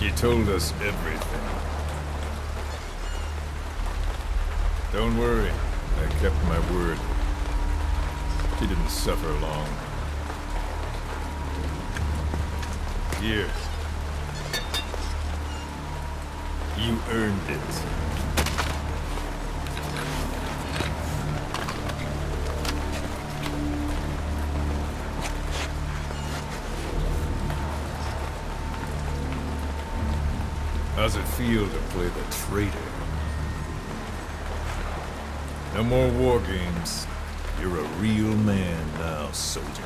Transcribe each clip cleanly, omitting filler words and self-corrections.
She told us everything. Don't worry, I kept my word. She didn't suffer long. Here. You earned it. How's it feel to play the traitor? No more war games. You're a real man now, soldier.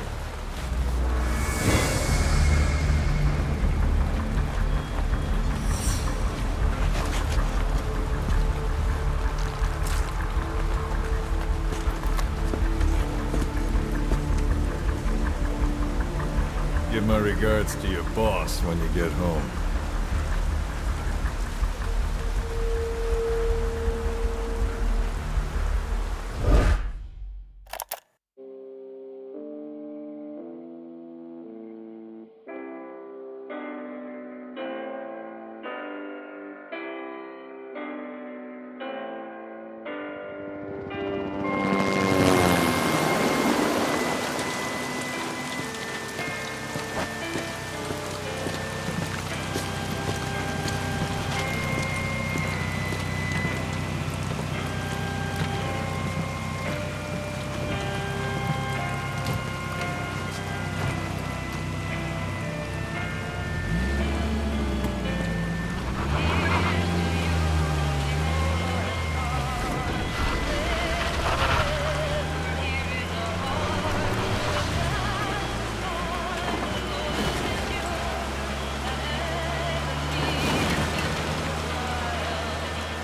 Give my regards to your boss when you get home.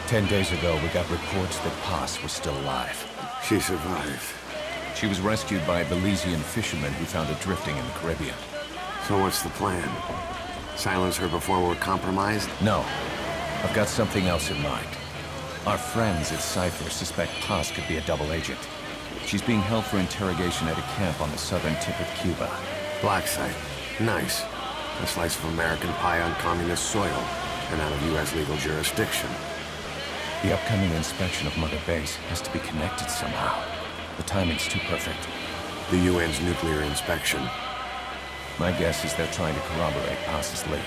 "10 days ago, we got reports that Paz was still alive. She survived. She was rescued by a Belizean fisherman who found her drifting in the Caribbean. So what's the plan? Silence her before we're compromised? No. I've got something else in mind. Our friends at Cypher suspect Paz could be a double agent. She's being held for interrogation at a camp on the southern tip of Cuba. Black site. Nice. A slice of American pie on communist soil, and out of U.S. legal jurisdiction. The upcoming inspection of Mother Base has to be connected somehow. The timing's too perfect. The UN's nuclear inspection. My guess is they're trying to corroborate Paz's leak.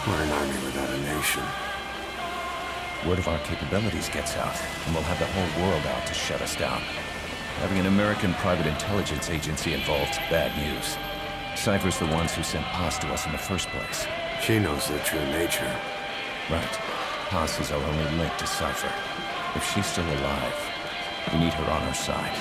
We're an army without a nation. Word of our capabilities gets out, and we'll have the whole world out to shut us down. Having an American private intelligence agency involved's bad news. Cypher's the ones who sent Paz to us in the first place. She knows their true nature. Right. Paz is our only link to Cypher. If she's still alive, we need her on our side.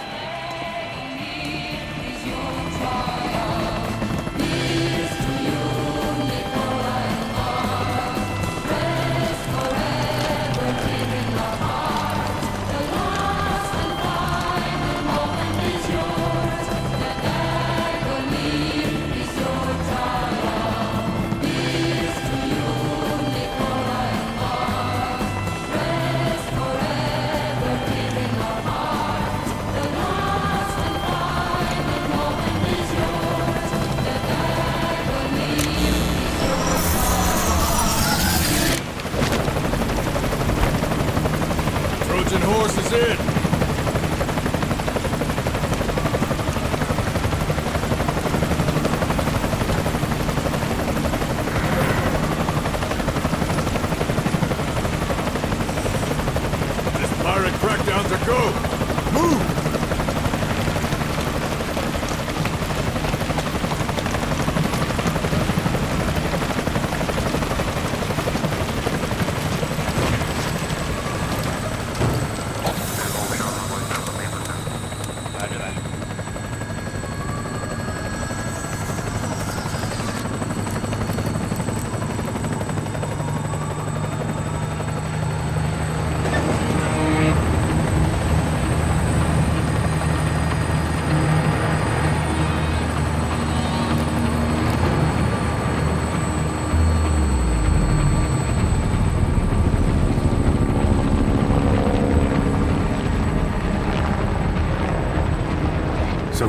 Horses in!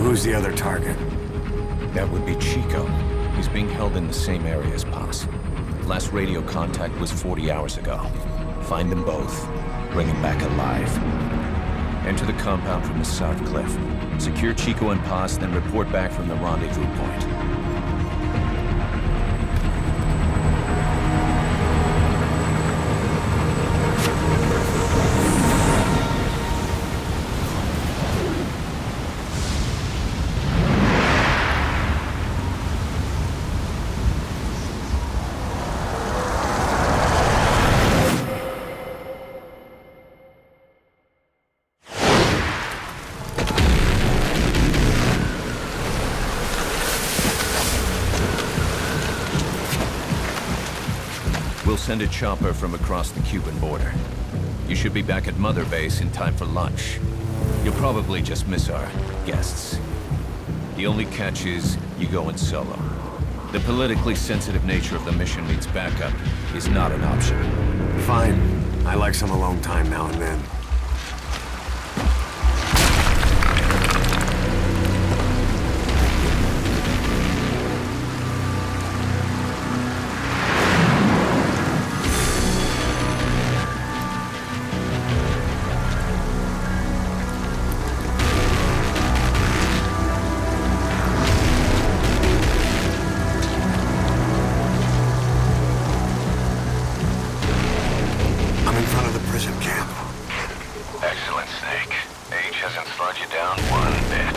who's the other target? That would be Chico. He's being held in the same area as Paz. Last radio contact was 40 hours ago. Find them both. Bring him back alive. Enter the compound from the south cliff. Secure Chico and Paz, then report back from the rendezvous point. We'll send a chopper from across the Cuban border. You should be back at Mother Base in time for lunch. You'll probably just miss our guests. The only catch is you go in solo. The politically sensitive nature of the mission means backup is not an option. Fine. I like some alone time now and then. Excellent, Snake. Age hasn't slowed you down one bit.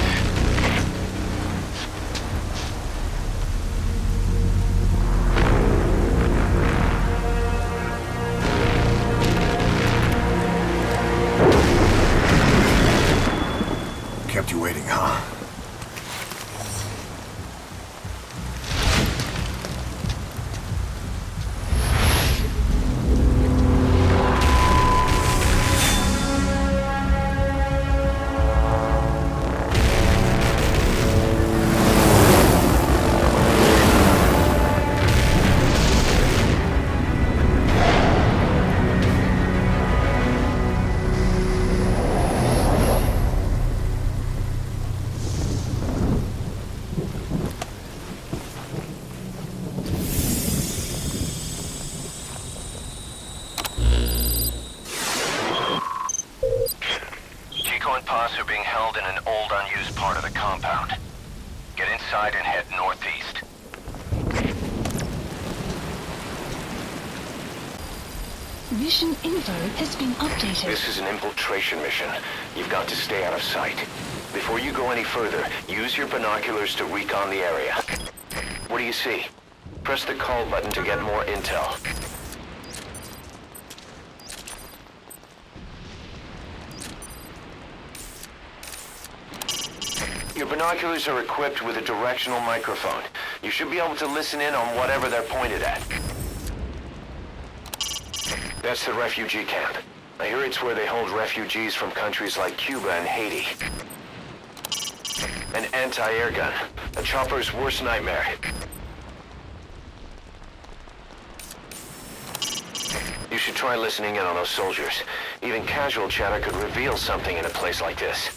Kept you waiting, huh? Are being held in an old, unused part of the compound. Get inside and head northeast. Mission info has been updated. This is an infiltration mission. You've got to stay out of sight. Before you go any further, use your binoculars to recon the area. What do you see? Press the call button to get more intel. Your binoculars are equipped with a directional microphone. You should be able to listen in on whatever they're pointed at. That's the refugee camp. I hear it's where they hold refugees from countries like Cuba and Haiti. An anti-air gun. A chopper's worst nightmare. You should try listening in on those soldiers. Even casual chatter could reveal something in a place like this.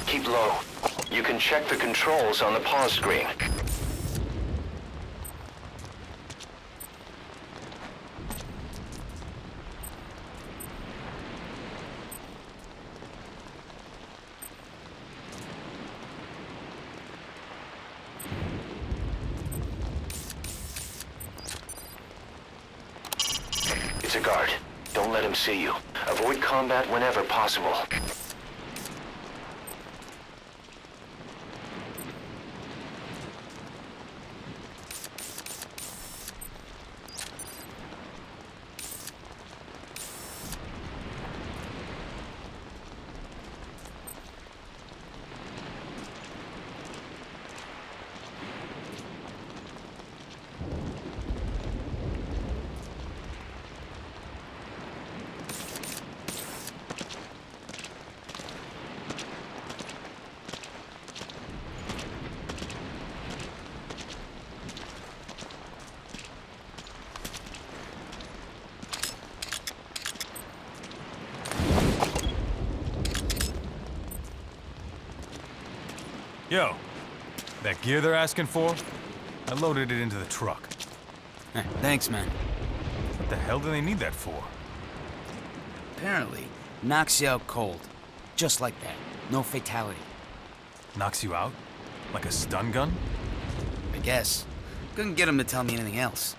Keep low. You can check the controls on the pause screen. It's a guard. Don't let him see you. Avoid combat whenever possible. Yo, that gear they're asking for? I loaded it into the truck. Thanks, man. What the hell do they need that for? Apparently, knocks you out cold. Just like that. No fatality. Knocks you out? Like a stun gun? I guess. Couldn't get him to tell me anything else.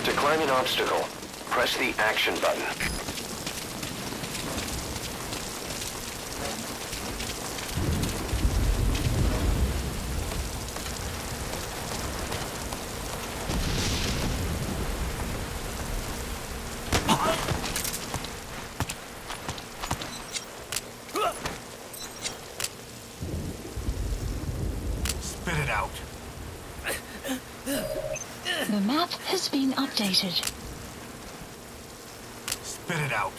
To climb an obstacle, press the action button. Spit it out. The map has been updated. Spit it out.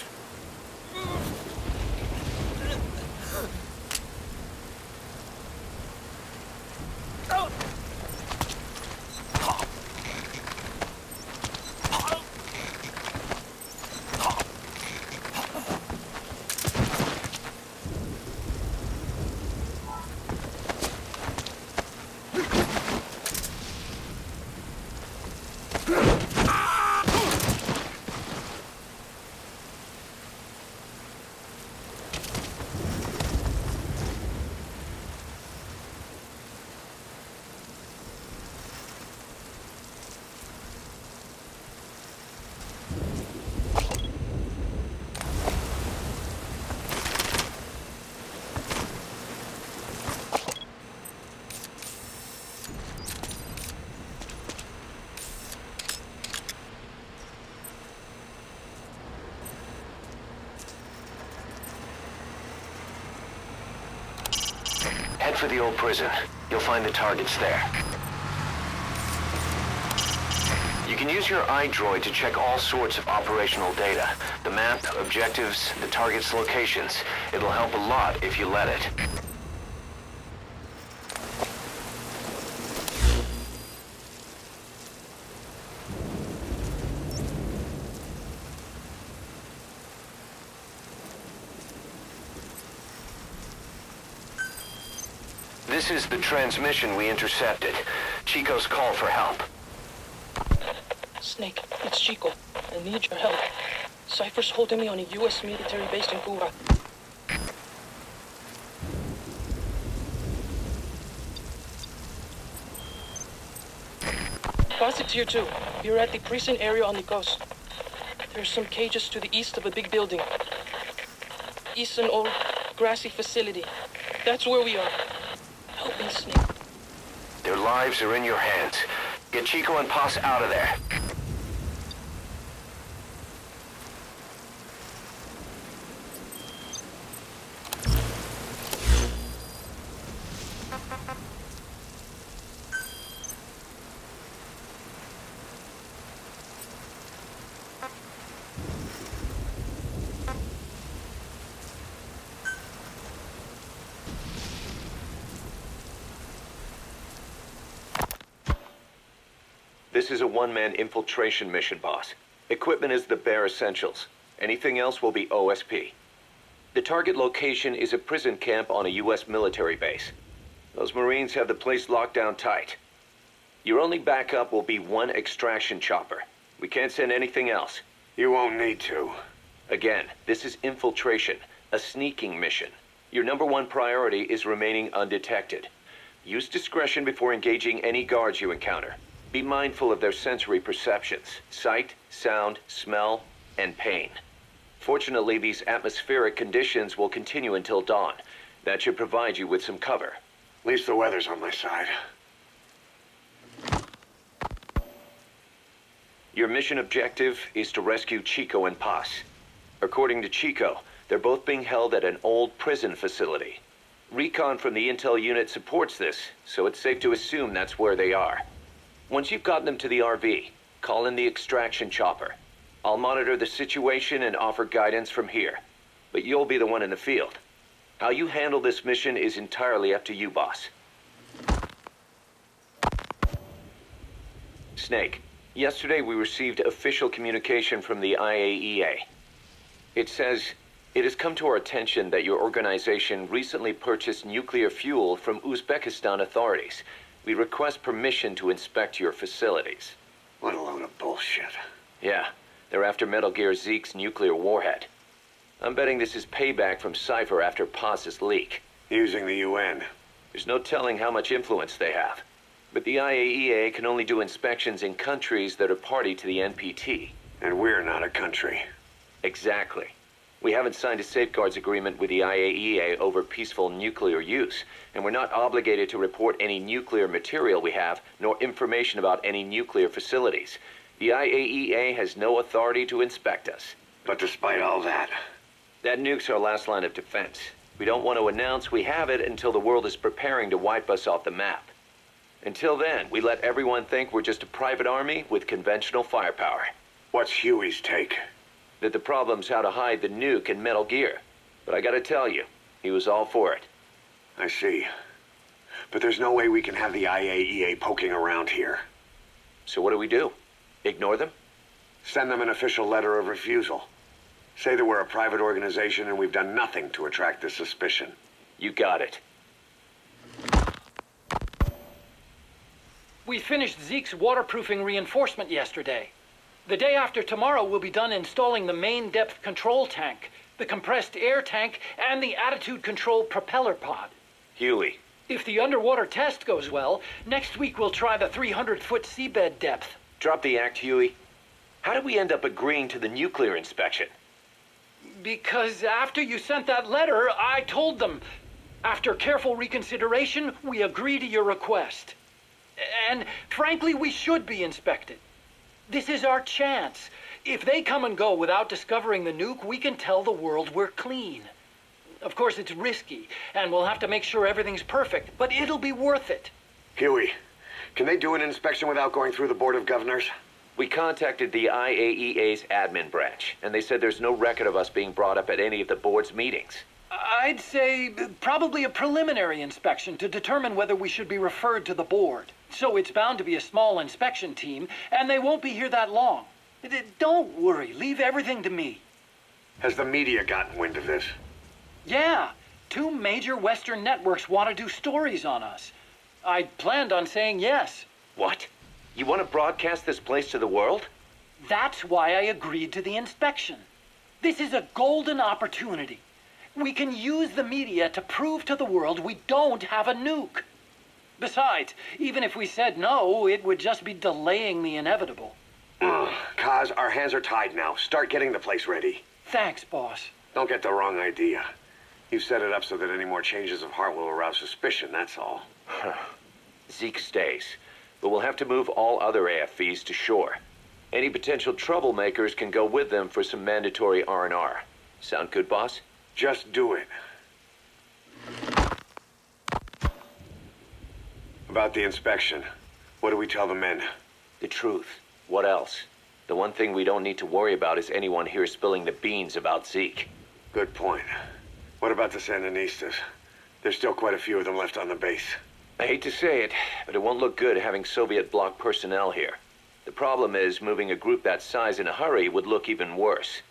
Head for the old prison. You'll find the targets there. You can use your iDroid to check all sorts of operational data. The map, objectives, the target's locations. It'll help a lot if you let it. This is the transmission we intercepted. Chico's call for help. Snake, it's Chico. I need your help. Cypher's holding me on a U.S. military base in Cuba. Classic Tier 2. We're at the precinct area on the coast. There's some cages to the east of a big building. East an old grassy facility. That's where we are. Help me, Snake. Their lives are in your hands. Get Chico and Paz out of there. This is a one-man infiltration mission, boss. Equipment is the bare essentials. Anything else will be OSP. The target location is a prison camp on a U.S. military base. Those Marines have the place locked down tight. Your only backup will be one extraction chopper. We can't send anything else. You won't need to. Again, this is infiltration, a sneaking mission. Your number one priority is remaining undetected. Use discretion before engaging any guards you encounter. Be mindful of their sensory perceptions, sight, sound, smell, and pain. Fortunately, these atmospheric conditions will continue until dawn. That should provide you with some cover. At least the weather's on my side. Your mission objective is to rescue Chico and Paz. According to Chico, they're both being held at an old prison facility. Recon from the intel unit supports this, so it's safe to assume that's where they are. Once you've gotten them to the RV, call in the extraction chopper. I'll monitor the situation and offer guidance from here, but you'll be the one in the field. How you handle this mission is entirely up to you, boss. Snake, yesterday we received official communication from the IAEA. It says, "It has come to our attention that your organization recently purchased nuclear fuel from Uzbekistan authorities. We request permission to inspect your facilities." What a load of bullshit. Yeah, they're after Metal Gear Zeke's nuclear warhead. I'm betting this is payback from Cypher after Paz's leak. Using the UN. There's no telling how much influence they have. But the IAEA can only do inspections in countries that are party to the NPT. And we're not a country. Exactly. We haven't signed a safeguards agreement with the IAEA over peaceful nuclear use, and we're not obligated to report any nuclear material we have, nor information about any nuclear facilities. The IAEA has no authority to inspect us. But despite all that, That nuke's our last line of defense. We don't want to announce we have it until the world is preparing to wipe us off the map. Until then, we let everyone think we're just a private army with conventional firepower. what's Huey's take? That the problem's how to hide the nuke in Metal Gear. But I gotta tell you, he was all for it. I see. But there's no way we can have the IAEA poking around here. So what do? Ignore them? Send them an official letter of refusal. Say that we're a private organization and we've done nothing to attract this suspicion. You got it. We finished Zeke's waterproofing reinforcement yesterday. The day after tomorrow, we'll be done installing the main depth control tank, the compressed air tank, and the attitude control propeller pod. Huey, If the underwater test goes well, next week we'll try the 300-foot seabed depth. drop the act, Huey. How did we end up agreeing to the nuclear inspection? Because after you sent that letter, I told them. After careful reconsideration, we agree to your request. And frankly, we should be inspected. This is our chance. If they come and go without discovering the nuke, we can tell the world we're clean. Of course, it's risky, and we'll have to make sure everything's perfect, but it'll be worth it. Huey, can they do an inspection without going through the Board of Governors? We contacted the IAEA's admin branch, and they said there's no record of us being brought up at any of the board's meetings. I'd say probably a preliminary inspection to determine whether we should be referred to the board. So it's bound to be a small inspection team, and they won't be here that long. Don't worry, leave everything to me. Has the media gotten wind of this? Yeah, 2 major Western networks want to do stories on us. I planned on saying yes. What? You want to broadcast this place to the world? That's why I agreed to the inspection. This is a golden opportunity. We can use the media to prove to the world we don't have a nuke. Besides, even if we said no, it would just be delaying the inevitable. Kaz, our hands are tied now. Start getting the place ready. Thanks, boss. Don't get the wrong idea. You set it up so that any more changes of heart will arouse suspicion, that's all. Zeke stays, but we'll have to move all other AFVs to shore. Any potential troublemakers can go with them for some mandatory R&R. Sound good, boss? Just do it. About the inspection, what do we tell the men? The truth. What else? The one thing we don't need to worry about is anyone here spilling the beans about Zeke. Good point. What about the Sandinistas? There's still quite a few of them left on the base. I hate to say it, but it won't look good having Soviet bloc personnel here. The problem is, moving a group that size in a hurry would look even worse.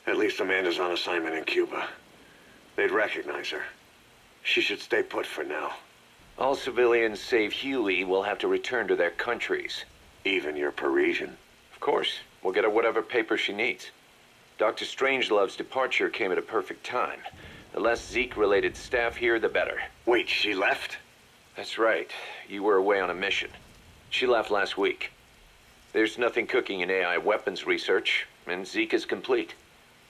At least Amanda's on assignment in Cuba. They'd recognize her. She should stay put for now. All civilians save Huey will have to return to their countries. Even your Parisian. Of course, we'll get her whatever paper she needs. Dr. Strangelove's departure came at a perfect time. The less Zeke-related staff here, the better. Wait, she left? That's right. You were away on a mission. She left last week. There's nothing cooking in AI weapons research, and Zeke is complete.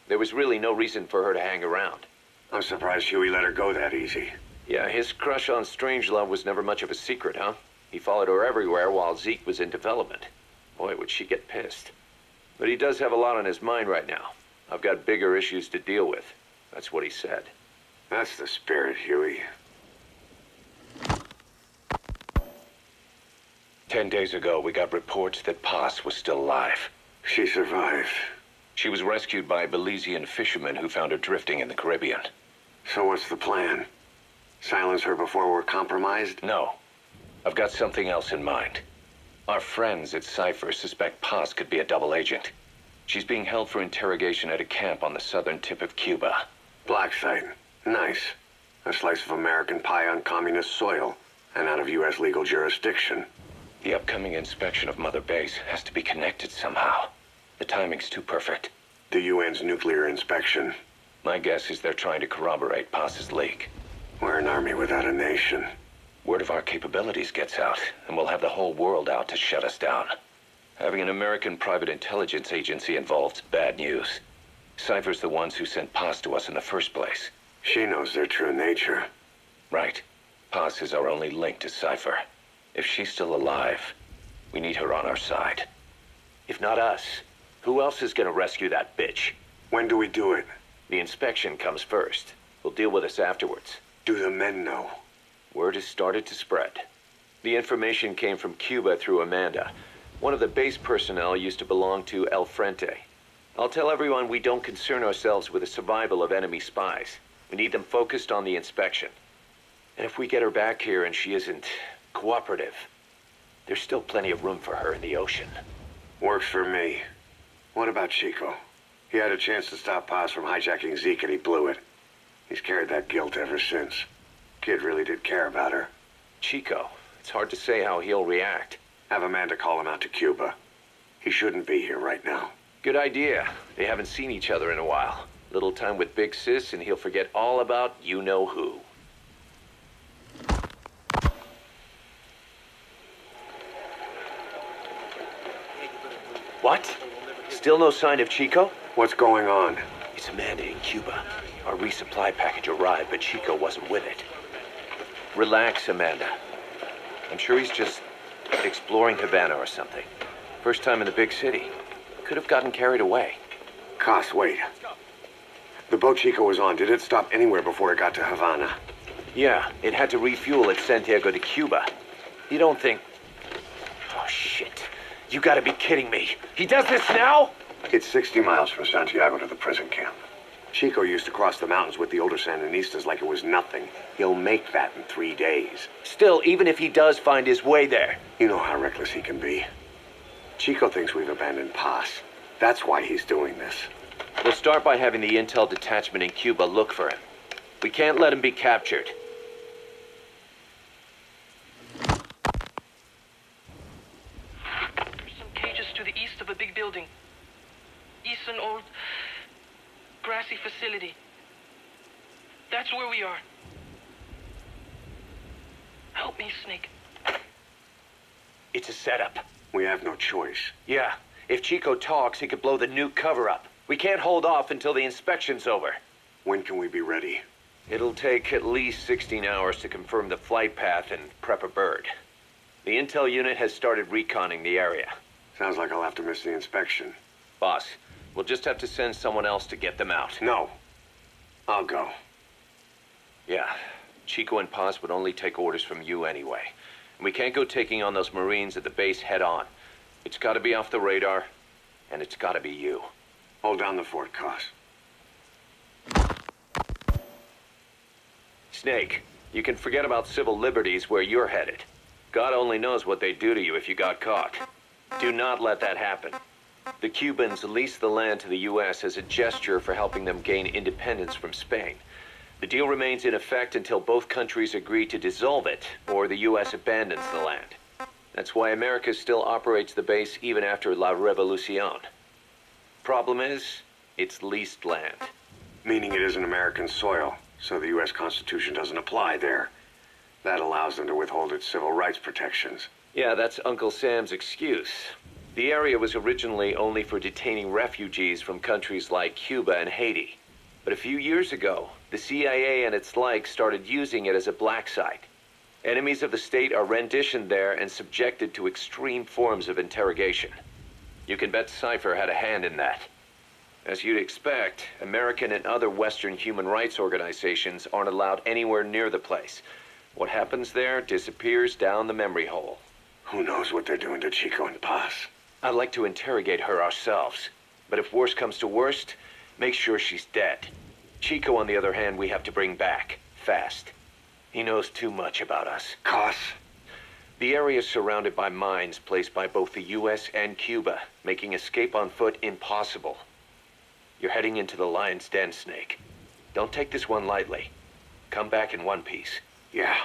There was really no reason for her to hang around. I'm surprised Huey let her go that easy. Yeah, his crush on Strangelove was never much of a secret, huh? He followed her everywhere while Zeke was in development. Boy, would she get pissed. But he does have a lot on his mind right now. I've got bigger issues to deal with. That's what he said. That's the spirit, Huey. 10 days ago, we got reports that Paz was still alive. She survived. She was rescued by Belizean fishermen who found her drifting in the Caribbean. So what's the plan? Silence her before we're compromised? No. I've got something else in mind. Our friends at Cypher suspect Paz could be a double agent. She's being held for interrogation at a camp on the southern tip of Cuba. Black site. Nice. A slice of American pie on communist soil, and out of U.S. legal jurisdiction. The upcoming inspection of Mother Base has to be connected somehow. The timing's too perfect. The UN's nuclear inspection. My guess is they're trying to corroborate Paz's leak. We're an army without a nation. Word of our capabilities gets out, and we'll have the whole world out to shut us down. Having an American private intelligence agency involved's bad news. Cypher's the ones who sent Paz to us in the first place. She knows their true nature. Right. Paz is our only link to Cypher. If she's still alive, we need her on our side. If not us, who else is gonna rescue that bitch? When do we do it? The inspection comes first. We'll deal with us afterwards. Do the men know? Word has started to spread. The information came from Cuba through Amanda. One of the base personnel used to belong to El Frente. I'll tell everyone we don't concern ourselves with the survival of enemy spies. We need them focused on the inspection. And if we get her back here and she isn't cooperative, there's still plenty of room for her in the ocean. Works for me. What about Chico? He had a chance to stop Paz from hijacking Zeke and he blew it. He's carried that guilt ever since. Kid really did care about her. Chico, it's hard to say how he'll react. Have Amanda call him out to Cuba. He shouldn't be here right now. Good idea. They haven't seen each other in a while. Little time with Big Sis and he'll forget all about you-know-who. What? Still no sign of Chico? What's going on? It's Amanda in Cuba. Our resupply package arrived, but Chico wasn't with it. Relax, Amanda. I'm sure he's just exploring Havana or something. First time in the big city. Could have gotten carried away. Cos, wait. The boat Chico was on, did it stop anywhere before it got to Havana? Yeah, it had to refuel at Santiago de Cuba. You don't think... Oh, shit. You gotta be kidding me. He does this now? It's 60 miles from Santiago to the prison camp. Chico used to cross the mountains with the older Sandinistas like it was nothing. He'll make that in 3 days. Still, even if he does find his way there... You know how reckless he can be. Chico thinks we've abandoned Paz. That's why he's doing this. We'll start by having the intel detachment in Cuba look for him. We can't let him be captured. There's some cages to the east of a big building. East an old grassy facility. That's where we are. Help me, Snake. It's a setup. We have no choice. Yeah, if Chico talks, he could blow the nuke cover up. We can't hold off until the inspection's over. When can we be ready? It'll take at least 16 hours to confirm the flight path and prep a bird. The intel unit has started reconning the area. Sounds like I'll have to miss the inspection. Boss, we'll just have to send someone else to get them out. No. I'll go. Yeah, Chico and Paz would only take orders from you anyway. And we can't go taking on those Marines at the base head on. It's gotta be off the radar, and it's gotta be you. Hold down the fort, Cos. Snake, you can forget about civil liberties where you're headed. God only knows what they'd do to you if you got caught. Do not let that happen. The Cubans leased the land to the U.S. as a gesture for helping them gain independence from Spain. The deal remains in effect until both countries agree to dissolve it, or the U.S. abandons the land. That's why America still operates the base even after La Revolucion. Problem is, It's leased land. Meaning it isn't American soil, so the U.S. Constitution doesn't apply there. That allows them to withhold its civil rights protections. Yeah, that's Uncle Sam's excuse. The area was originally only for detaining refugees from countries like Cuba and Haiti. But a few years ago, the CIA and its like started using it as a black site. Enemies of the state are renditioned there and subjected to extreme forms of interrogation. You can bet Cypher had a hand in that. As you'd expect, American and other Western human rights organizations aren't allowed anywhere near the place. What happens there disappears down the memory hole. Who knows what they're doing to Chico and Paz? I'd like to interrogate her ourselves. But if worst comes to worst, make sure she's dead. Chico, on the other hand, we have to bring back. Fast. He knows too much about us. Cos? The area is surrounded by mines placed by both the US and Cuba, making escape on foot impossible. You're heading into the lion's den, Snake. Don't take this one lightly. Come back in one piece. Yeah.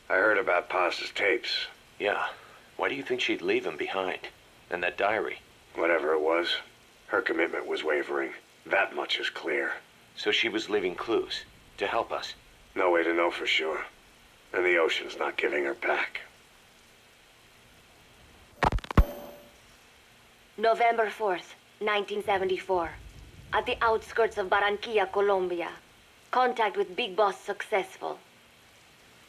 I heard about Paz's tapes. Yeah. Why do you think she'd leave him behind? And that diary? Whatever it was, her commitment was wavering. That much is clear. So she was leaving clues to help us. No way to know for sure. And the ocean's not giving her back. November 4th, 1974. At the outskirts of Barranquilla, Colombia. Contact with Big Boss successful.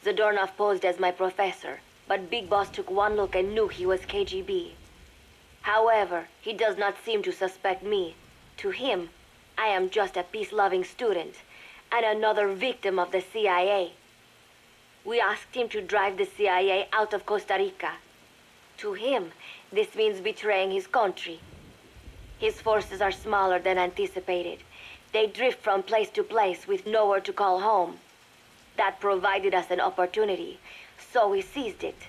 Zadornov posed as my professor, but Big Boss took one look and knew he was KGB. However, he does not seem to suspect me. To him, I am just a peace-loving student, and another victim of the CIA. We asked him to drive the CIA out of Costa Rica. To him, this means betraying his country. His forces are smaller than anticipated. They drift from place to place with nowhere to call home. That provided us an opportunity, so we seized it.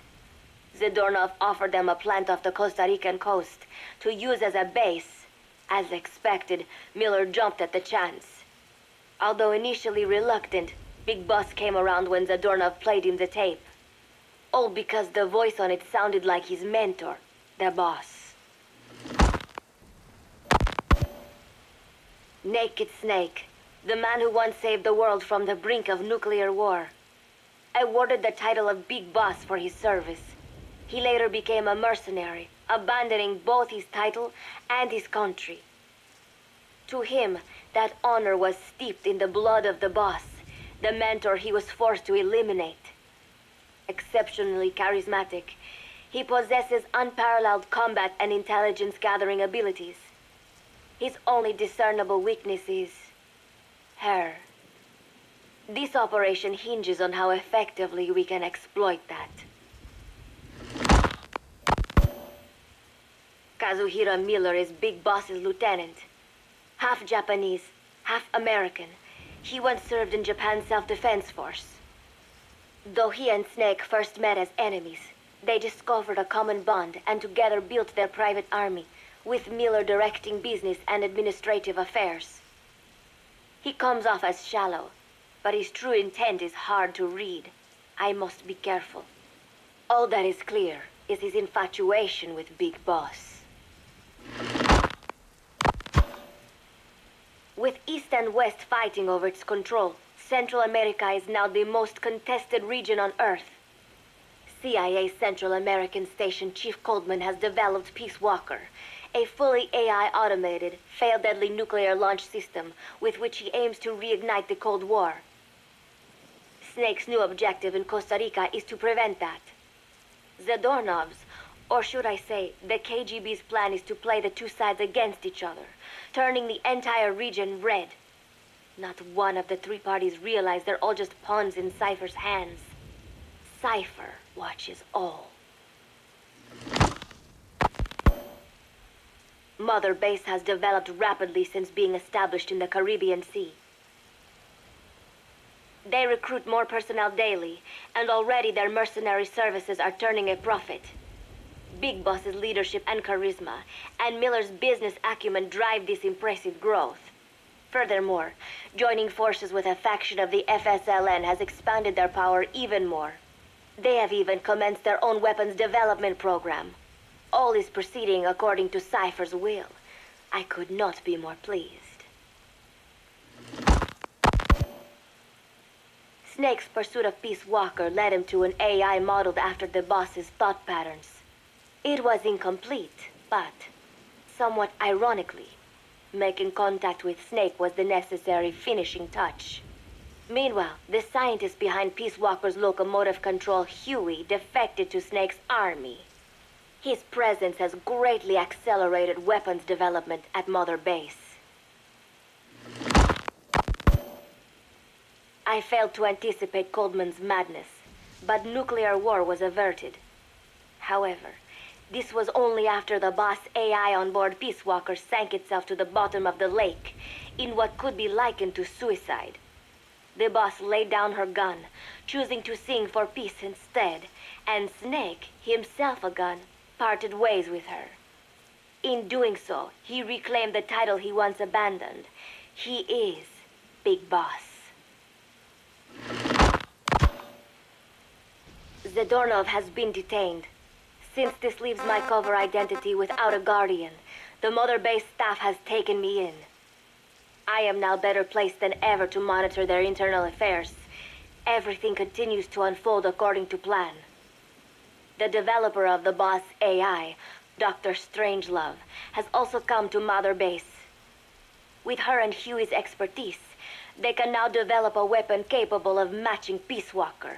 Zadornov offered them a plant off the Costa Rican coast to use as a base. As expected, Miller jumped at the chance. Although initially reluctant, Big Boss came around when Zadornov played him the tape. All because the voice on it sounded like his mentor, the boss. Naked Snake, the man who once saved the world from the brink of nuclear war. Awarded the title of Big Boss for his service. He later became a mercenary, abandoning both his title and his country. To him, that honor was steeped in the blood of the boss, the mentor he was forced to eliminate. Exceptionally charismatic, he possesses unparalleled combat and intelligence-gathering abilities. His only discernible weakness is her. This operation hinges on how effectively we can exploit that. Kazuhira Miller is Big Boss's lieutenant. Half Japanese, half American. He once served in Japan's self-defense force. Though he and Snake first met as enemies, they discovered a common bond and together built their private army, with Miller directing business and administrative affairs. He comes off as shallow, but his true intent is hard to read. I must be careful. All that is clear is his infatuation with Big Boss. With East and West fighting over its control, Central America is now the most contested region on Earth. CIA Central American Station Chief Coldman has developed Peace Walker, a fully AI-automated, fail-deadly nuclear launch system with which he aims to reignite the Cold War. Snake's new objective in Costa Rica is to prevent that. Zadornov's, or should I say, the KGB's plan is to play the two sides against each other, turning the entire region red. Not one of the three parties realize they're all just pawns in Cypher's hands. Cypher watches all. Mother Base has developed rapidly since being established in the Caribbean Sea. They recruit more personnel daily, and already their mercenary services are turning a profit. Big Boss's leadership and charisma, and Miller's business acumen drive this impressive growth. Furthermore, joining forces with a faction of the FSLN has expanded their power even more. They have even commenced their own weapons development program. All is proceeding according to Cypher's will. I could not be more pleased. Snake's pursuit of Peace Walker led him to an AI modeled after the boss's thought patterns. It was incomplete, but, somewhat ironically, making contact with Snake was the necessary finishing touch. Meanwhile, the scientist behind Peace Walker's locomotive control, Huey, defected to Snake's army. His presence has greatly accelerated weapons development at Mother Base. I failed to anticipate Coldman's madness, but nuclear war was averted. However, this was only after the boss AI on board Peace Walker sank itself to the bottom of the lake in what could be likened to suicide. The boss laid down her gun, choosing to sing for peace instead, and Snake, himself a gun, parted ways with her. In doing so, he reclaimed the title he once abandoned. He is Big Boss. Zadornov has been detained. Since this leaves my cover identity without a guardian, the Mother Base staff has taken me in. I am now better placed than ever to monitor their internal affairs. Everything continues to unfold according to plan. The developer of the boss AI, Dr. Strangelove, has also come to Mother Base. With her and Huey's expertise, they can now develop a weapon capable of matching Peace Walker.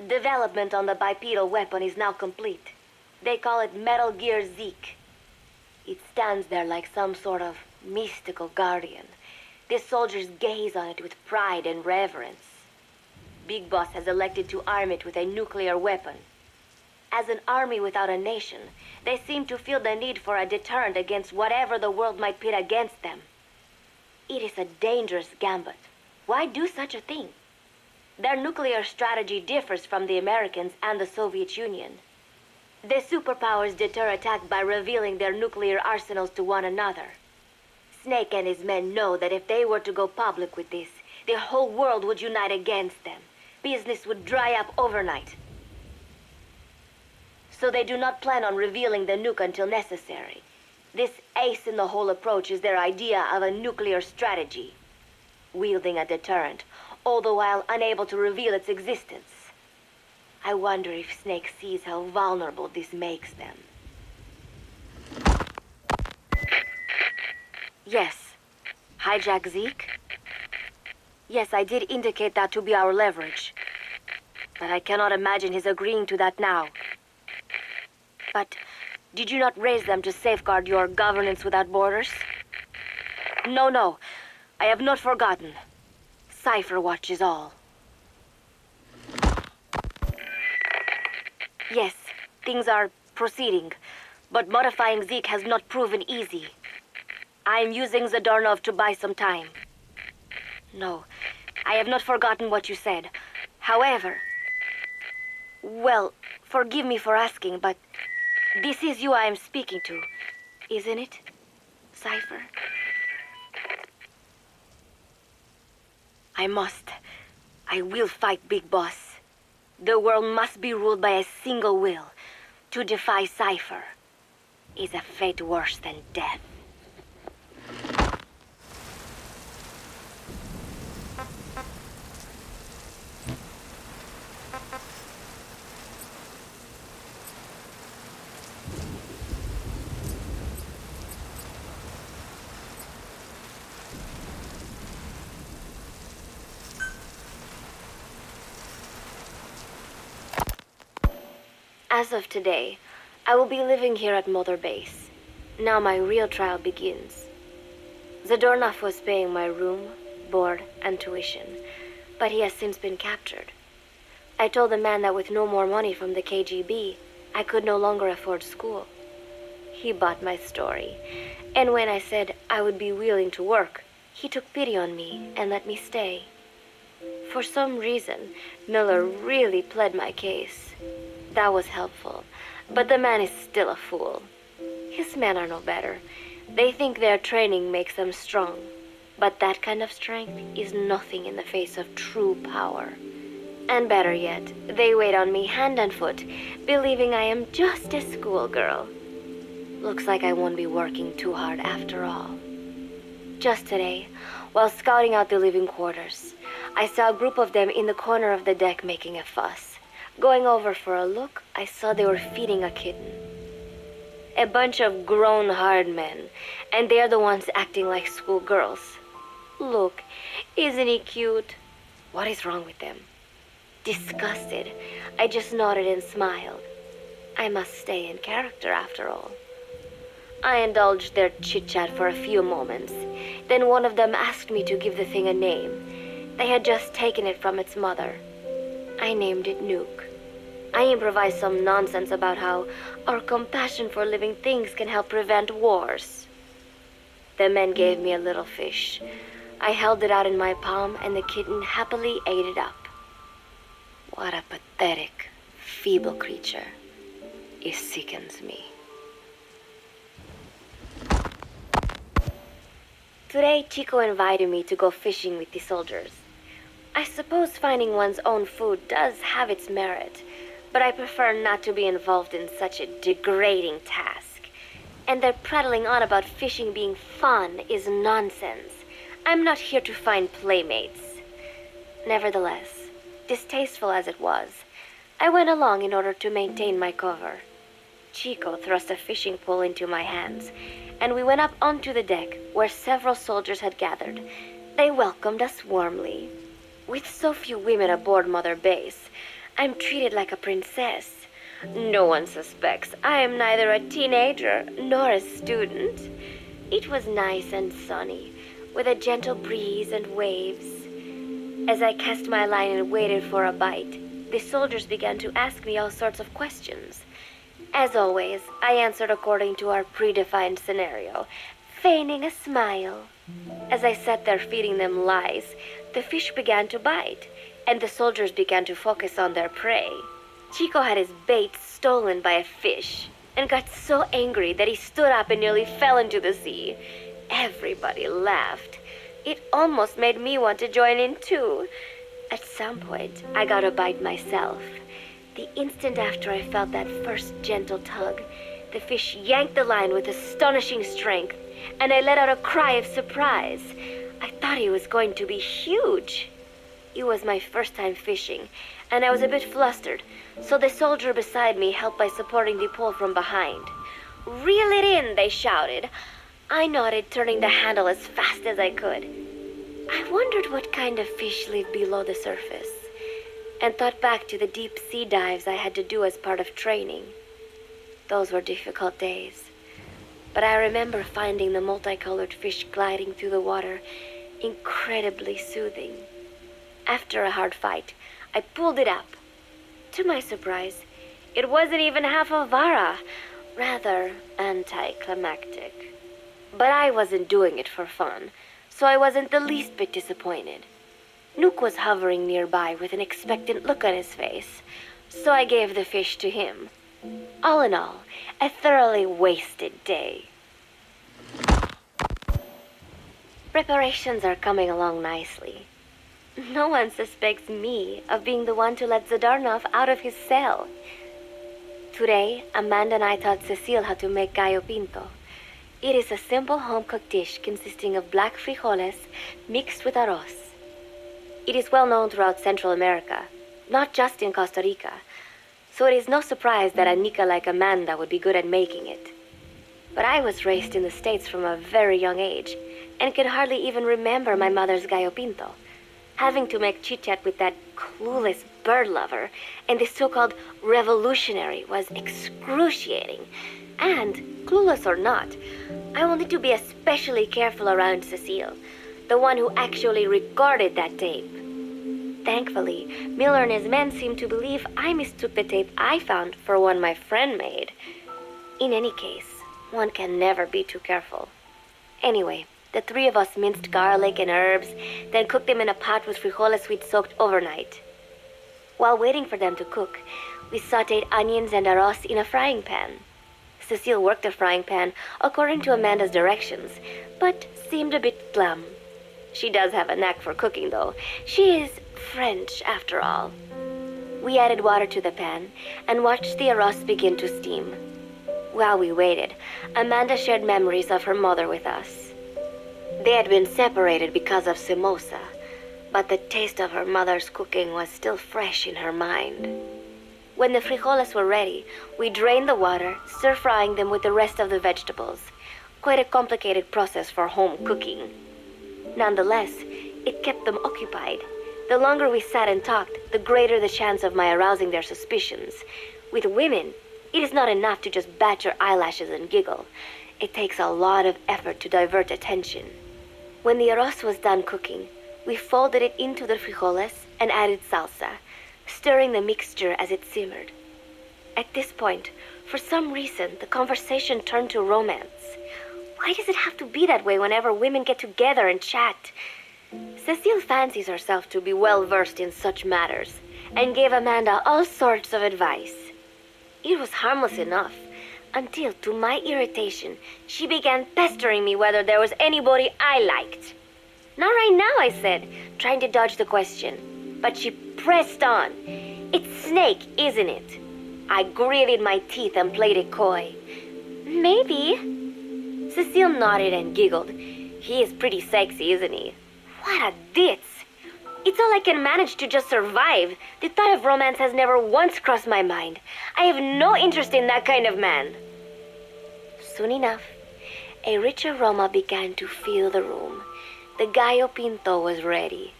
Development on the bipedal weapon is now complete. They call it Metal Gear Zeke. It stands there like some sort of mystical guardian. The soldiers gaze on it with pride and reverence. Big Boss has elected to arm it with a nuclear weapon. As an army without a nation, they seem to feel the need for a deterrent against whatever the world might pit against them. It is a dangerous gambit. Why do such a thing? Their nuclear strategy differs from the Americans and the Soviet Union. The superpowers deter attack by revealing their nuclear arsenals to one another. Snake and his men know that if they were to go public with this, the whole world would unite against them. Business would dry up overnight. So they do not plan on revealing the nuke until necessary. This ace-in-the-hole approach is their idea of a nuclear strategy. Wielding a deterrent, all the while unable to reveal its existence. I wonder if Snake sees how vulnerable this makes them. Yes. Hijack Zeke? Yes, I did indicate that to be our leverage. But I cannot imagine his agreeing to that now. But did you not raise them to safeguard your governance without borders? No. I have not forgotten. Cypher watches all. Yes, things are proceeding, but modifying Zeke has not proven easy. I am using Zadornov to buy some time. No, I have not forgotten what you said. However, well, forgive me for asking, but this is you I am speaking to, isn't it, Cypher? I will fight Big Boss. The world must be ruled by a single will. To defy Cypher is a fate worse than death. As of today, I will be living here at Mother Base. Now my real trial begins. Zadornov was paying my room, board, and tuition, but he has since been captured. I told the man that with no more money from the KGB, I could no longer afford school. He bought my story, and when I said I would be willing to work, he took pity on me and let me stay. For some reason, Miller really pled my case. That was helpful, but the man is still a fool. His men are no better. They think their training makes them strong. But that kind of strength is nothing in the face of true power. And better yet, they wait on me hand and foot, believing I am just a schoolgirl. Looks like I won't be working too hard after all. Just today, while scouting out the living quarters, I saw a group of them in the corner of the deck making a fuss. Going over for a look, I saw they were feeding a kitten. A bunch of grown hard men, and they're the ones acting like schoolgirls. Look, isn't he cute? What is wrong with them? Disgusted, I just nodded and smiled. I must stay in character after all. I indulged their chit-chat for a few moments. Then one of them asked me to give the thing a name. They had just taken it from its mother. I named it Nuke. I improvised some nonsense about how our compassion for living things can help prevent wars. The men gave me a little fish. I held it out in my palm and the kitten happily ate it up. What a pathetic, feeble creature. It sickens me. Today, Chico invited me to go fishing with the soldiers. I suppose finding one's own food does have its merit, but I prefer not to be involved in such a degrading task. And their prattling on about fishing being fun is nonsense. I'm not here to find playmates. Nevertheless, distasteful as it was, I went along in order to maintain my cover. Chico thrust a fishing pole into my hands, and we went up onto the deck where several soldiers had gathered. They welcomed us warmly. With so few women aboard Mother Base, I'm treated like a princess. No one suspects I am neither a teenager nor a student. It was nice and sunny, with a gentle breeze and waves. As I cast my line and waited for a bite, the soldiers began to ask me all sorts of questions. As always, I answered according to our predefined scenario, feigning a smile. As I sat there feeding them lies, the fish began to bite, and the soldiers began to focus on their prey. Chico had his bait stolen by a fish, and got so angry that he stood up and nearly fell into the sea. Everybody laughed. It almost made me want to join in too. At some point, I got a bite myself. The instant after I felt that first gentle tug, the fish yanked the line with astonishing strength, and I let out a cry of surprise. I thought he was going to be huge. It was my first time fishing, and I was a bit flustered, so the soldier beside me helped by supporting the pole from behind. "Reel it in," they shouted. I nodded, turning the handle as fast as I could. I wondered what kind of fish lived below the surface, and thought back to the deep sea dives I had to do as part of training. Those were difficult days, but I remember finding the multicolored fish gliding through the water incredibly soothing. After a hard fight, I pulled it up. To my surprise, it wasn't even half a vara, rather anticlimactic. But I wasn't doing it for fun, so I wasn't the least bit disappointed. Nook was hovering nearby with an expectant look on his face, so I gave the fish to him. All in all, a thoroughly wasted day. Preparations are coming along nicely. No one suspects me of being the one to let Zadornov out of his cell. Today, Amanda and I taught Cecile how to make gallo pinto. It is a simple home-cooked dish consisting of black frijoles mixed with arroz. It is well known throughout Central America, not just in Costa Rica, so it is no surprise that a Nica like Amanda would be good at making it. But I was raised in the States from a very young age, and could hardly even remember my mother's gallo pinto. Having to make chit-chat with that clueless bird lover and the so-called revolutionary was excruciating. And, clueless or not, I will need to be especially careful around Cecile, the one who actually recorded that tape. Thankfully, Miller and his men seem to believe I mistook the tape I found for one my friend made. In any case, one can never be too careful. Anyway, the three of us minced garlic and herbs, then cooked them in a pot with frijoles we'd soaked overnight. While waiting for them to cook, we sautéed onions and arroz in a frying pan. Cecile worked the frying pan according to Amanda's directions, but seemed a bit glum. She does have a knack for cooking, though. She is French, after all. We added water to the pan and watched the arroz begin to steam. While we waited, Amanda shared memories of her mother with us. They had been separated because of Simosa, but the taste of her mother's cooking was still fresh in her mind. When the frijoles were ready, we drained the water, stir-frying them with the rest of the vegetables. Quite a complicated process for home cooking. Nonetheless, it kept them occupied. The longer we sat and talked, the greater the chance of my arousing their suspicions. With women, it is not enough to just bat your eyelashes and giggle. It takes a lot of effort to divert attention. When the arroz was done cooking, we folded it into the frijoles and added salsa, stirring the mixture as it simmered. At this point, for some reason, the conversation turned to romance. Why does it have to be that way whenever women get together and chat? Cecile fancies herself to be well versed in such matters, and gave Amanda all sorts of advice. It was harmless enough, until, to my irritation, she began pestering me whether there was anybody I liked. Not right now, I said, trying to dodge the question. But she pressed on. It's Snake, isn't it? I gritted my teeth and played it coy. Maybe. Cecile nodded and giggled. He is pretty sexy, isn't he? What a ditz. It's all I can manage to just survive. The thought of romance has never once crossed my mind. I have no interest in that kind of man. Soon enough, a rich aroma began to fill the room. The gallo pinto was ready.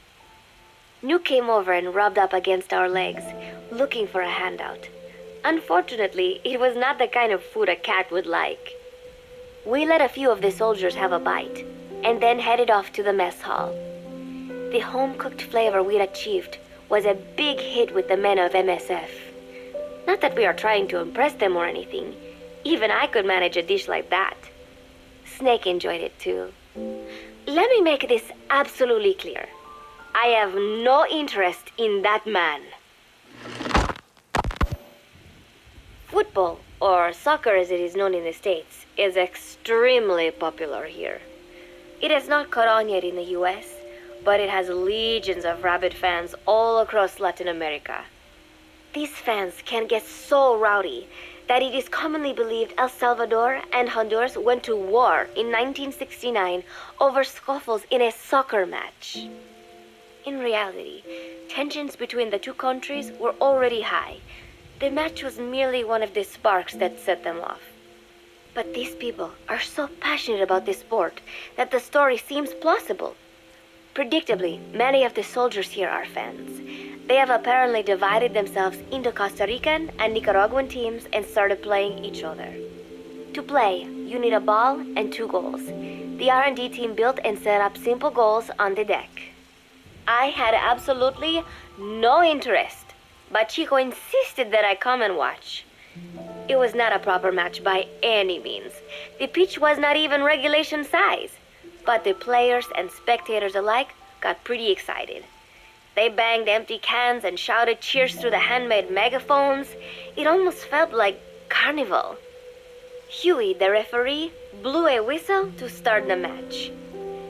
New came over and rubbed up against our legs, looking for a handout. Unfortunately, it was not the kind of food a cat would like. We let a few of the soldiers have a bite, and then headed off to the mess hall. The home-cooked flavor we'd achieved was a big hit with the men of MSF. Not that we are trying to impress them or anything. Even I could manage a dish like that. Snake enjoyed it too. Let me make this absolutely clear. I have no interest in that man. Football, or soccer as it is known in the States, is extremely popular here. It has not caught on yet in the US, but it has legions of rabid fans all across Latin America. These fans can get so rowdy that it is commonly believed El Salvador and Honduras went to war in 1969 over scuffles in a soccer match. In reality, tensions between the two countries were already high. The match was merely one of the sparks that set them off. But these people are so passionate about this sport that the story seems plausible. Predictably, many of the soldiers here are fans. They have apparently divided themselves into Costa Rican and Nicaraguan teams and started playing each other. To play, you need a ball and 2 goals. The R&D team built and set up simple goals on the deck. I had absolutely no interest, but Chico insisted that I come and watch. It was not a proper match by any means. The pitch was not even regulation size. But the players and spectators alike got pretty excited. They banged empty cans and shouted cheers through the handmade megaphones. It almost felt like carnival. Huey, the referee, blew a whistle to start the match.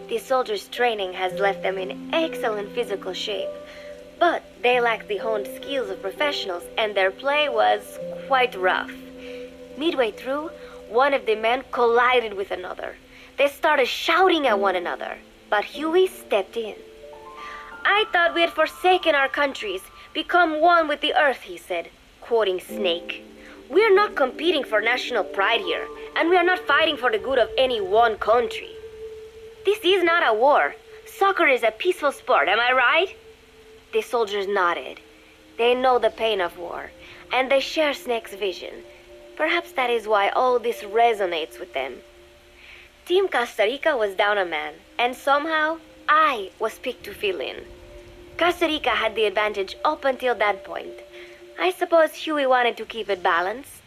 The soldiers' training has left them in excellent physical shape, but they lacked the honed skills of professionals and their play was quite rough. Midway through, one of the men collided with another. They started shouting at one another, but Huey stepped in. I thought we had forsaken our countries, become one with the earth, he said, quoting Snake. We are not competing for national pride here, and we are not fighting for the good of any one country. This is not a war. Soccer is a peaceful sport, am I right? The soldiers nodded. They know the pain of war, and they share Snake's vision. Perhaps that is why all this resonates with them. Team Costa Rica was down a man, and somehow I was picked to fill in. Costa Rica had the advantage up until that point. I suppose Huey wanted to keep it balanced.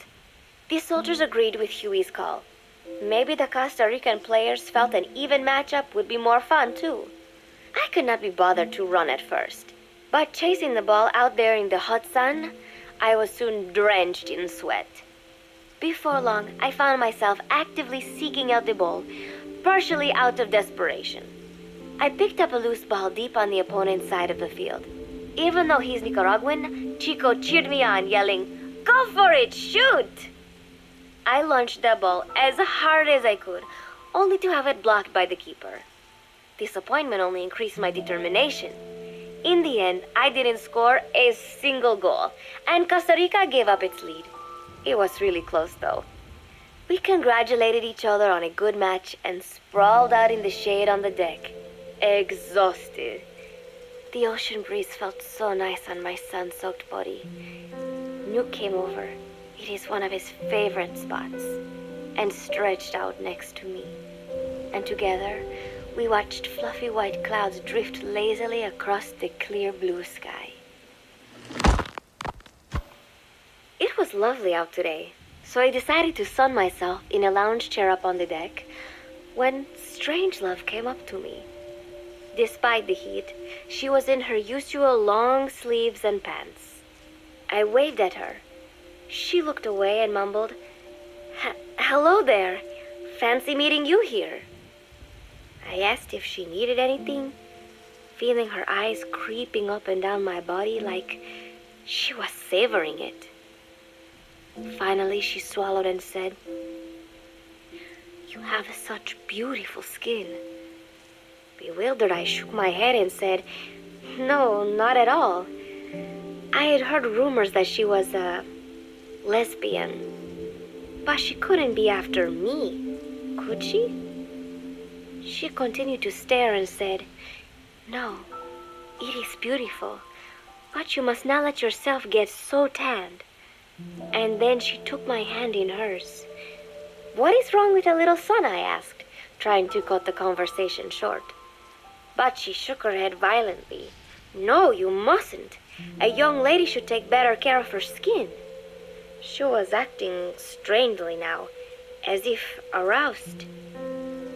The soldiers agreed with Huey's call. Maybe the Costa Rican players felt an even matchup would be more fun too. I could not be bothered to run at first, but chasing the ball out there in the hot sun, I was soon drenched in sweat. Before long, I found myself actively seeking out the ball, partially out of desperation. I picked up a loose ball deep on the opponent's side of the field. Even though he's Nicaraguan, Chico cheered me on, yelling, "Go for it, shoot!" I launched the ball as hard as I could, only to have it blocked by the keeper. Disappointment only increased my determination. In the end, I didn't score a single goal, and Costa Rica gave up its lead. It was really close, though. We congratulated each other on a good match and sprawled out in the shade on the deck, exhausted. The ocean breeze felt so nice on my sun-soaked body. Nuke came over. It is one of his favorite spots, and stretched out next to me. And together, we watched fluffy white clouds drift lazily across the clear blue sky. It was lovely out today, so I decided to sun myself in a lounge chair up on the deck when Strangelove came up to me. Despite the heat, she was in her usual long sleeves and pants. I waved at her. She looked away and mumbled, "Hello there. Fancy meeting you here." I asked if she needed anything, feeling her eyes creeping up and down my body like she was savoring it. Finally, she swallowed and said, "You have such beautiful skin." Bewildered, I shook my head and said, "No, not at all. I had heard rumors that she was a lesbian, but she couldn't be after me, could she?" She continued to stare and said, "No, it is beautiful, but you must not let yourself get so tanned." And then she took my hand in hers. "What is wrong with a little sun?" I asked, trying to cut the conversation short. But she shook her head violently. "No, you mustn't. A young lady should take better care of her skin." She was acting strangely now, as if aroused.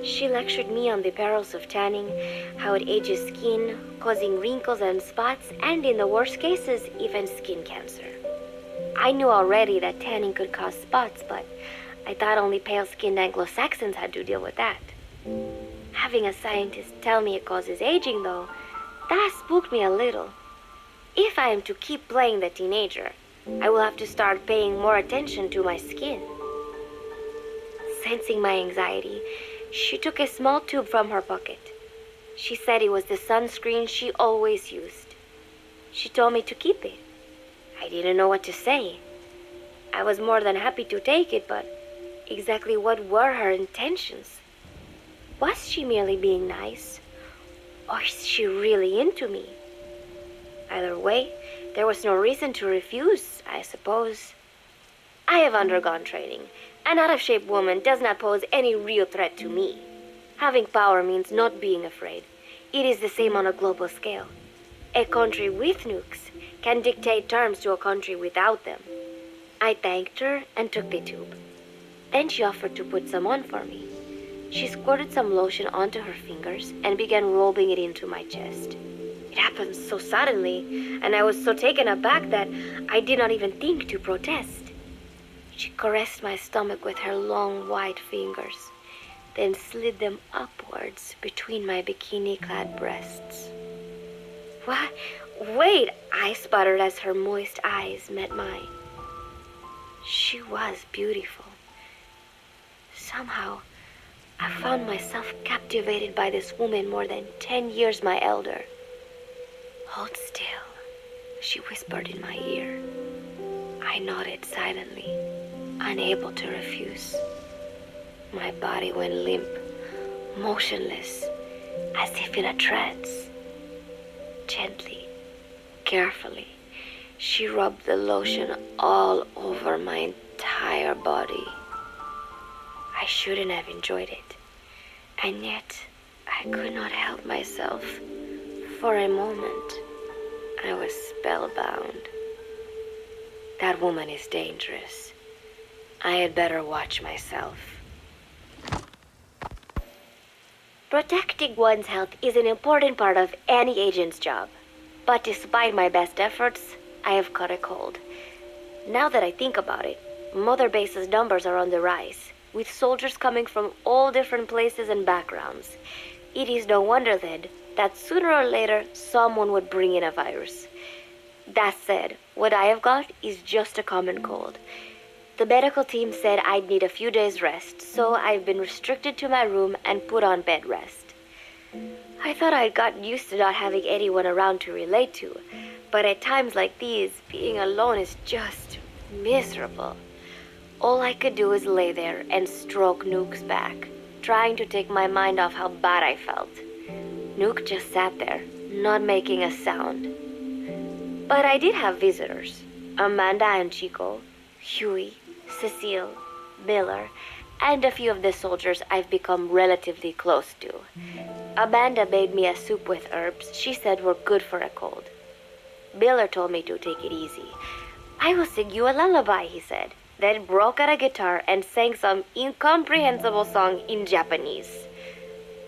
She lectured me on the perils of tanning, how it ages skin, causing wrinkles and spots, and in the worst cases, even skin cancer. I knew already that tanning could cause spots, but I thought only pale-skinned Anglo-Saxons had to deal with that. Having a scientist tell me it causes aging, though, that spooked me a little. If I am to keep playing the teenager, I will have to start paying more attention to my skin. Sensing my anxiety, she took a small tube from her pocket. She said it was the sunscreen she always used. She told me to keep it. I didn't know what to say. I was more than happy to take it, but exactly what were her intentions? Was she merely being nice? Or is she really into me? Either way, there was no reason to refuse, I suppose. I have undergone training. An out-of-shape woman does not pose any real threat to me. Having power means not being afraid. It is the same on a global scale. A country with nukes can dictate terms to a country without them. I thanked her and took the tube. Then she offered to put some on for me. She squirted some lotion onto her fingers and began rolling it into my chest. It happened so suddenly, and I was so taken aback that I did not even think to protest. She caressed my stomach with her long white fingers, then slid them upwards between my bikini-clad breasts. "What? Wait," I sputtered as her moist eyes met mine. She was beautiful. Somehow, I found myself captivated by this woman more than 10 years my elder. "Hold still," she whispered in my ear. I nodded silently, unable to refuse. My body went limp, motionless, as if in a trance. Gently, carefully, she rubbed the lotion all over my entire body. I shouldn't have enjoyed it, and yet I could not help myself. For a moment, I was spellbound. That woman is dangerous. I had better watch myself. Protecting one's health is an important part of any agent's job. But despite my best efforts, I have caught a cold. Now that I think about it, Mother Base's numbers are on the rise, with soldiers coming from all different places and backgrounds. It is no wonder, then, that sooner or later someone would bring in a virus. That said, what I have got is just a common cold. The medical team said I'd need a few days rest, so I've been restricted to my room and put on bed rest. I thought I'd gotten used to not having anyone around to relate to, but at times like these, being alone is just miserable. All I could do is lay there and stroke Nuke's back, trying to take my mind off how bad I felt. Nuke just sat there, not making a sound. But I did have visitors. Amanda and Chico, Huey, Cecile, Miller, and a few of the soldiers I've become relatively close to. Amanda made me a soup with herbs she said were good for a cold. Miller told me to take it easy. I will sing you a lullaby, he said, then broke out a guitar and sang some incomprehensible song in Japanese.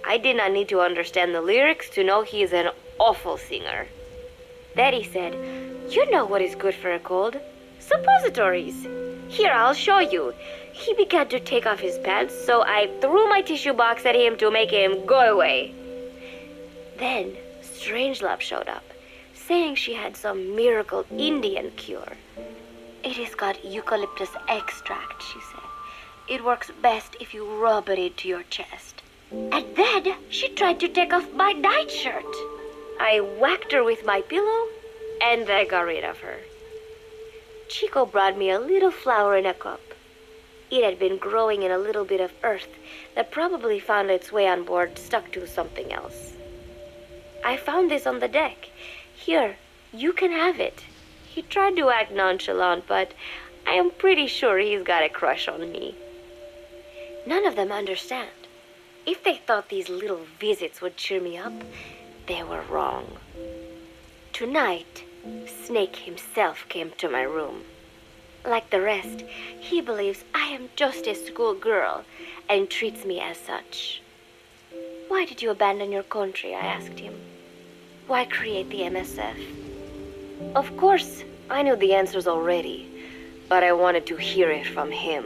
I did not need to understand the lyrics to know he is an awful singer. Then he said, "You know what is good for a cold? Suppositories. Here, I'll show you." He began to take off his pants, so I threw my tissue box at him to make him go away. Then Strangelove showed up, saying she had some miracle Indian cure. "It has got eucalyptus extract," she said. "It works best if you rub it into your chest." And then she tried to take off my nightshirt. I whacked her with my pillow, and I got rid of her. Chico brought me a little flower in a cup. It had been growing in a little bit of earth that probably found its way on board, stuck to something else. "I found this on the deck. Here, you can have it." He tried to act nonchalant, but I am pretty sure he's got a crush on me. None of them understand. If they thought these little visits would cheer me up, they were wrong. Tonight, Snake himself came to my room. Like the rest, he believes I am just a schoolgirl and treats me as such. "Why did you abandon your country?" I asked him. "Why create the MSF?" Of course, I knew the answers already, but I wanted to hear it from him.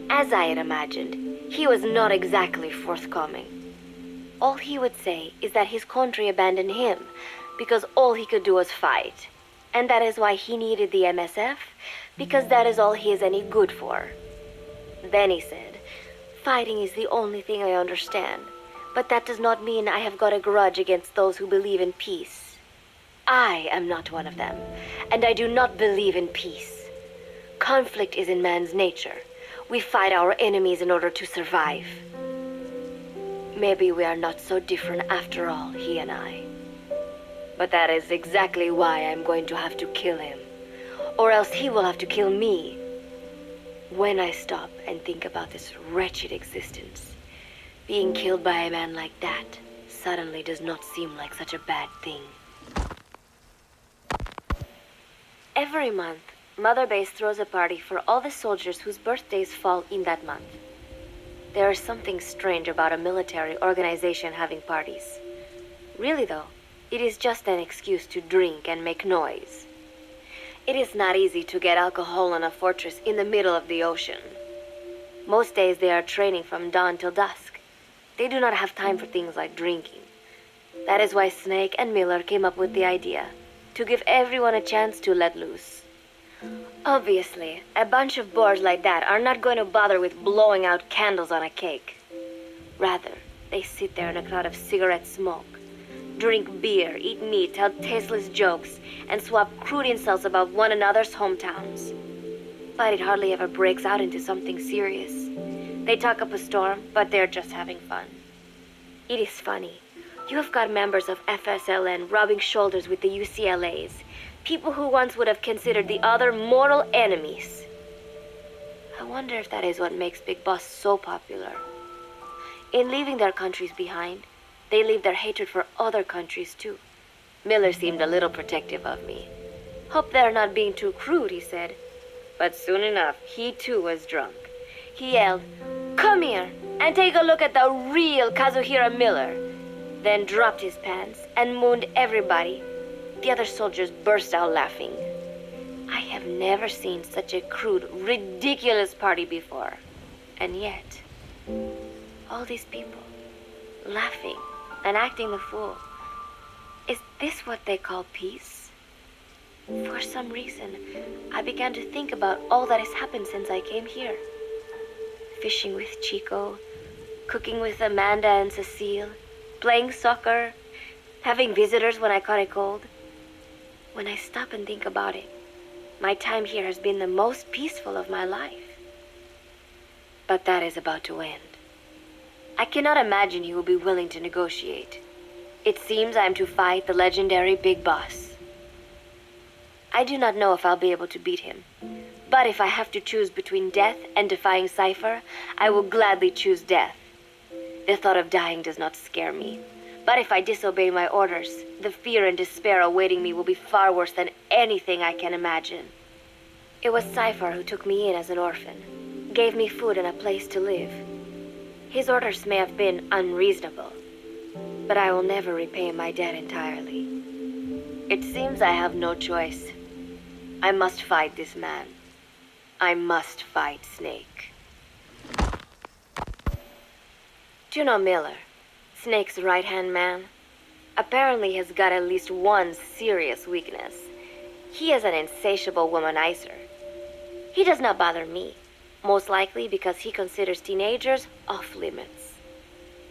As I had imagined, he was not exactly forthcoming. All he would say is that his country abandoned him because all he could do was fight, and that is why he needed the MSF, because that is all he is any good for. Then he said, "Fighting is the only thing I understand, but that does not mean I have got a grudge against those who believe in peace. I am not one of them, and I do not believe in peace. Conflict is in man's nature. We fight our enemies in order to survive. Maybe we are not so different after all, he and I. But that is exactly why I'm going to have to kill him, or else he will have to kill me. When I stop and think about this wretched existence, being killed by a man like that suddenly does not seem like such a bad thing." Every month, Mother Base throws a party for all the soldiers whose birthdays fall in that month. There is something strange about a military organization having parties. Really though, it is just an excuse to drink and make noise. It is not easy to get alcohol on a fortress in the middle of the ocean. Most days they are training from dawn till dusk. They do not have time for things like drinking. That is why Snake and Miller came up with the idea to give everyone a chance to let loose. Obviously, a bunch of boors like that are not going to bother with blowing out candles on a cake. Rather, they sit there in a cloud of cigarette smoke, drink beer, eat meat, tell tasteless jokes, and swap crude insults about one another's hometowns. But it hardly ever breaks out into something serious. They talk up a storm, but they're just having fun. It is funny. You have got members of FSLN rubbing shoulders with the UCLAs, people who once would have considered the other mortal enemies. I wonder if that is what makes Big Boss so popular. In leaving their countries behind, they leave their hatred for other countries too. Miller seemed a little protective of me. "Hope they're not being too crude," he said. But soon enough, he too was drunk. He yelled, "Come here and take a look at the real Kazuhira Miller," then dropped his pants and mooned everybody. The other soldiers burst out laughing. I have have never seen such a crude, ridiculous party before. And yet, all these people, laughing and acting the fool. Is this what they call peace? For some reason, I began to think about all that has happened since I came here. Fishing with Chico, cooking with Amanda and Cecile, playing soccer, having visitors when I caught a cold. When I stop and think about it, my time here has been the most peaceful of my life. But that is about to end. I cannot imagine he will be willing to negotiate. It seems I am to fight the legendary Big Boss. I do not know if I'll be able to beat him. But if I have to choose between death and defying Cypher, I will gladly choose death. The thought of dying does not scare me. But if I disobey my orders, the fear and despair awaiting me will be far worse than anything I can imagine. It was Cypher who took me in as an orphan, gave me food and a place to live. His orders may have been unreasonable, but I will never repay my debt entirely. It seems I have no choice. I must fight this man. I must fight Snake. Do you know Miller, Snake's right-hand man? Apparently has got at least one serious weakness. He is an insatiable womanizer. He does not bother me, most likely because he considers teenagers off limits.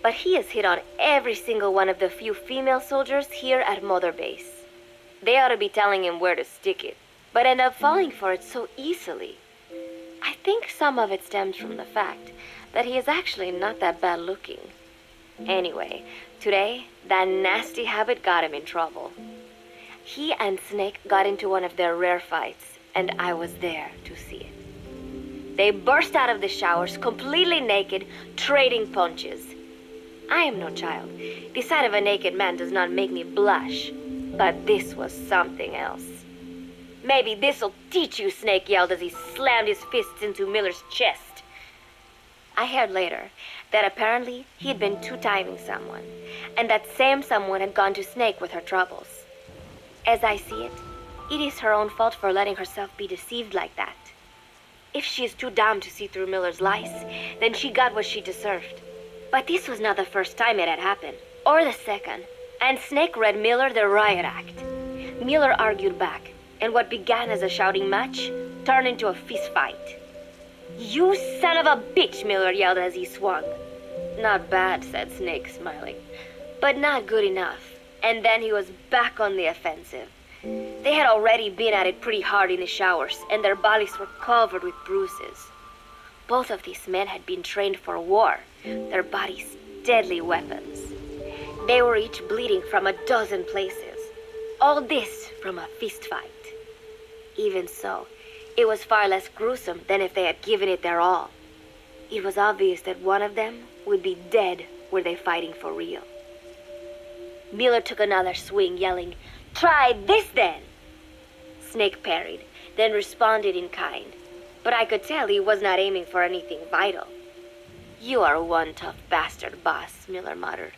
But he has hit on every single one of the few female soldiers here at Mother Base. They ought to be telling him where to stick it, but end up falling for it so easily. I think some of it stems from the fact that he is actually not that bad looking. Anyway, today, that nasty habit got him in trouble. He and Snake got into one of their rare fights, and I was there to see it. They burst out of the showers, completely naked, trading punches. I am no child. The sight of a naked man does not make me blush, but this was something else. Maybe this'll teach you, Snake yelled as he slammed his fists into Miller's chest. I heard later that apparently he'd been two-timing someone, and that same someone had gone to Snake with her troubles. As I see it, it is her own fault for letting herself be deceived like that. If she is too dumb to see through Miller's lies, then she got what she deserved. But this was not the first time it had happened, or the second, and Snake read Miller the riot act. Miller argued back, and what began as a shouting match turned into a fist fight. "You son of a bitch," Miller yelled as he swung. "Not bad," said Snake, smiling, "but not good enough." And then he was back on the offensive. They had already been at it pretty hard in the showers, and their bodies were covered with bruises. Both of these men had been trained for war, their bodies deadly weapons. They were each bleeding from a dozen places. All this from a fist fight. Even so, it was far less gruesome than if they had given it their all. It was obvious that one of them would be dead were they fighting for real. Miller took another swing, yelling, "Try this then!" Snake parried, then responded in kind, but I could tell he was not aiming for anything vital. "You are one tough bastard, boss," Miller muttered.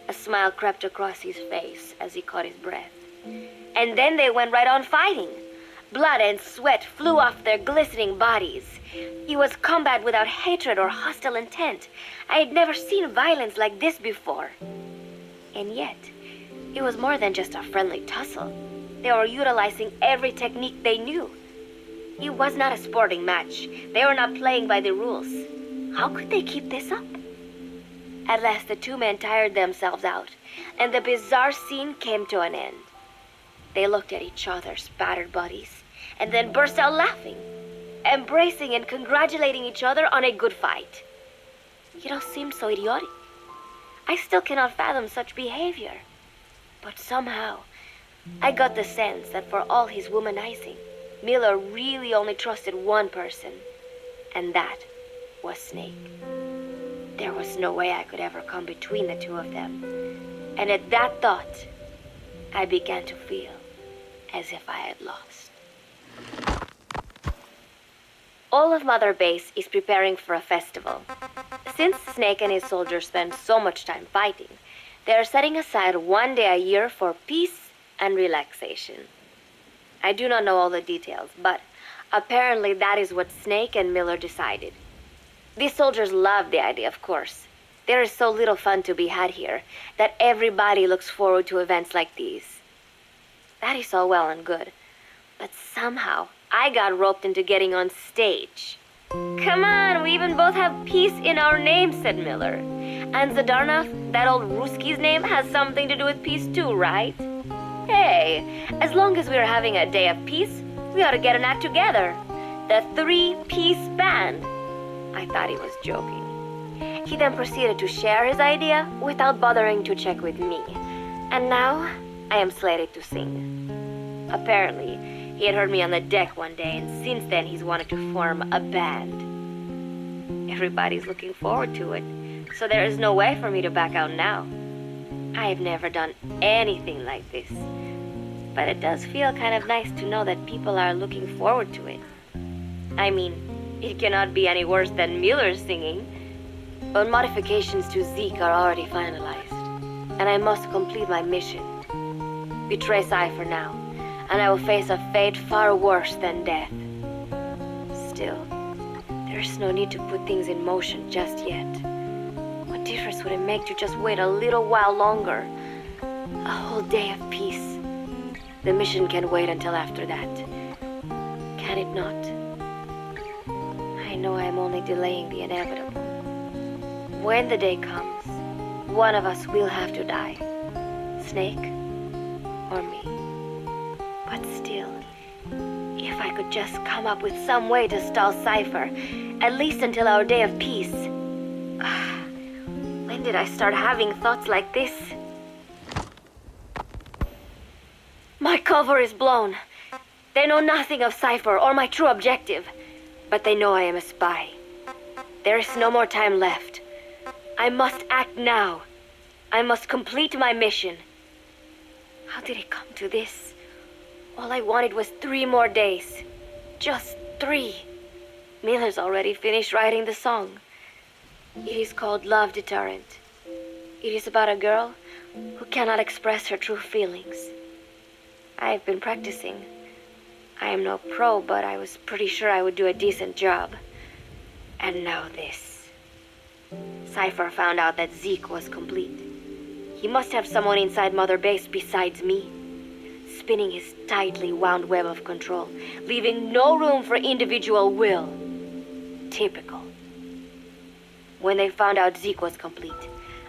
A smile crept across his face as he caught his breath. And then they went right on fighting. Blood and sweat flew off their glistening bodies. It was combat without hatred or hostile intent. I had never seen violence like this before. And yet, it was more than just a friendly tussle. They were utilizing every technique they knew. It was not a sporting match. They were not playing by the rules. How could they keep this up? At last, the two men tired themselves out, and the bizarre scene came to an end. They looked at each other's battered bodies, and then burst out laughing, embracing and congratulating each other on a good fight. It all seemed so idiotic. I still cannot fathom such behavior. But somehow, I got the sense that for all his womanizing, Miller really only trusted one person, and that was Snake. There was no way I could ever come between the two of them. And at that thought, I began to feel as if I had lost. All of Mother Base is preparing for a festival. Since Snake and his soldiers spend so much time fighting, they are setting aside one day a year for peace and relaxation. I do not know all the details, but Apparently, that is what Snake and Miller decided. These soldiers love the idea, of course. There is so little fun to be had here that everybody looks forward to events like these. That is all well and good. But somehow, I got roped into getting on stage. Come on, we even both have peace in our name, said Miller. And Zadarnov, that old Ruski's name, has something to do with peace too, right? Hey, as long as we're having a day of peace, we ought to get an act together. The Three-Piece Band. I thought he was joking. He then proceeded to share his idea without bothering to check with me. And now, I am slated to sing. Apparently, he had heard me on the deck one day, and since then he's wanted to form a band. Everybody's looking forward to it, so there is no way for me to back out now. I have never done anything like this, but it does feel kind of nice to know that people are looking forward to it. I mean, it cannot be any worse than Miller's singing, but modifications to Zeke are already finalized, and I must complete my mission. Betray Cypher now, and I will face a fate far worse than death. Still, there's no need to put things in motion just yet. What difference would it make to just wait a little while longer? A whole day of peace. The mission can wait until after that. Can it not? I know I am only delaying the inevitable. When the day comes, one of us will have to die. Snake or me. But still, if I could just come up with some way to stall Cypher, at least until our day of peace. When did I start having thoughts like this? My cover is blown. They know nothing of Cypher or my true objective, but they know I am a spy. There is no more time left. I must act now. I must complete my mission. How did it come to this? All I wanted was 3 more days. Just 3. Miller's already finished writing the song. It is called Love Deterrent. It is about a girl who cannot express her true feelings. I have been practicing. I am no pro, but I was pretty sure I would do a decent job. And now this. Cypher found out that Zeke was complete. He must have someone inside Mother Base besides me, spinning his tightly wound web of control, leaving no room for individual will. Typical. When they found out Zeke was complete,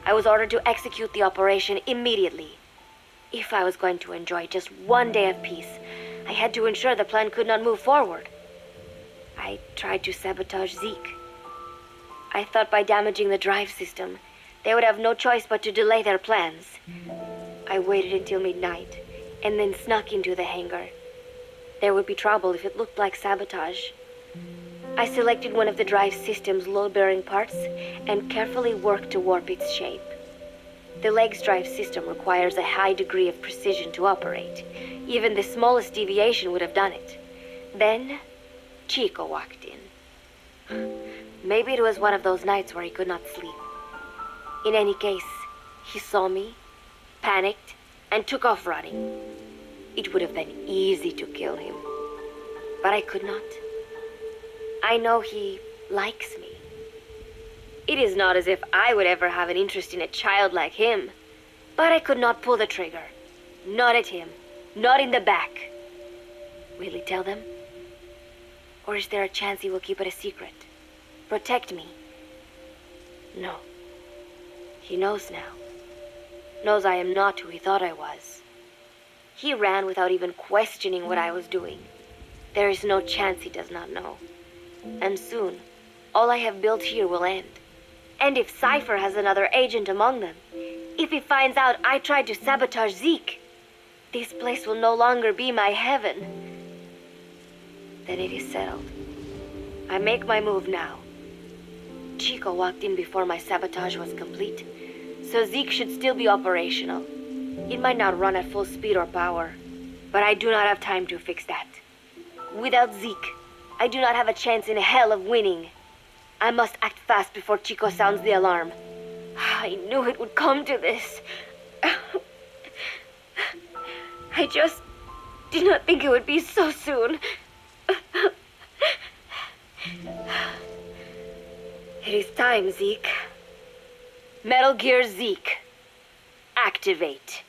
I was ordered to execute the operation immediately. If I was going to enjoy just 1 day of peace, I had to ensure the plan could not move forward. I tried to sabotage Zeke. I thought by damaging the drive system, they would have no choice but to delay their plans. I waited until midnight, and then snuck into the hangar. There would be trouble if it looked like sabotage. I selected one of the drive system's load-bearing parts and carefully worked to warp its shape. The leg's drive system requires a high degree of precision to operate. Even the smallest deviation would have done it. Then, Chico walked in. Maybe it was one of those nights where he could not sleep. In any case, he saw me, panicked, and took off running. It would have been easy to kill him, but I could not. I know he likes me. It is not as if I would ever have an interest in a child like him, but I could not pull the trigger. Not at him, not in the back. Will he tell them? Or is there a chance he will keep it a secret? Protect me? No. He knows now. Knows I am not who he thought I was. He ran without even questioning what I was doing. There is no chance he does not know. And soon, all I have built here will end. And if Cypher has another agent among them, if he finds out I tried to sabotage Zeke, this place will no longer be my heaven. Then it is settled. I make my move now. Chico walked in before my sabotage was complete, so Zeke should still be operational. It might not run at full speed or power, but I do not have time to fix that. Without Zeke, I do not have a chance in hell of winning. I must act fast before Chico sounds the alarm. I knew it would come to this. I just did not think it would be so soon. It is time, Zeke. Metal Gear Zeke. Activate.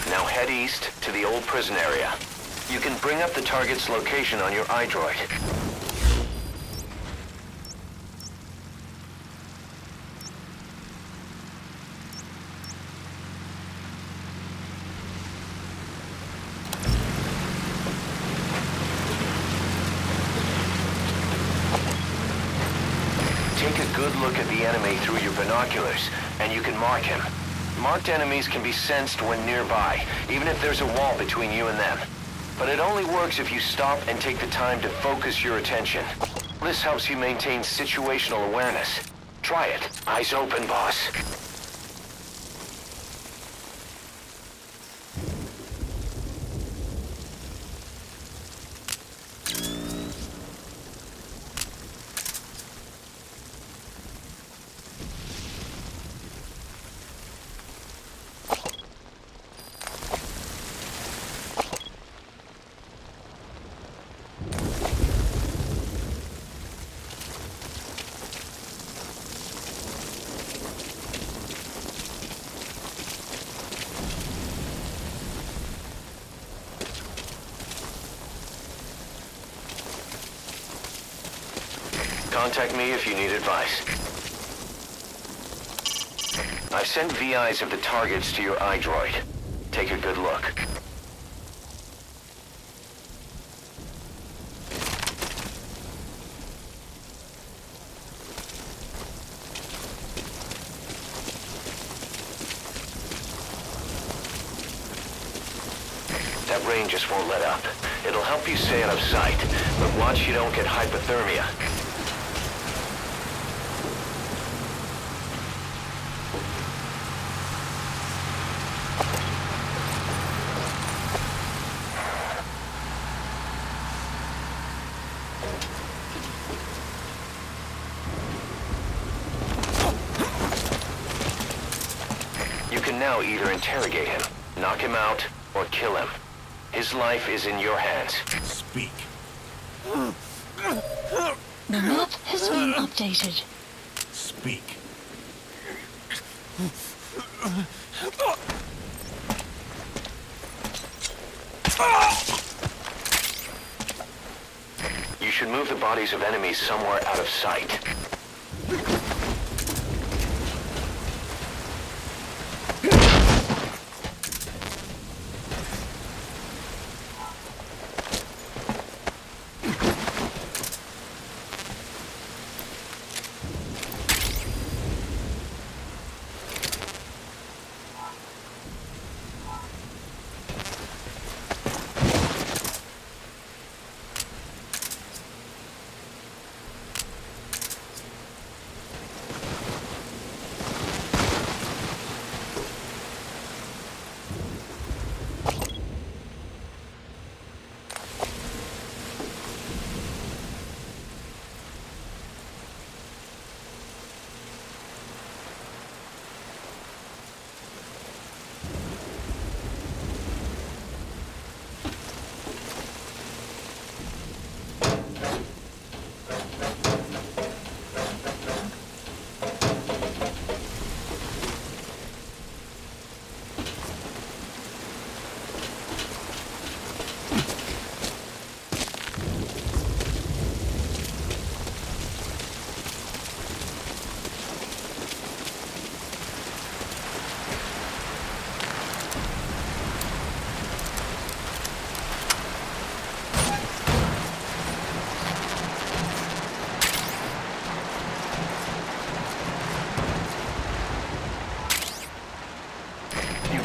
Now head east to the old prison area. You can bring up the target's location on your iDroid. Take a good look at the enemy through your binoculars, and you can mark him. Marked enemies can be sensed when nearby, even if there's a wall between you and them. But it only works if you stop and take the time to focus your attention. This helps you maintain situational awareness. Try it. Eyes open, boss. Contact me if you need advice. I've sent VIs of the targets to your iDroid. Take a good look. That rain just won't let up. It'll help you stay out of sight, but watch you don't get hypothermia. You can now either interrogate him, knock him out, or kill him. His life is in your hands. Speak. The map has been updated. Speak. You should move the bodies of enemies somewhere out of sight.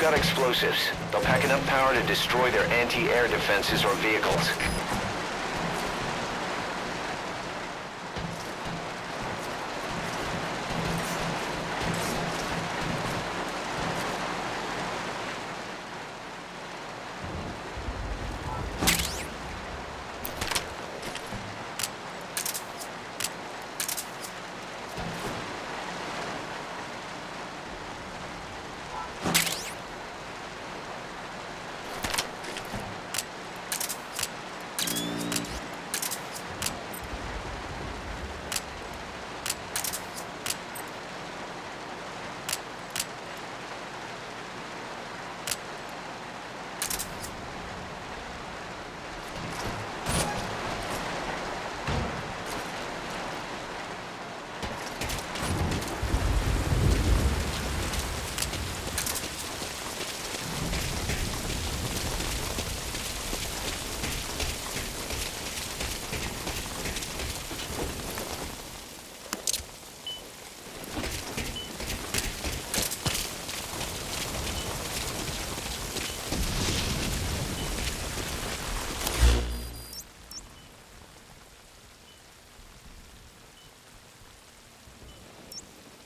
got explosives. They'll pack enough power to destroy their anti-air defenses or vehicles.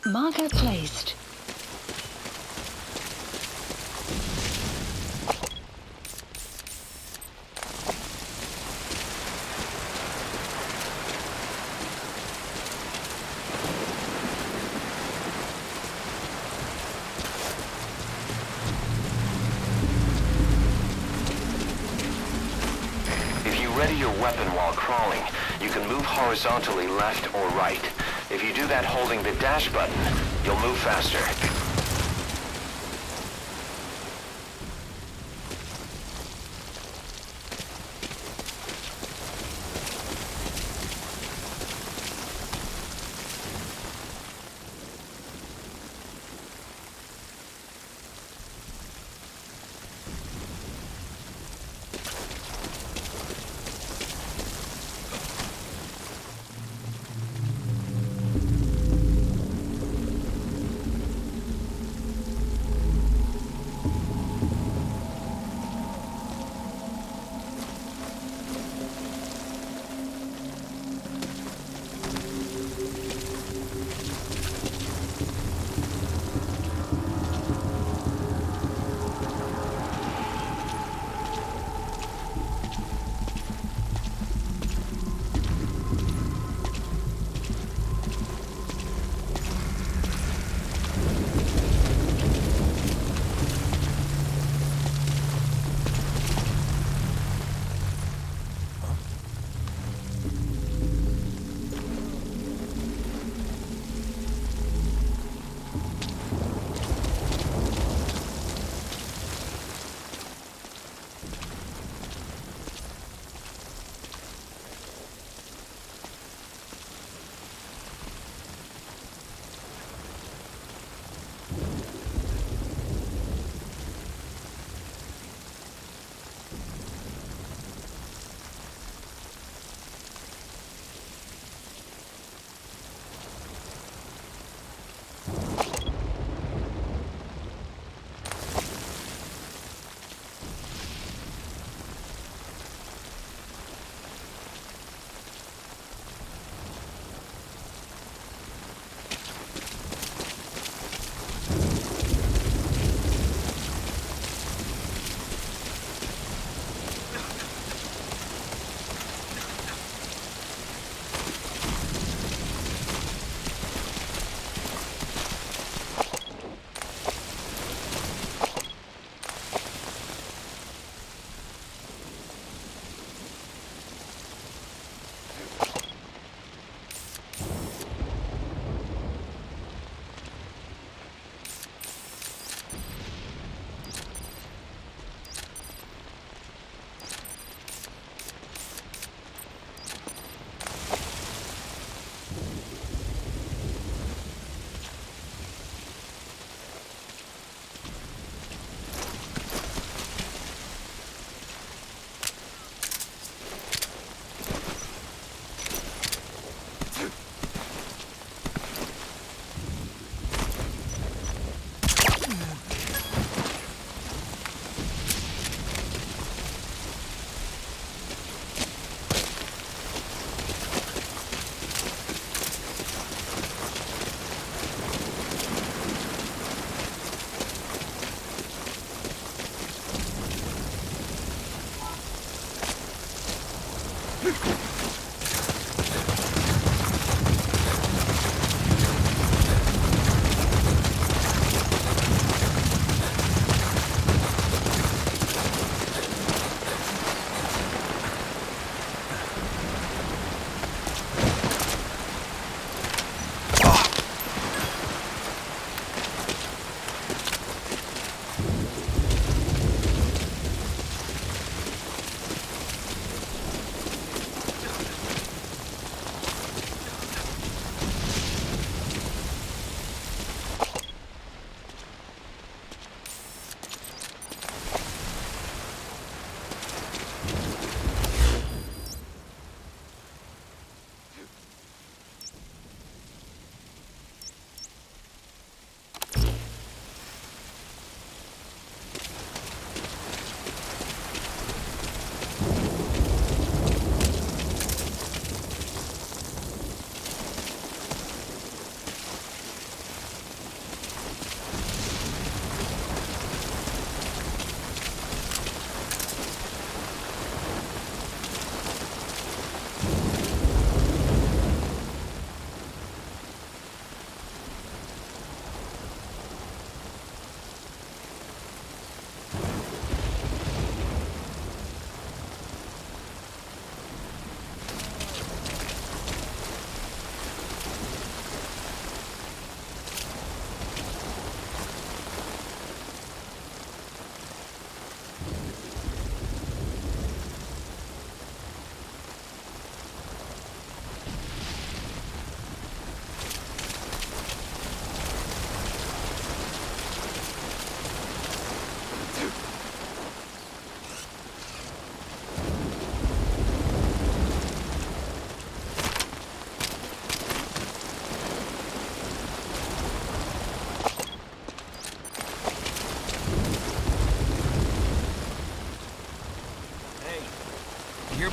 Marker placed. If you ready your weapon while crawling, you can move horizontally left or right. If you do that holding the dash button, you'll move faster.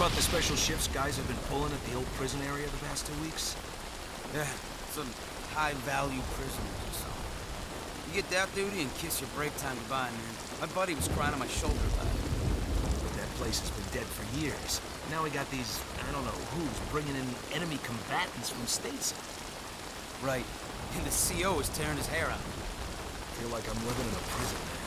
about the special shifts guys have been pulling at the old prison area the past 2 weeks? Yeah, some high-value prisoners or something. You get that duty and kiss your break time goodbye, man. My buddy was crying on my shoulder about it. But that place has been dead for years. Now we got these, I don't know who's, bringing in enemy combatants from stateside. Right. And the CO is tearing his hair out. I feel like I'm living in a prison, man.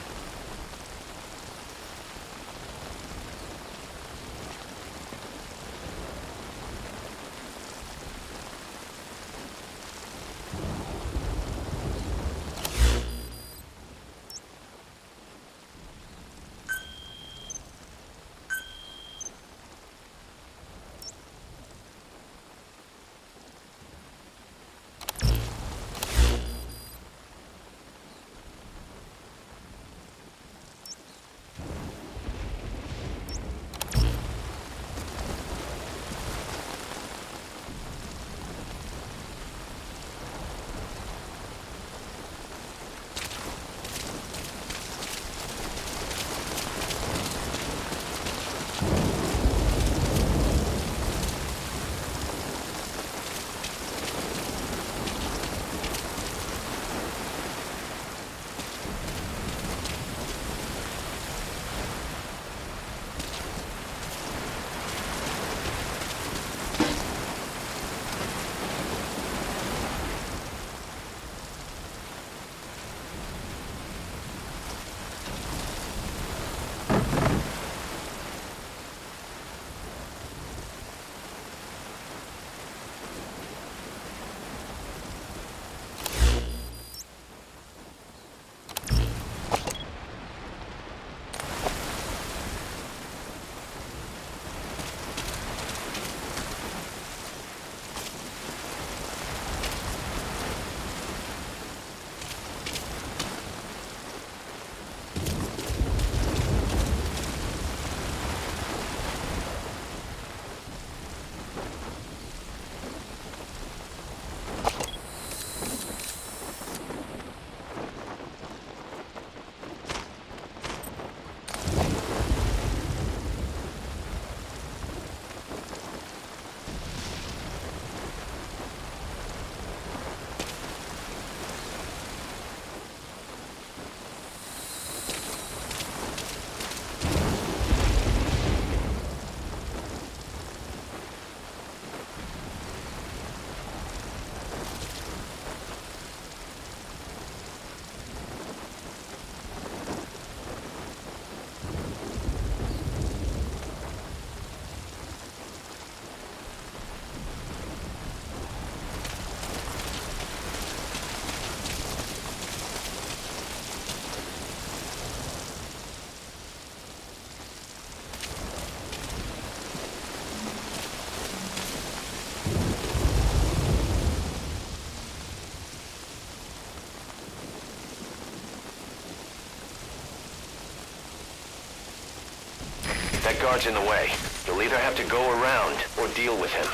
That guard's in the way. You'll either have to go around or deal with him.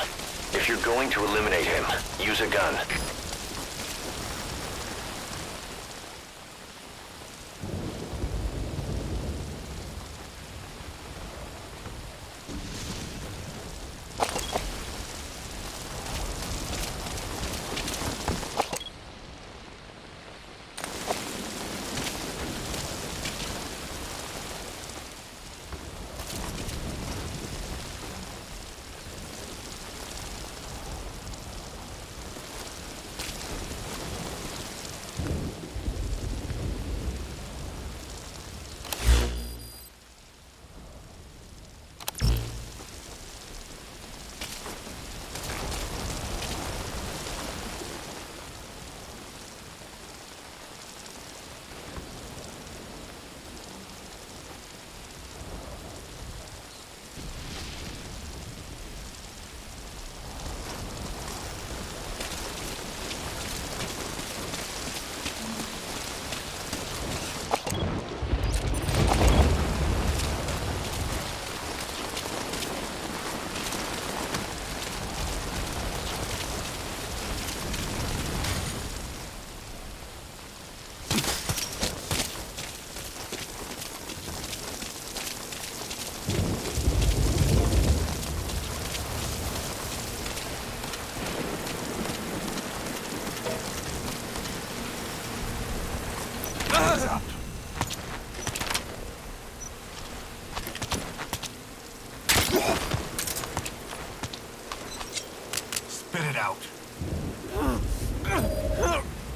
If you're going to eliminate him, use a gun.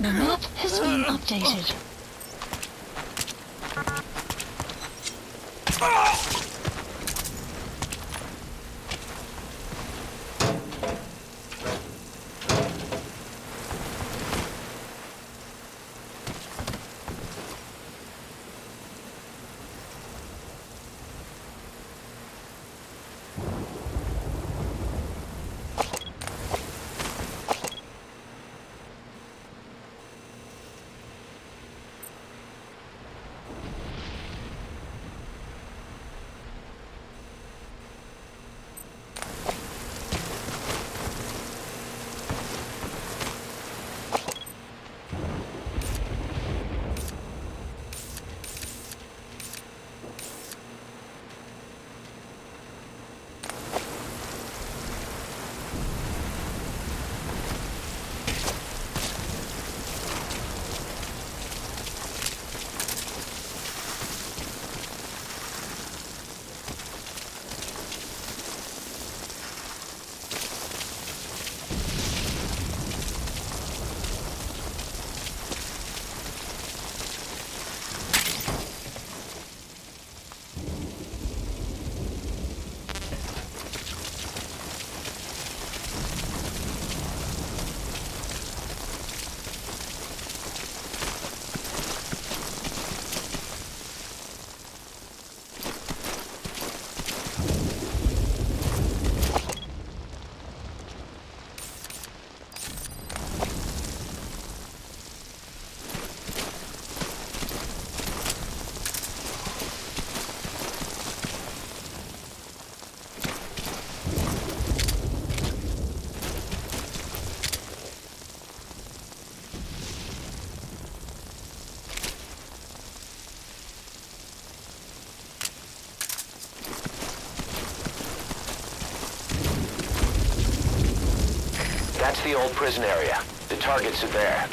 The map has been updated. That's the old prison area. The targets are there.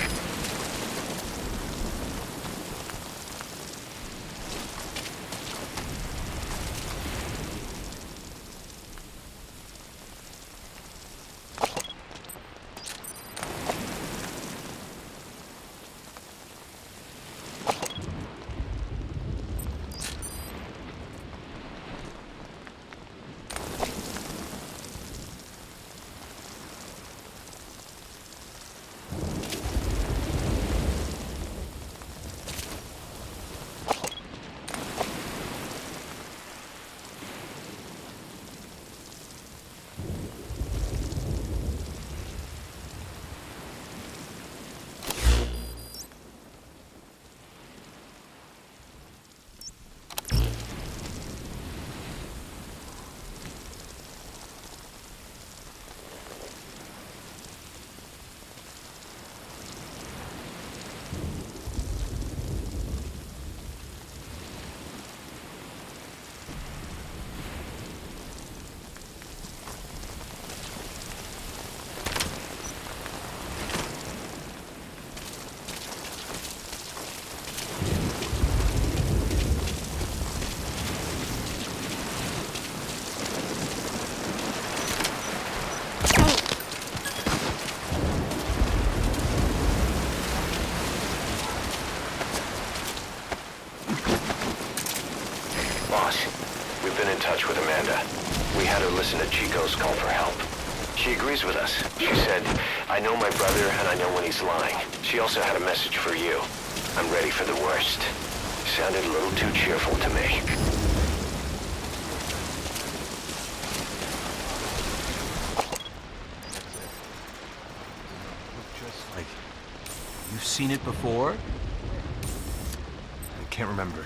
We've been in touch with Amanda. We had her listen to Chico's call for help. She agrees with us. She said, I know my brother and I know when he's lying. She also had a message for you. I'm ready for the worst. Sounded a little too cheerful to me. Just like... You've seen it before? I can't remember.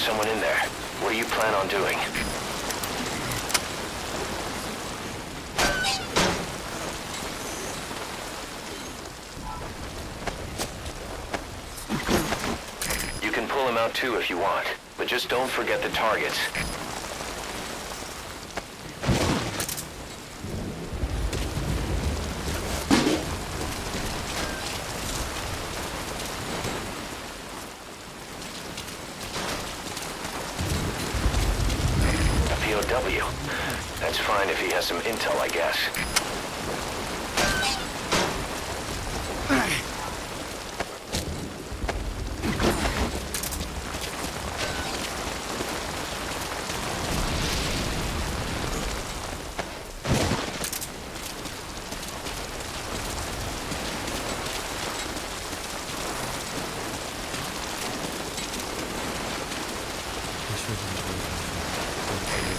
someone in there. What do you plan on doing? You can pull him out too if you want, but just don't forget the targets. POW. That's fine if he has some intel, I guess.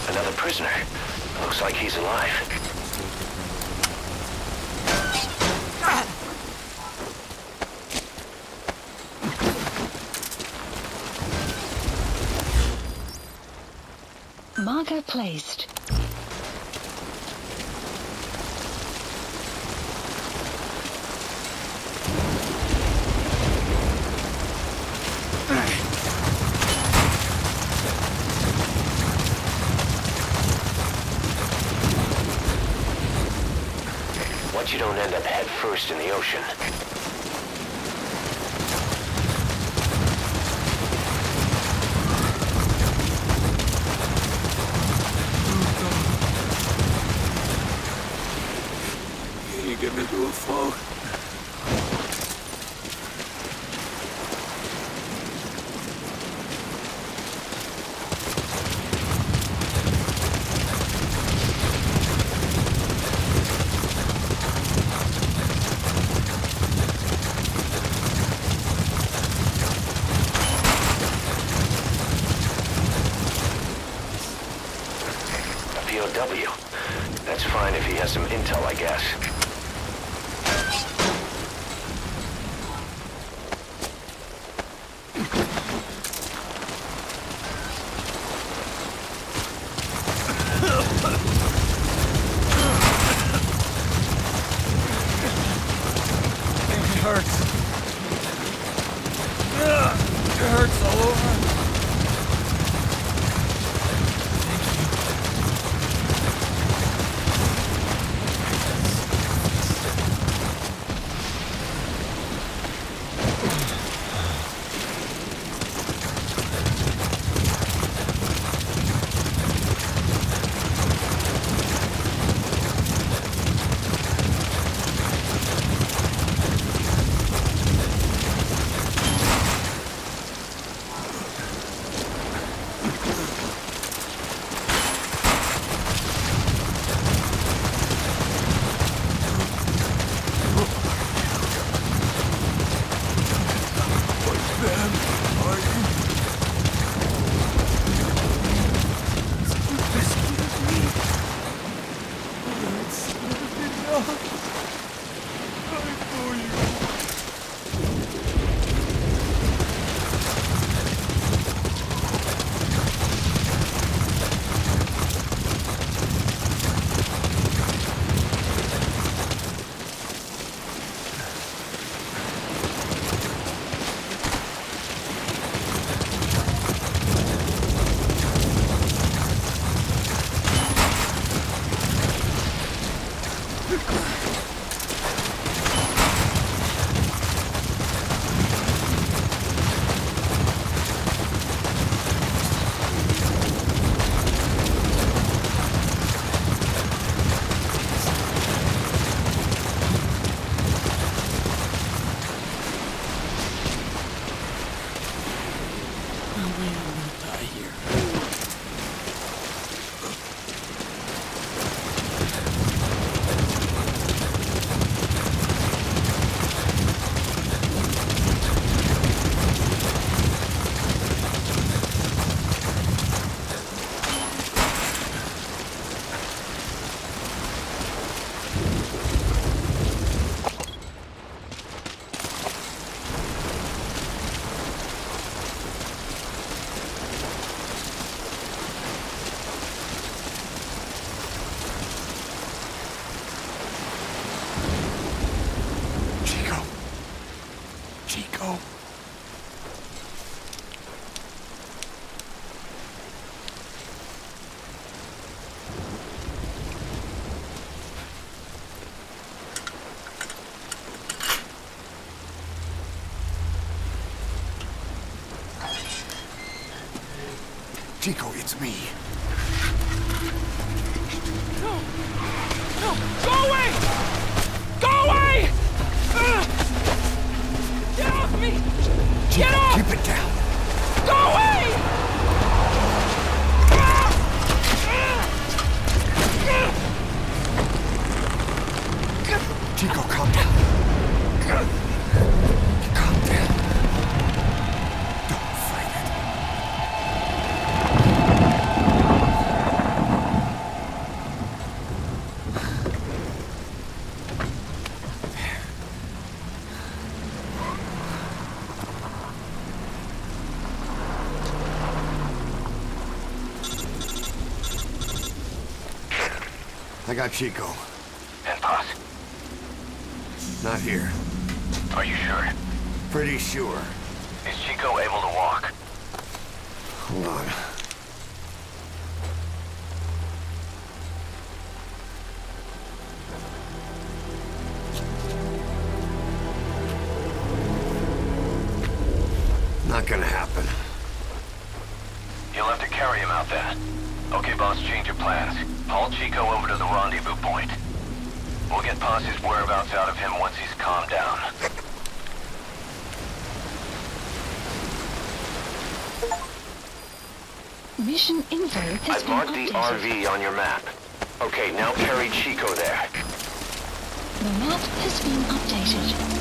Another prisoner. Looks like he's alive. Marker placed. Watch you don't end up head first in the ocean. You get me to a float. POW. That's fine if he has some intel, I guess. It hurts. It hurts all over. Chico. Chico, it's me. No! No! Go away! Go away! Get off me! Chico, Get off! keep it down. Go away! Chico, calm down. Calm down. Don't fight it. I got Chico. And Paz, Not here. are you sure? Pretty sure. Is Chico able to walk? Hold on. Not gonna happen. You'll have to carry him out there. Okay, boss, change your plans. Haul Chico over to the rendezvous point. We'll get Paz's whereabouts out of him once he's calmed down. Mission info has I've been marked the updated. RV on your map. Okay, now carry Chico there. The map has been updated.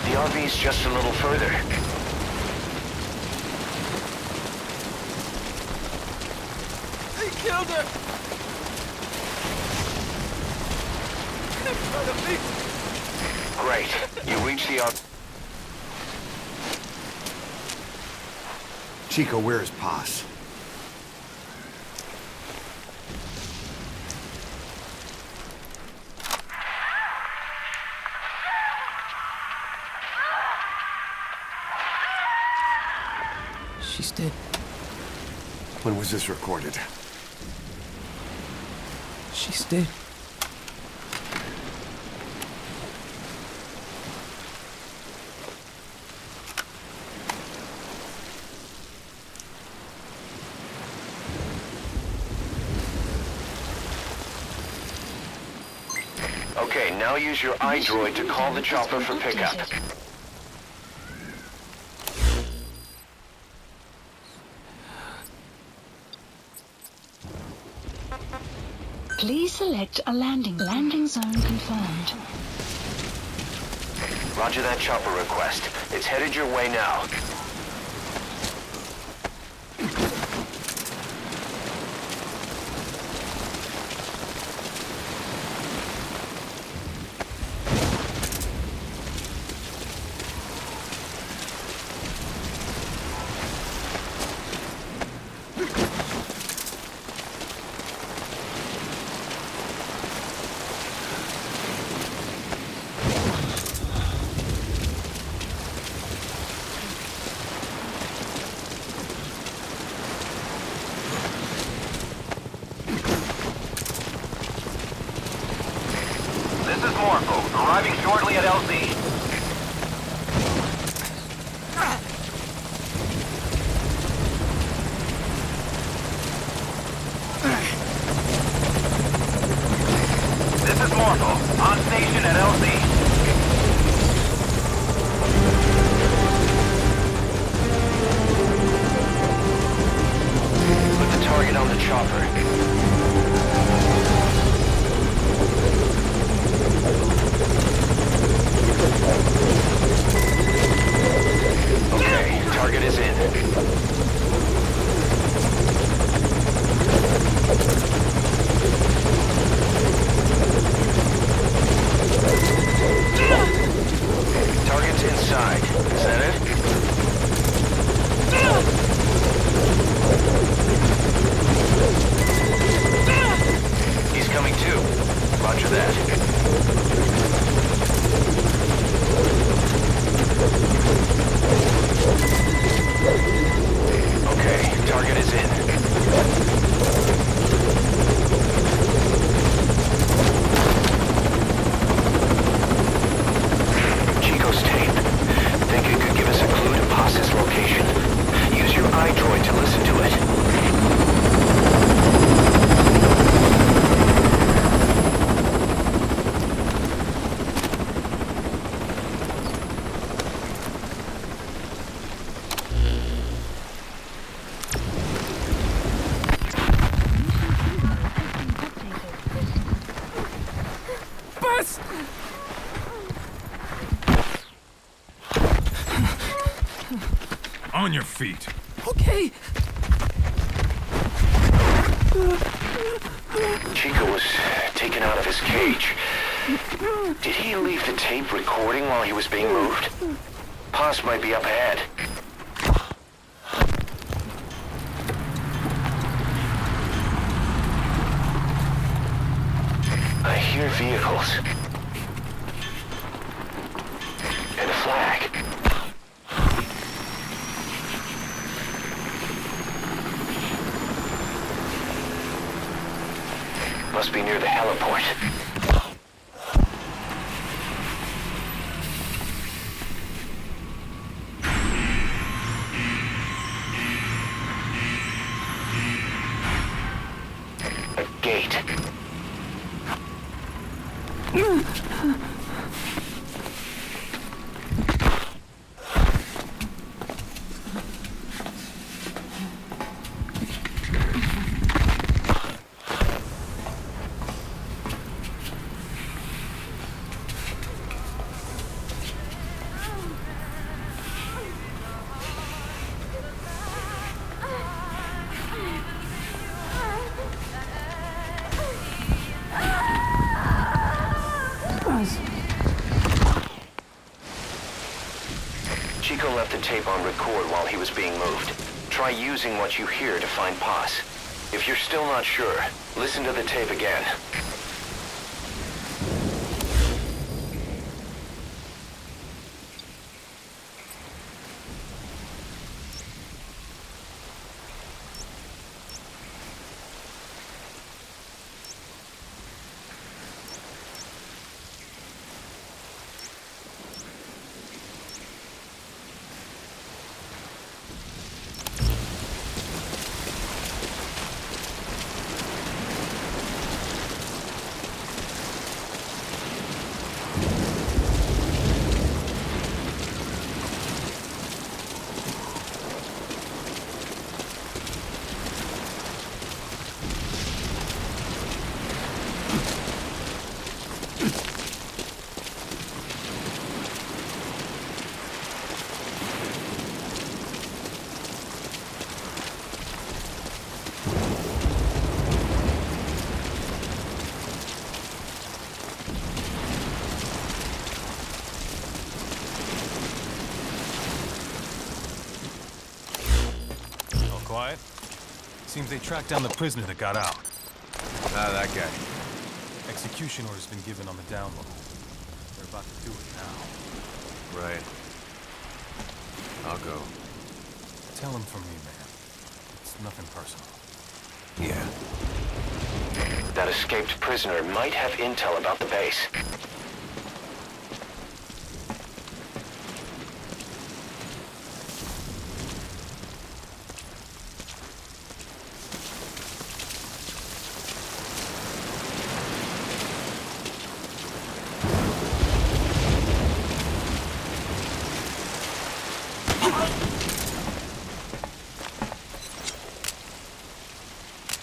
The RV's just a little further. killed her! In front of me! Great. You reached the out. Chico, where is Paz? She's dead. When was this recorded? She's dead. Okay, now use your iDroid to call the chopper for pickup. Please select a landing zone confirmed. Roger that chopper request. It's headed your way now. Arriving shortly at LZ. This is Morpho, on station at LZ. Put the target on the chopper. Okay, target is in. Target's inside. Is that it? He's coming too. Roger that. Okay, target is in. Chico's tape. Think it could give us a clue to Paz's location? Use your iDroid to listen to it. On your feet. Okay. Chico was taken out of his cage. Did he leave the tape recording while he was being moved? Paz might be up ahead. I hear vehicles. And a flag. Must be near the heliport. A gate. tape on record while he was being moved. Try using what you hear to find Paz. If you're still not sure, listen to the tape again. Quiet? Seems they tracked down the prisoner that got out. Ah, that guy. Execution order's been given on the down low. They're about to do it now. Right. I'll go. Tell him from me, man. It's nothing personal. Yeah. That escaped prisoner might have intel about the base.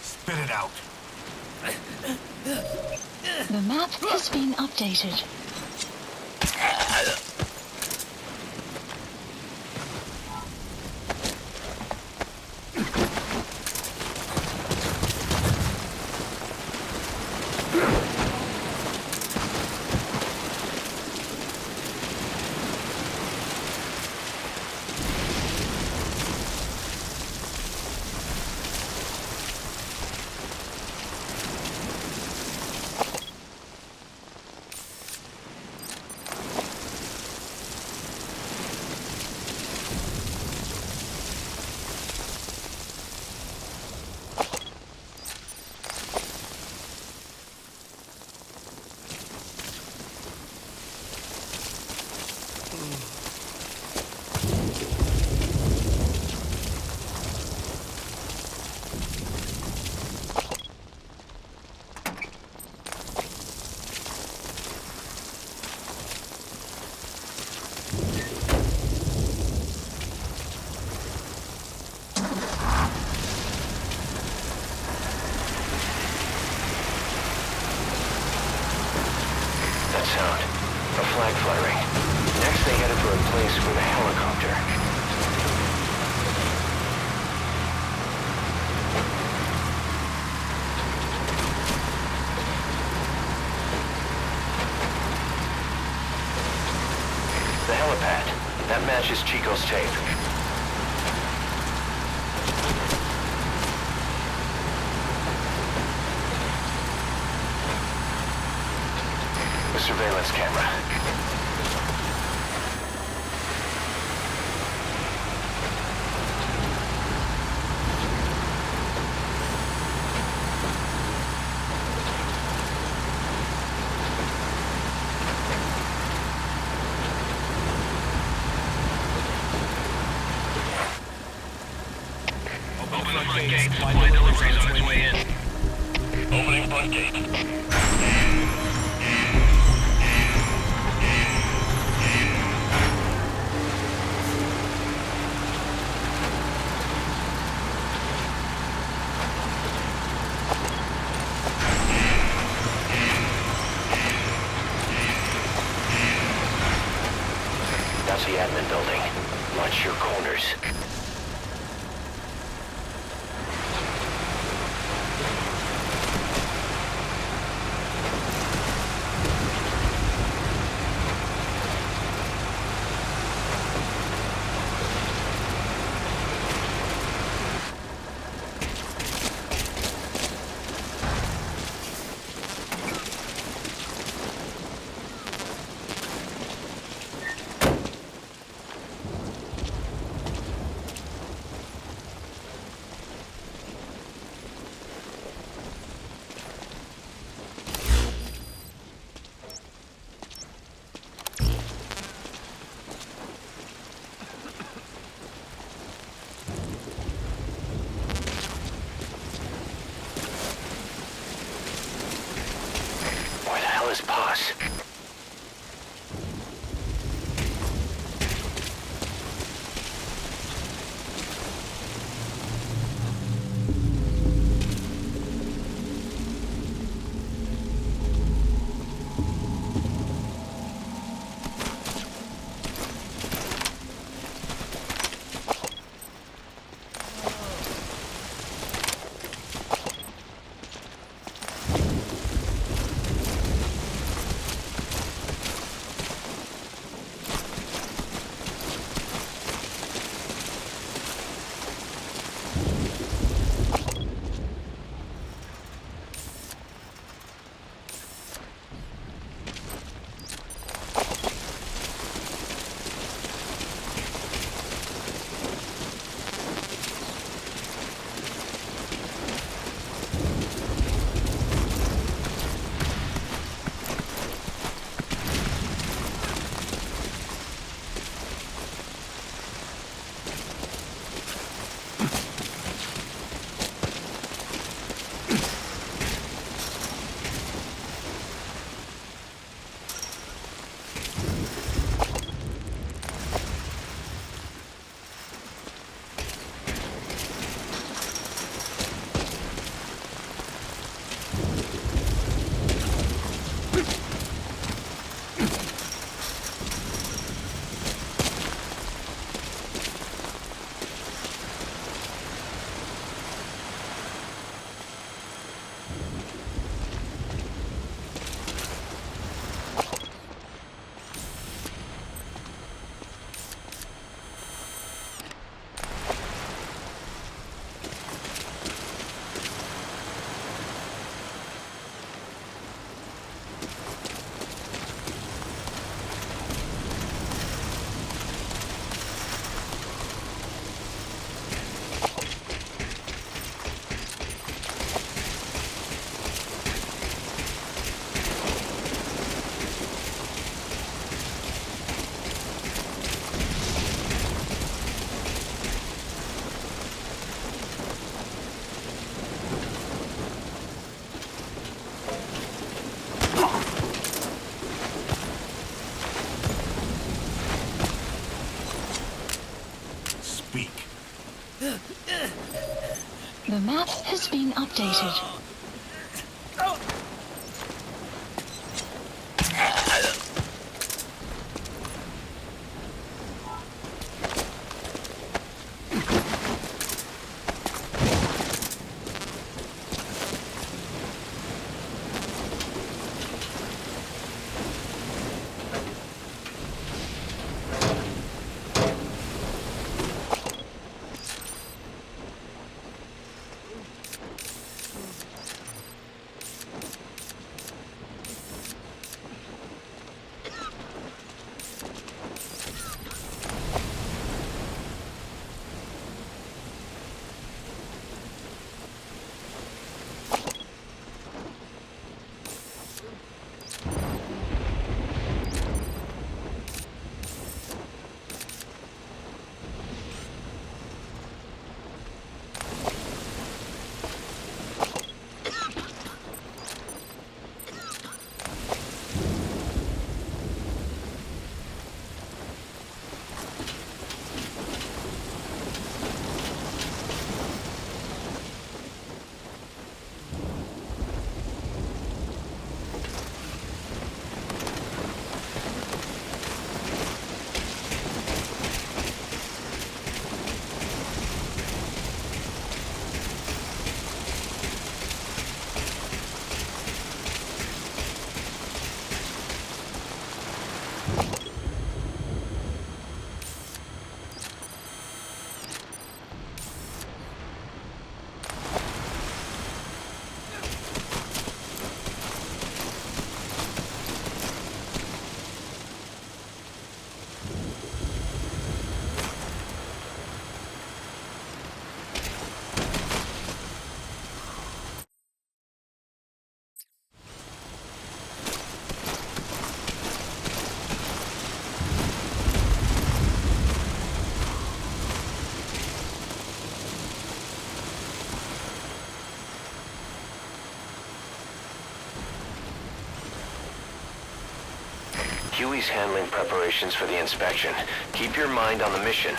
Spit it out. The map has been updated. Sound. A flag fluttering. Next they headed for a place with a helicopter. The helipad. That matches Chico's tape. Surveillance camera. Open the front gate. My delivery's on its way in. Opening front gate. That's the admin building. Watch your corners. The map has been updated. Huey's handling preparations for the inspection. Keep your mind on the mission.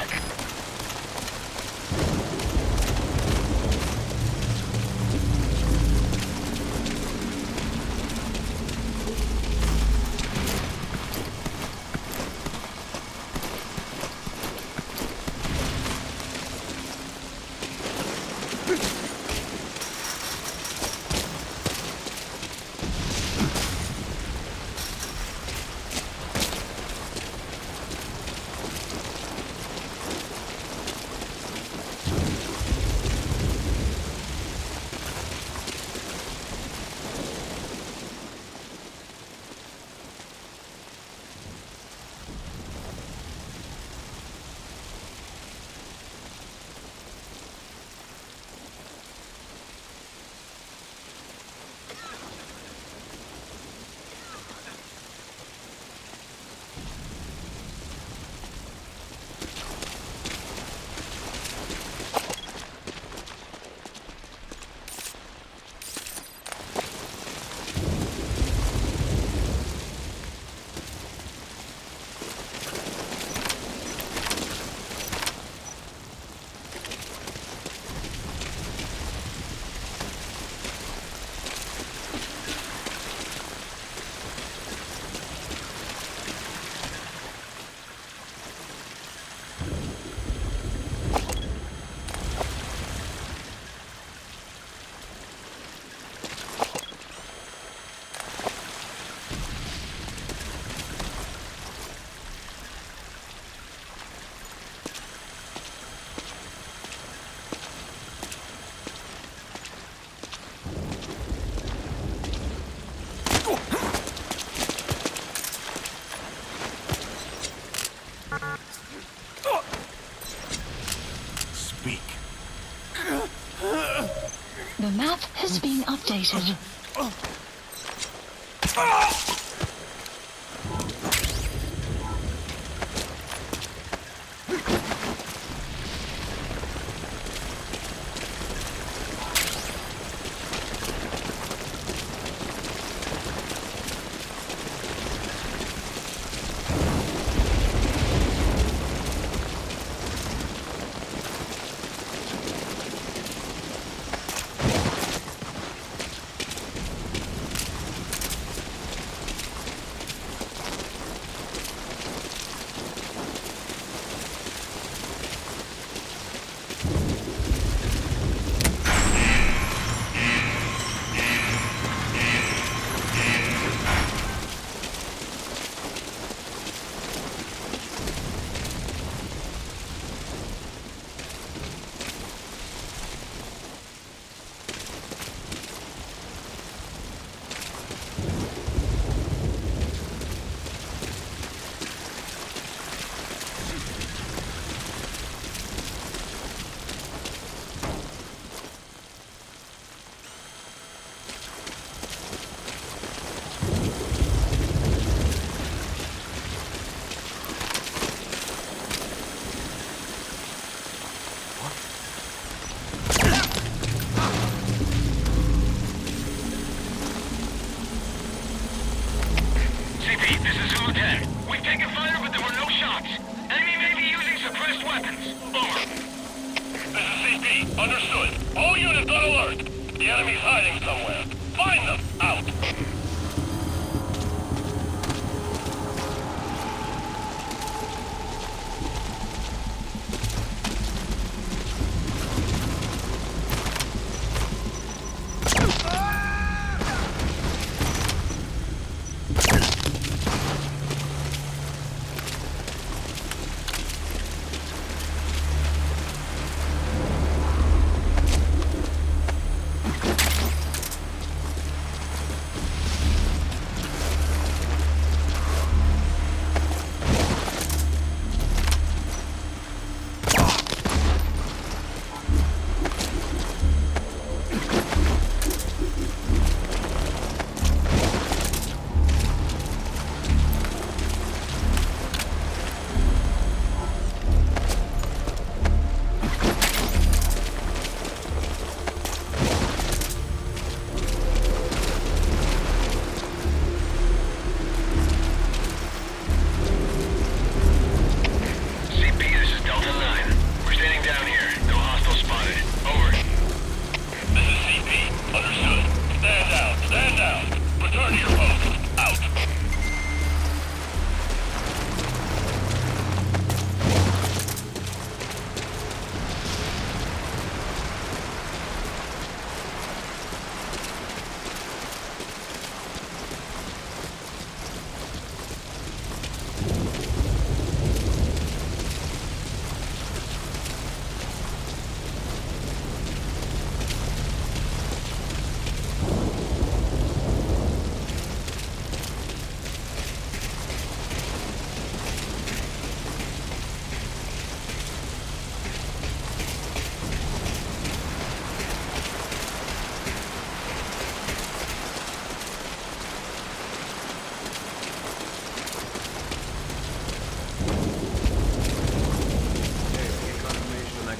The map has been updated. Understood. All units on alert. The enemy's hiding somewhere. Find them. Out.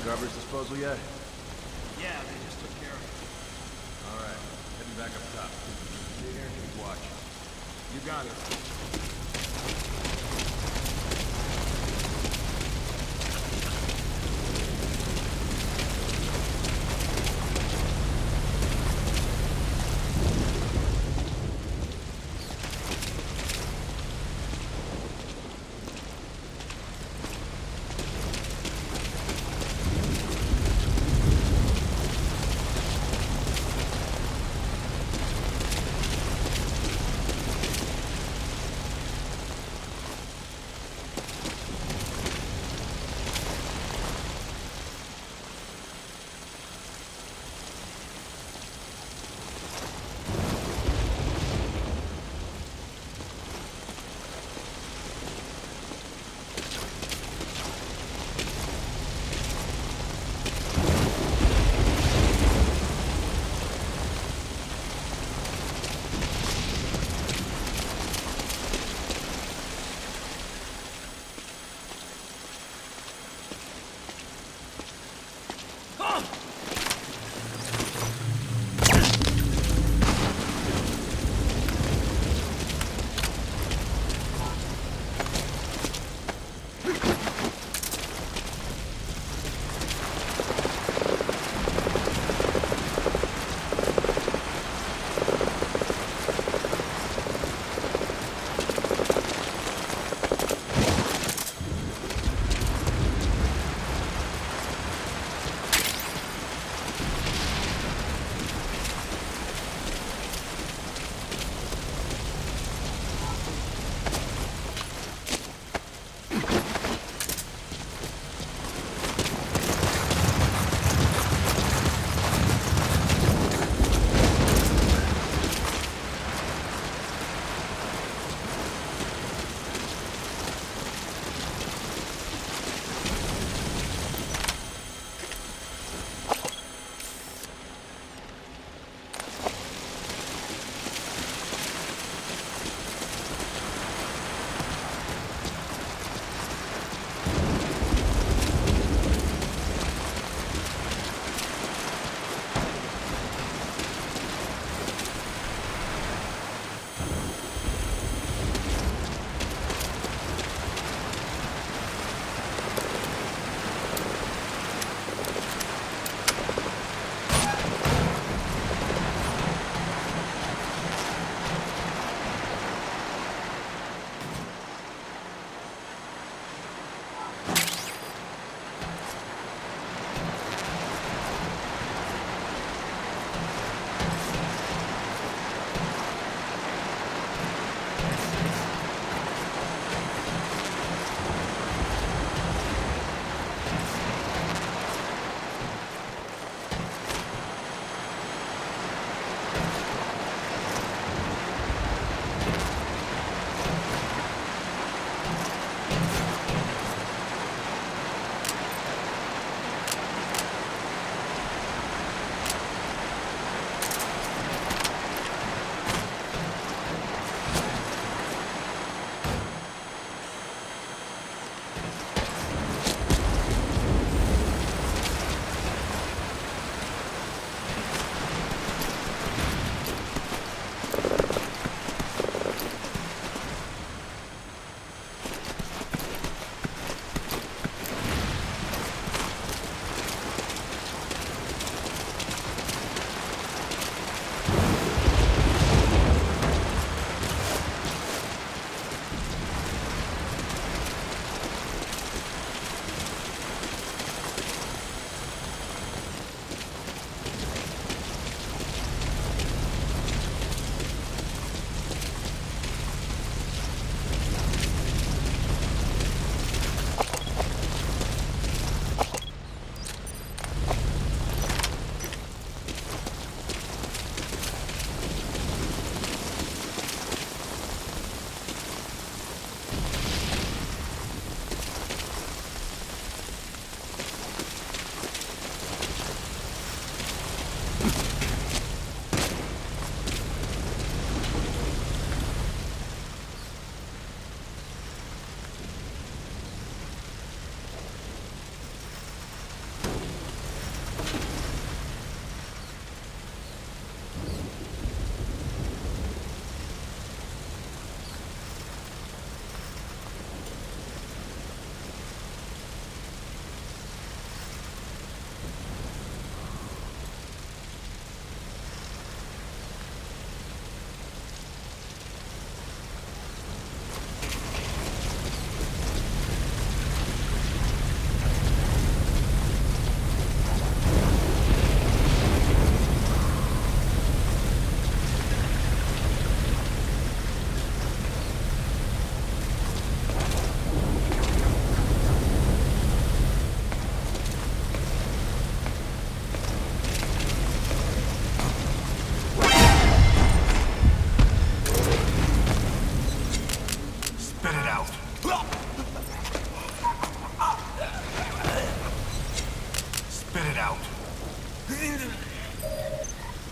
Garbage disposal yet? Yeah, they just took care of it. All right, heading back up top. Stay here and keep watch. You got it.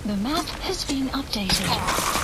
The map has been updated.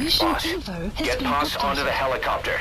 Mission Boss, info has get been Boss updated. onto the helicopter.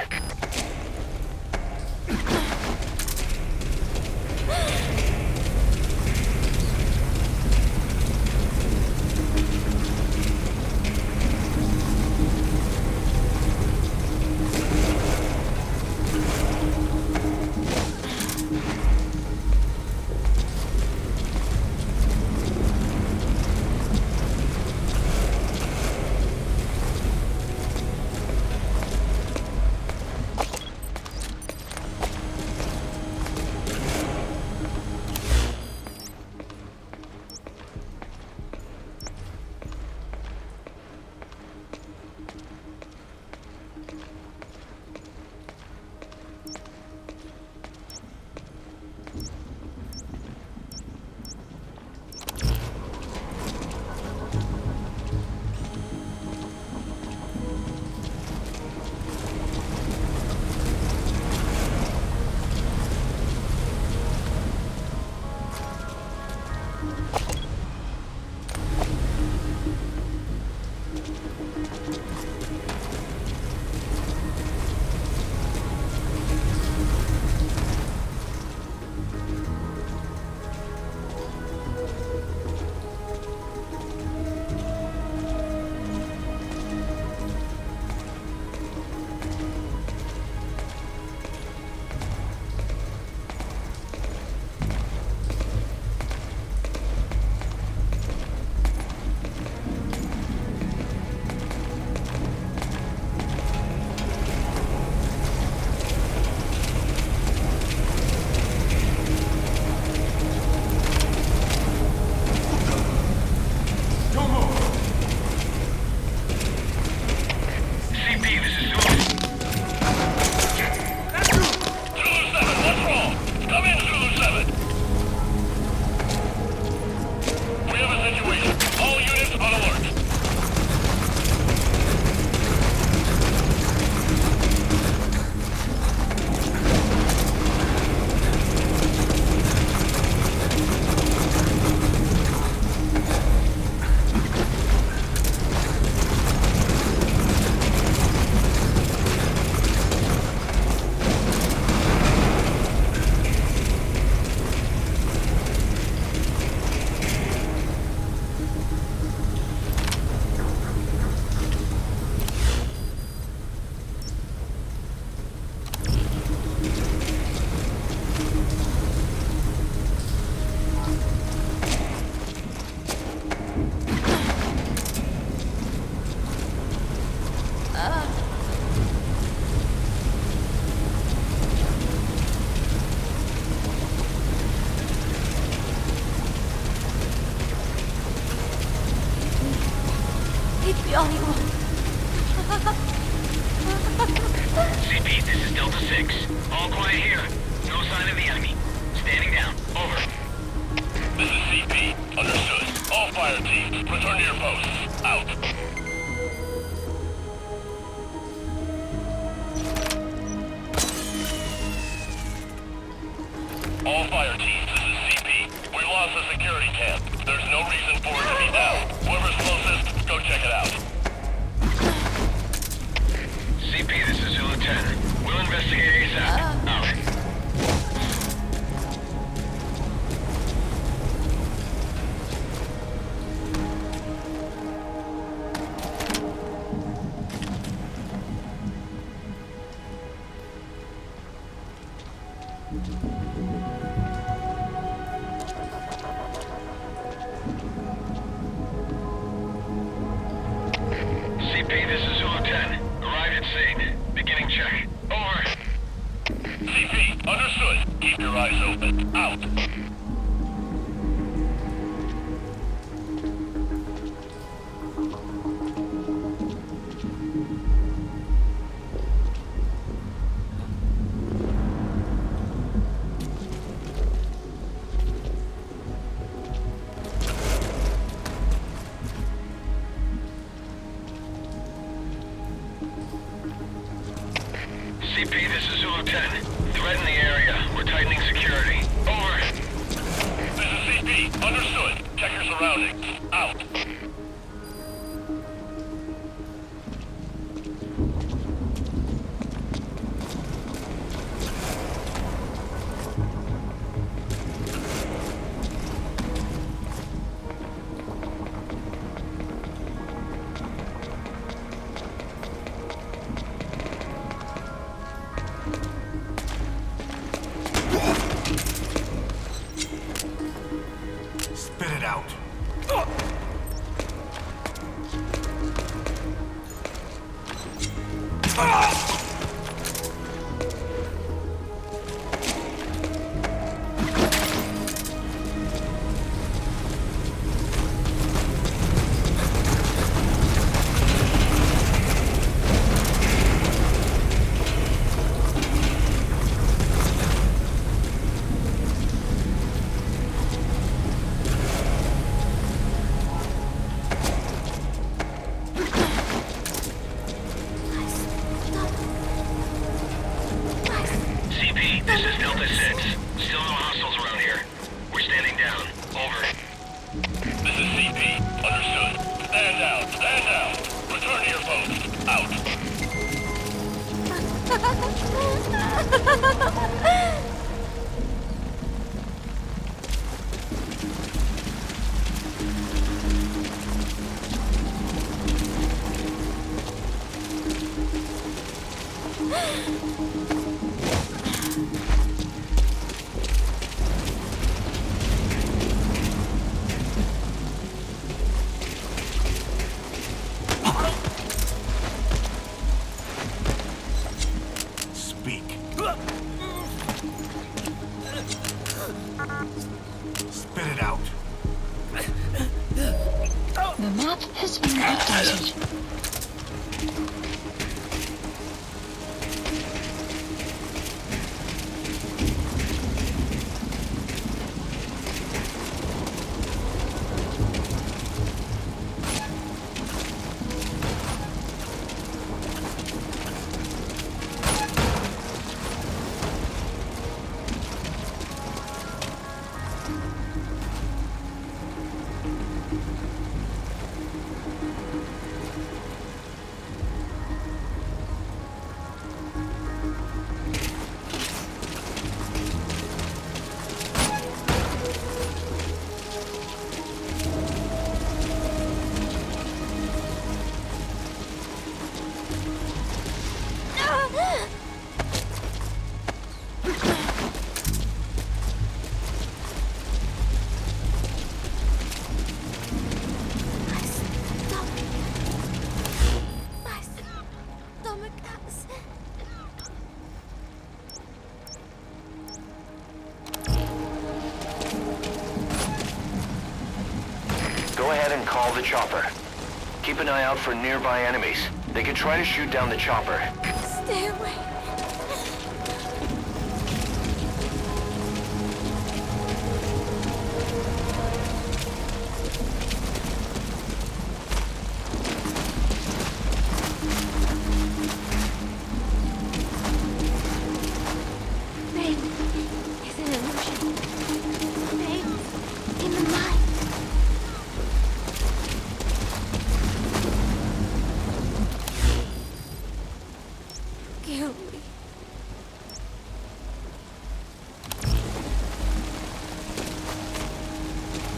Jolly one. CP, this is Delta 6. All quiet here. No sign of the enemy. Standing down. Over. This is CP. Understood. All fire teams, return to your posts. Out. All fire teams, this is CP. We lost the security camp. There's no reason for it to be down. Whoever's closest, go check it out. CP, this is Zulu 10. We'll investigate ASAP. Out. CP, this is Zulu 10. Arrived at scene. Beginning check. Over. CP, understood. Keep your eyes open. Out. CP, this is Zulu 10. Threat in the area. We're tightening security. Over. This is CP. Understood. Check your surroundings. Out. Spit it out. CP, this is Delta 6. Still no hostiles around here. We're standing down. Over. This is CP. Understood. Stand down. Stand down. Return to your post. Out. Speak. Spit it out. The map has been updated. Go ahead and call the chopper. Keep an eye out for nearby enemies. They could try to shoot down the chopper. Stay away. Babe, it's an illusion. Babe, in the light. Kill me.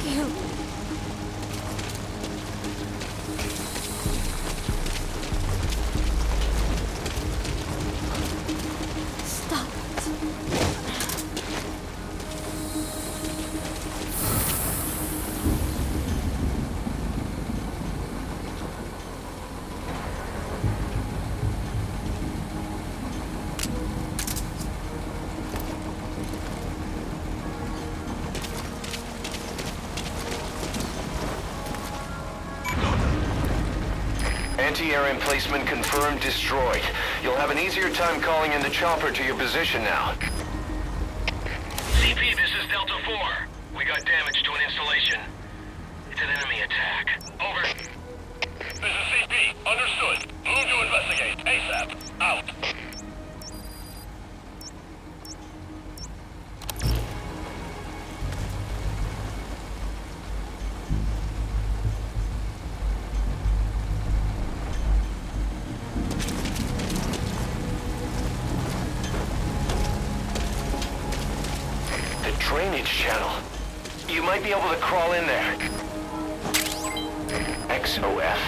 Kill me. Stop it. Anti-air emplacement confirmed destroyed. You'll have an easier time calling in the chopper to your position now. CP, this is Delta 4. We got damage to an installation. It's an enemy attack. Over. This is CP. Understood. Move to investigate. ASAP. Out. Drainage channel. You might be able to crawl in there. XOF.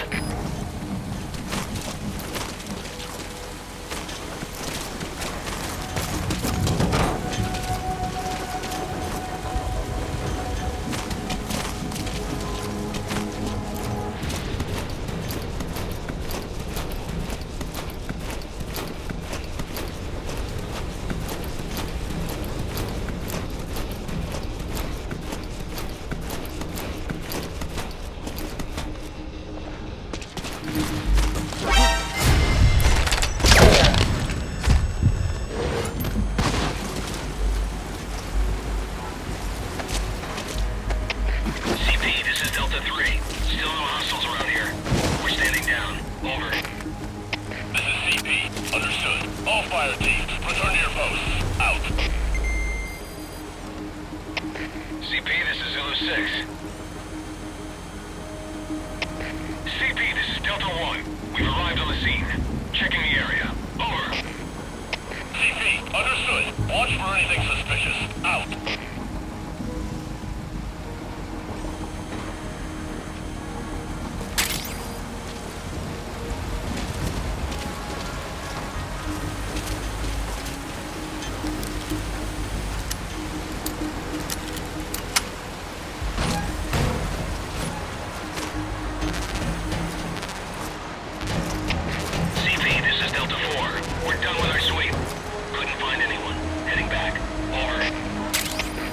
CP, this is Delta 3. Still no hostiles around here. We're standing down. Over. This is CP. Understood. All fire teams, return to your posts. Out. CP, this is Zulu 6. CP, this is Delta 1. We've arrived on the scene. Checking the area. Over. CP, understood. Watch for anything suspicious. Out. CP, this is Delta 4. We're done with our sweep. Couldn't find anyone. Heading back. Over.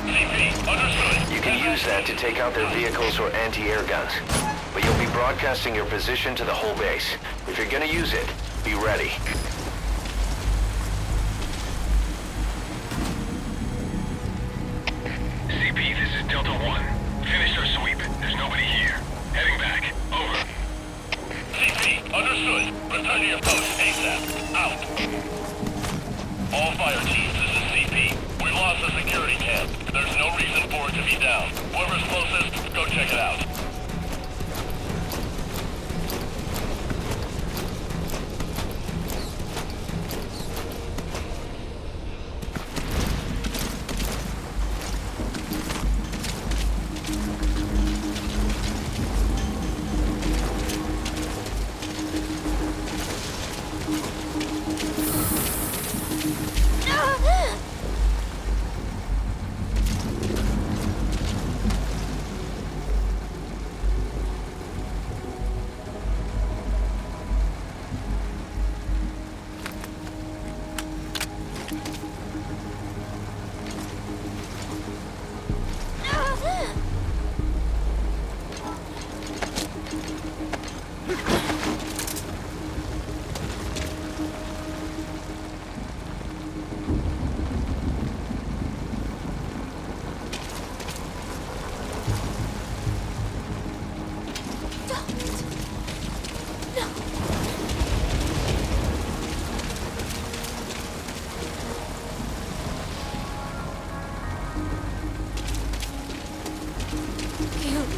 CP, understood. You can use that to take out their vehicles or anti-air guns. But you'll be broadcasting your position to the whole base. If you're gonna use it, be ready. CP, this is Delta 1. Finished our sweep. There's nobody here. Heading back. Over. CP, understood. Return to your post ASAP. Out. All fire teams, this is CP. We lost the security camp. There's no reason for it to be down. Whoever's closest, go check it out. Kill me.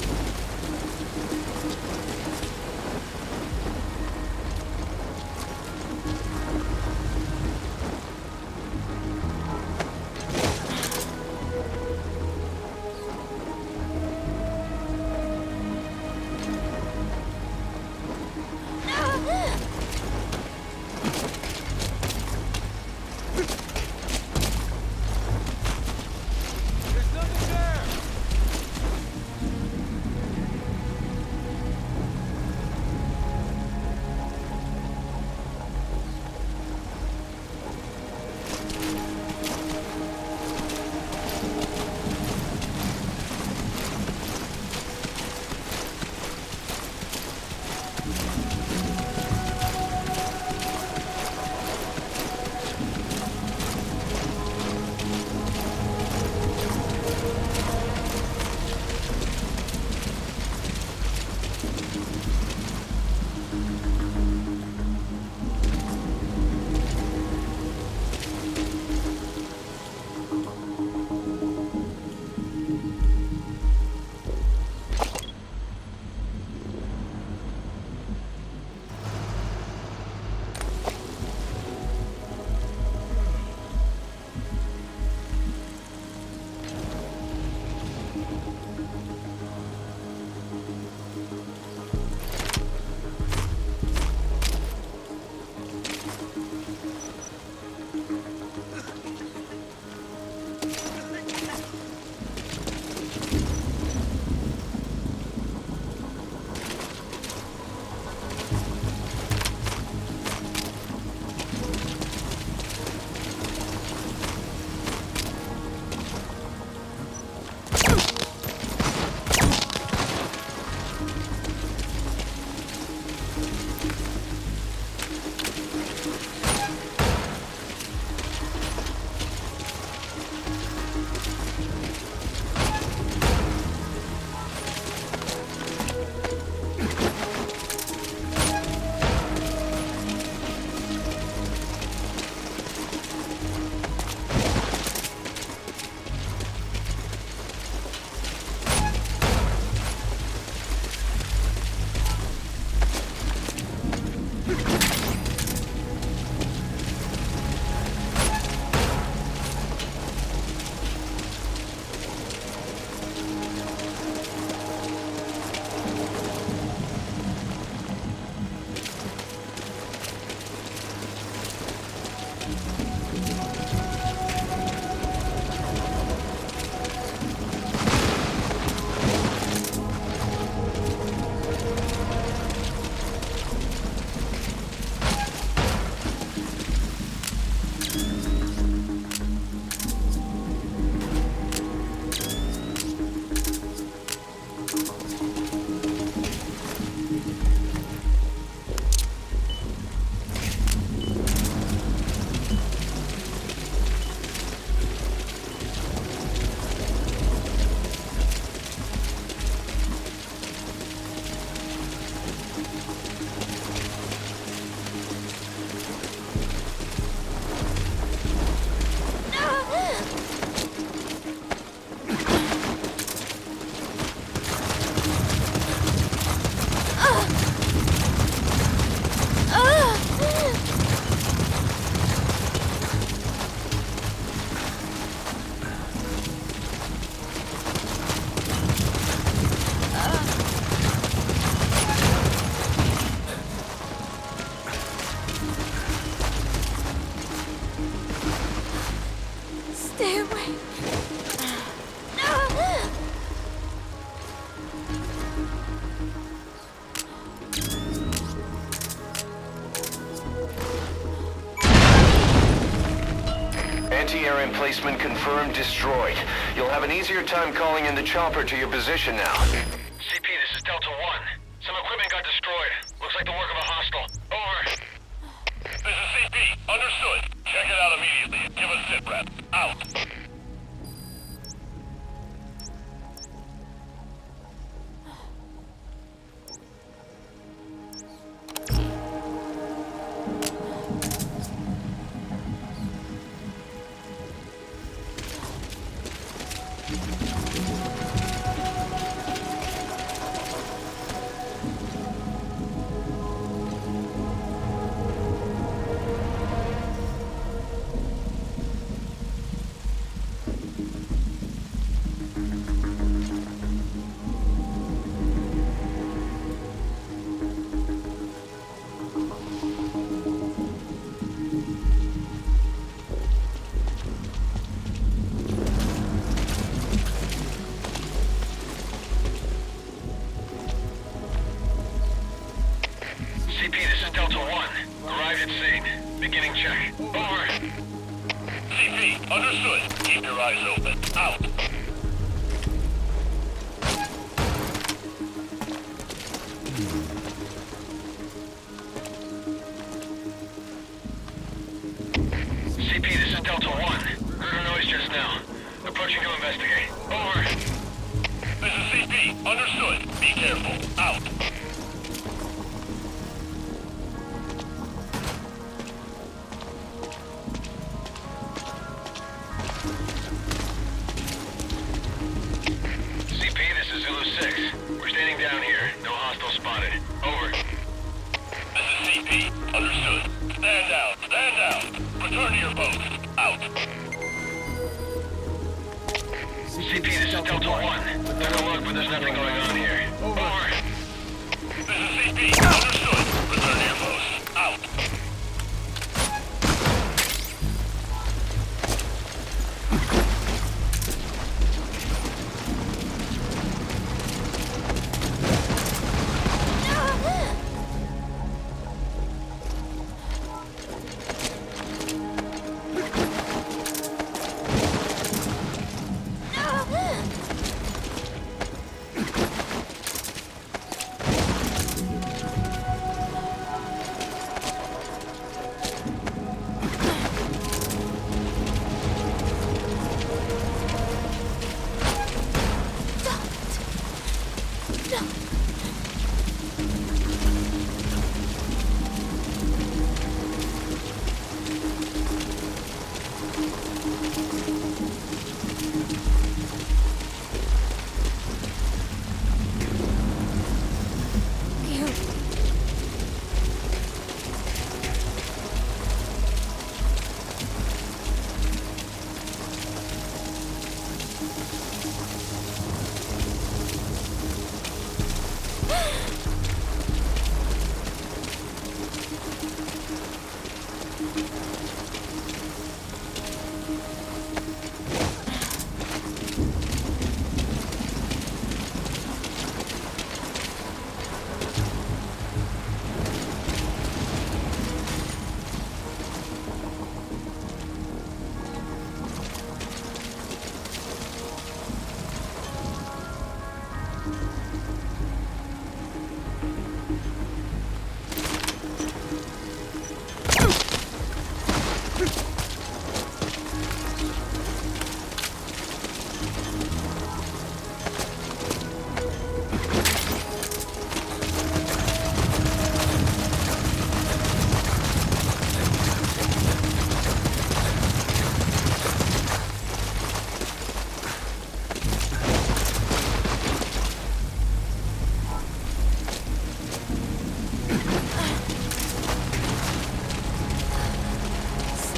Stay away. Anti-air emplacement confirmed destroyed. You'll have an easier time calling in the chopper to your position now. CP, this is Delta 1. Some equipment got destroyed. Looks like the work of a hostile. Over. This is CP. Understood. Check it out immediately. Give us sit rep. Out. CP, this is Delta 1. Arrived at scene. Beginning check. Over. CP, understood. Keep your eyes open. Out. CP, this is Delta 1. Heard a noise just now. Approaching to investigate. Over. This is CP. Understood. Be careful. Out. CP, this is Zulu 6. We're standing down here. No hostile spotted. Over. This is CP. Understood. Stand down. Stand down. Return to your post. Out. CP, this is Delta 1. Took a look, but there's nothing going on here. Over. This is CP. Understood. Return to your post. Out.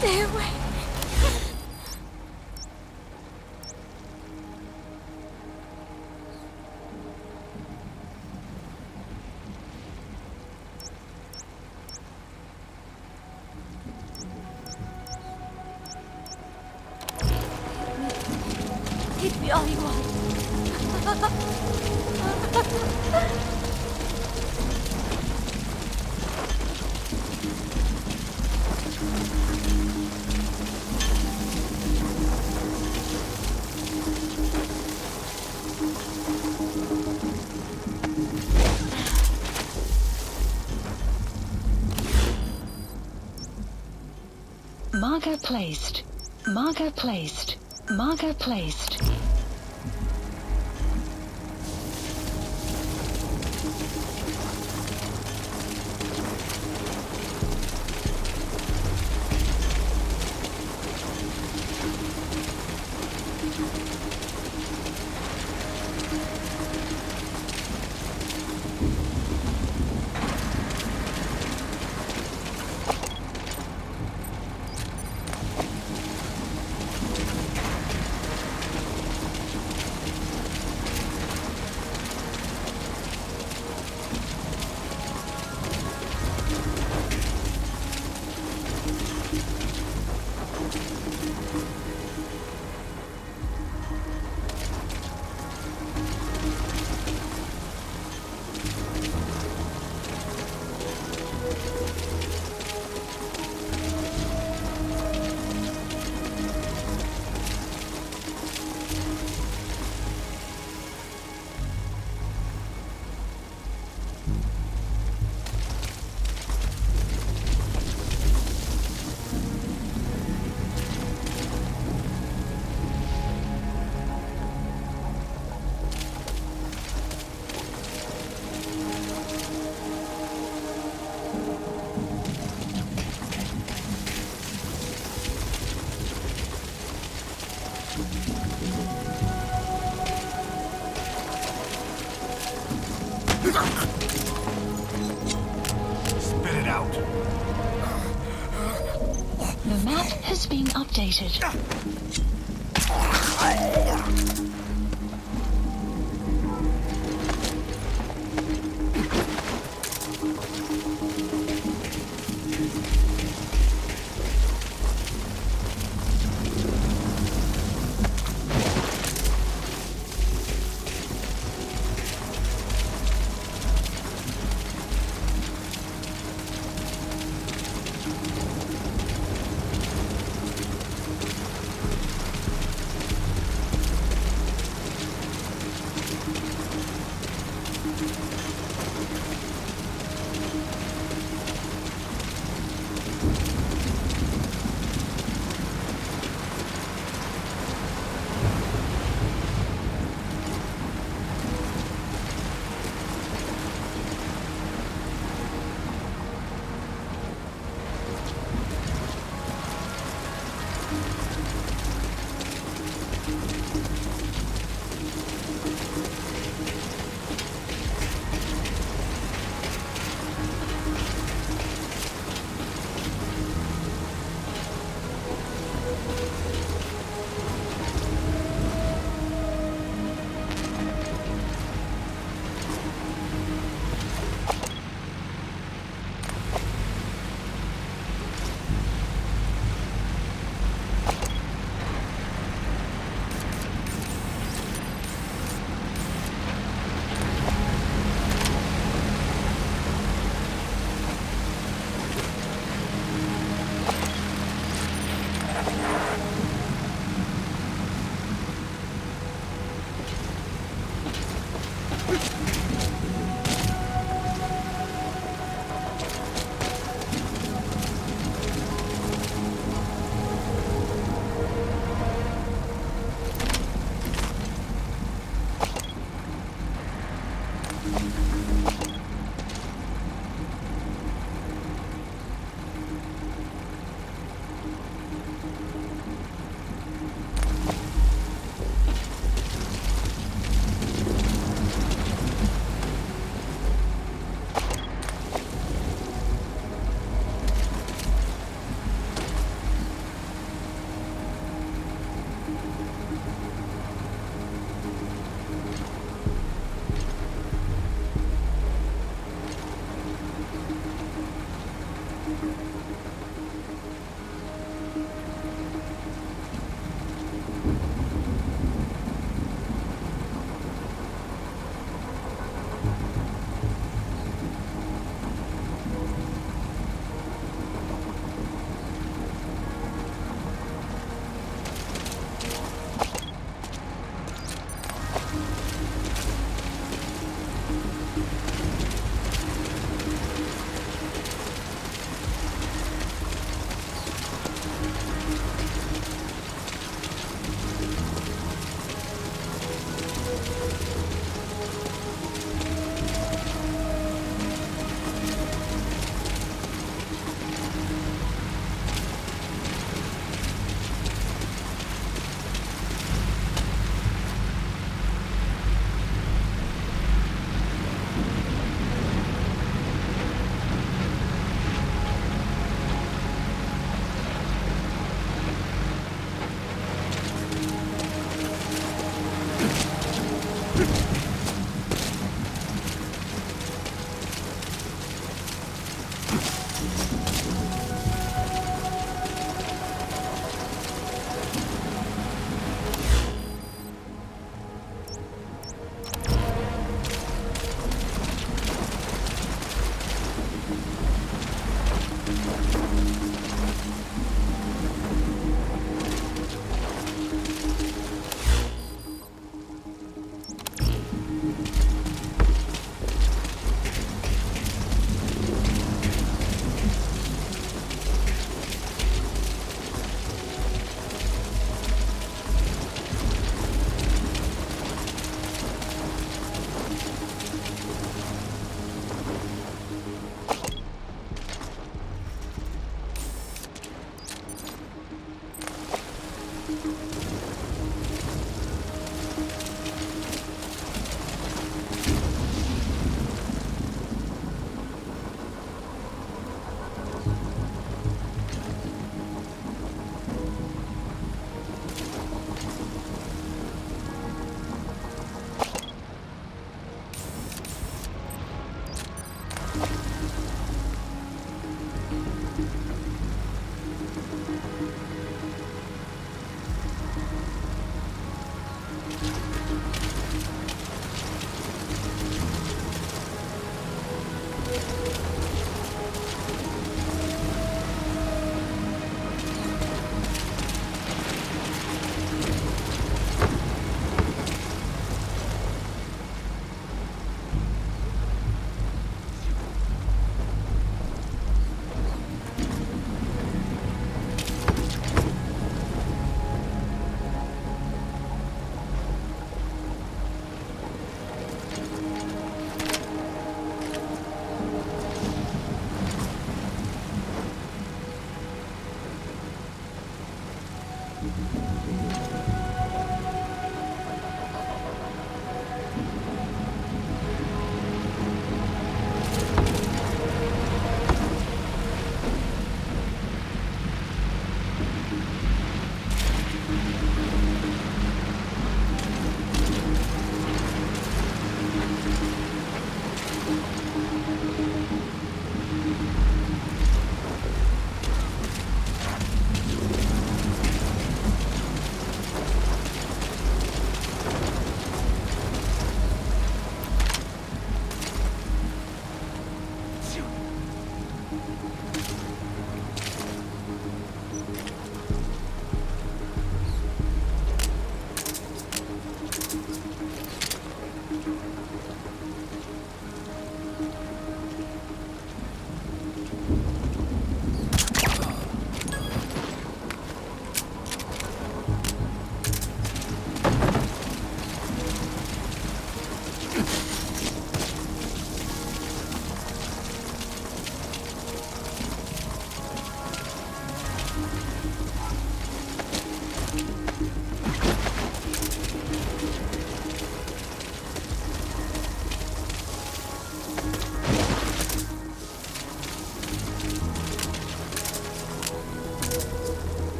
Stay away. Hit me all you want. Marker placed. Marker placed. Marker placed. Spit it out. The map has been updated.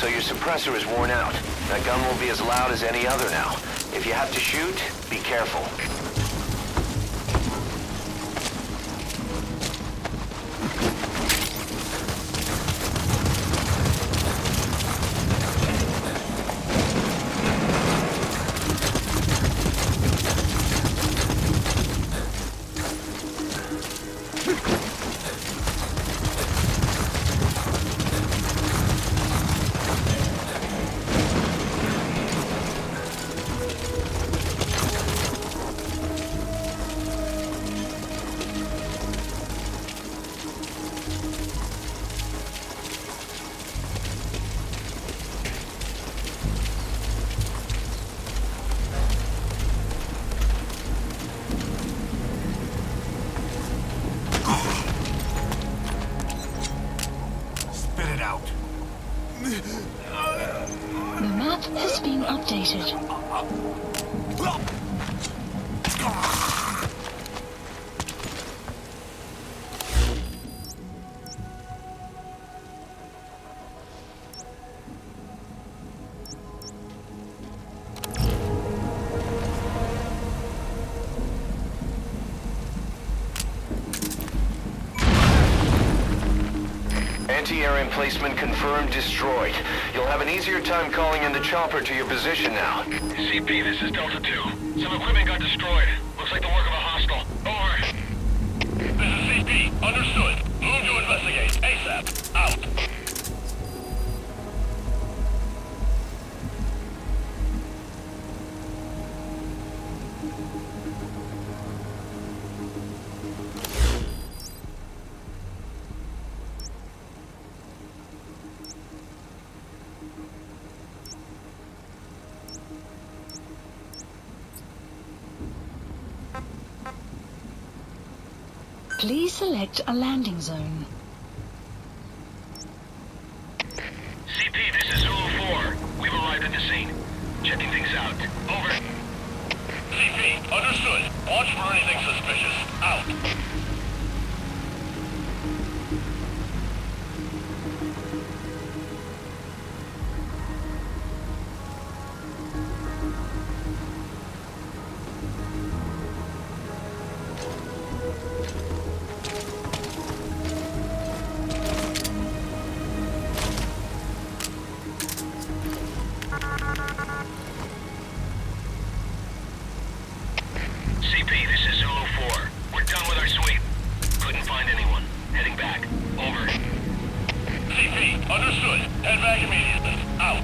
so your suppressor is worn out. That gun won't be as loud as any other now. If you have to shoot, be careful. The map has been updated. Anti-air emplacement confirmed destroyed. You'll have an easier time calling in the chopper to your position now. CP, this is Delta 2. Some equipment got destroyed. Looks like the work of a hostile. Over. This is CP. Understood. Move to investigate. ASAP. Out. Please select a landing zone. CP, this is Zulu 4. We've arrived at the scene. Checking things out. Over. CP, understood. Watch for anything suspicious. Out. CP, this is Zulu 4. We're done with our sweep. Couldn't find anyone. Heading back. Over. CP, understood. Head back immediately. Out.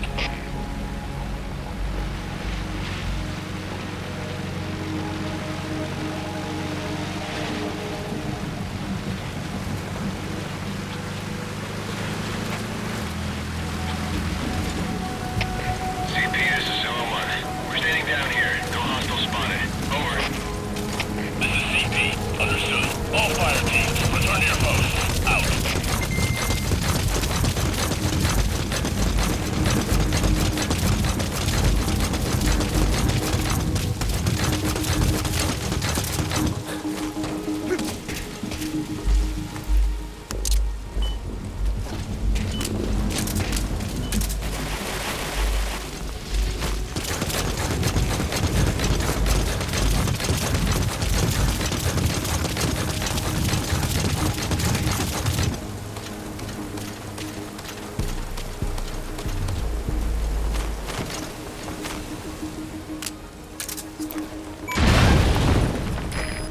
CP, this is Zulu 1. We're standing down here. No hostile spotted. Over. This is CP. Understood. All fire teams, return to your posts. Out.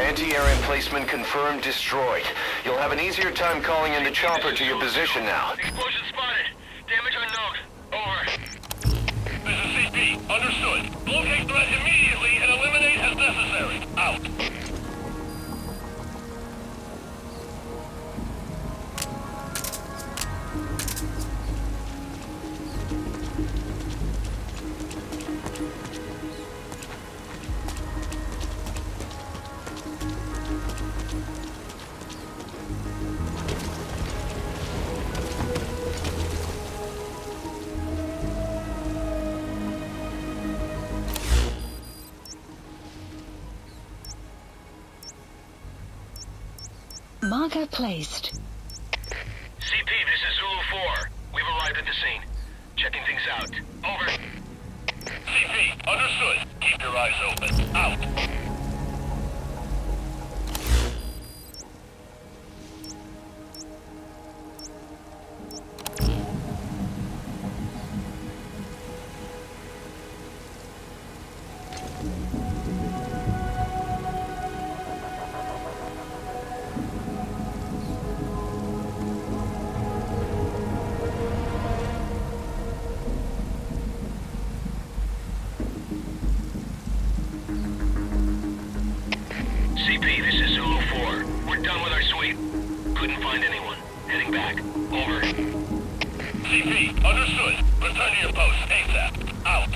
Anti-air emplacement confirmed destroyed. You'll have an easier time calling in the chopper to your position now. Explosion spotted. Damage unknown. Over. This is CP. Understood. Locate threat immediately and eliminate as necessary. Out. Marker placed. CP, this is Zulu 4. We've arrived at the scene. Checking things out. Over. CP, understood. Keep your eyes open. Out. CP, this is Zulu 4. We're done with our sweep. Couldn't find anyone. Heading back. Over. CP, understood. Return to your post ASAP. Out.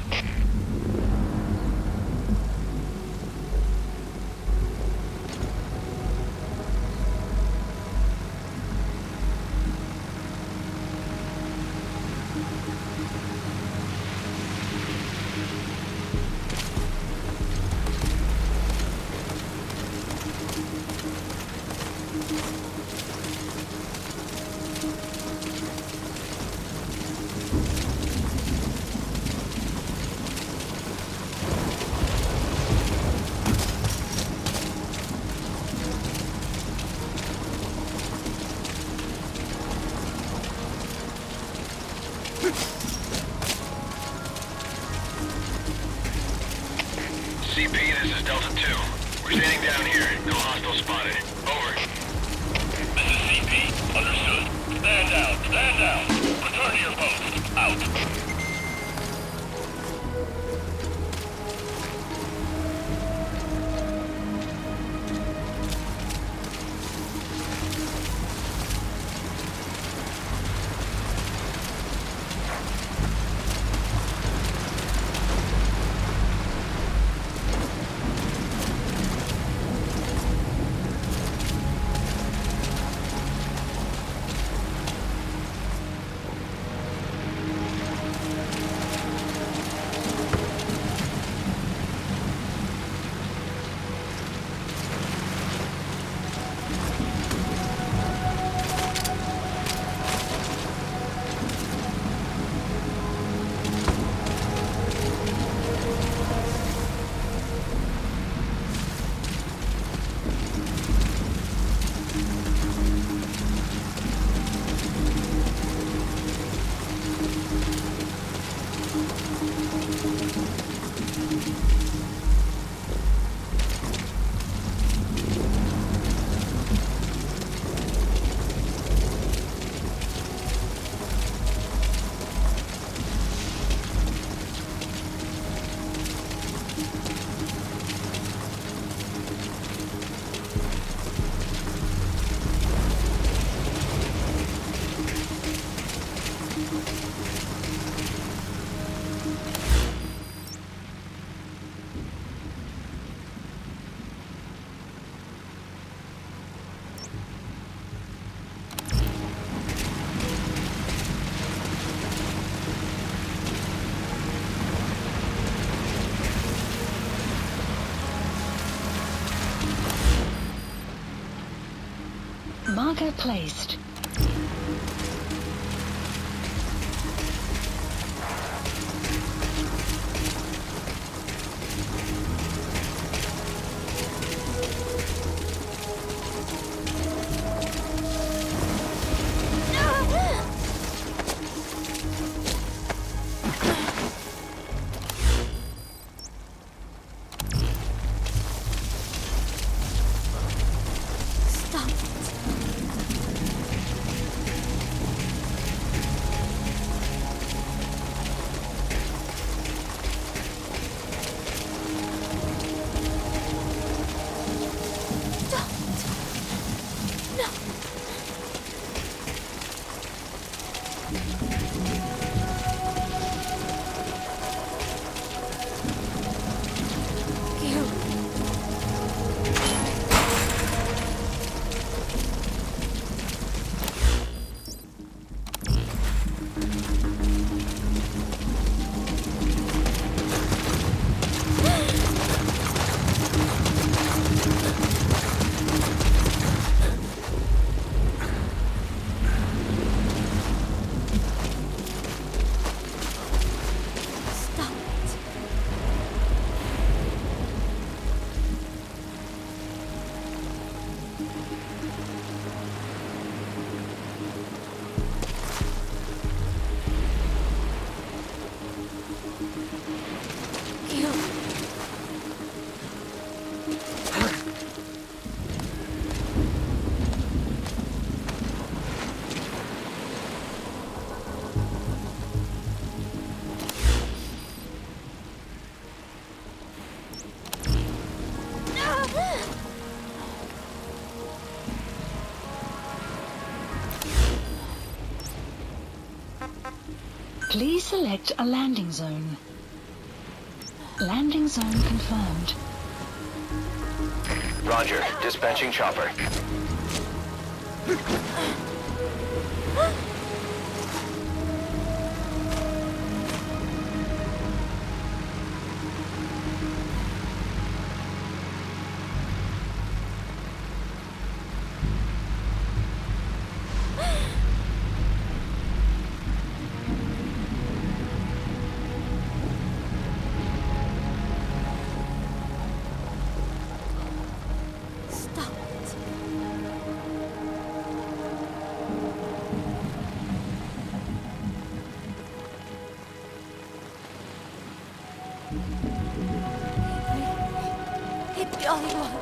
CP, this is Delta 2. We're standing down here. No hostile spotted. Over. This is CP. Understood. Stand down. Stand down. Return to your post. Out. Marker placed. Please select a landing zone. Landing zone confirmed. Roger. Dispatching chopper. Hit me all you want.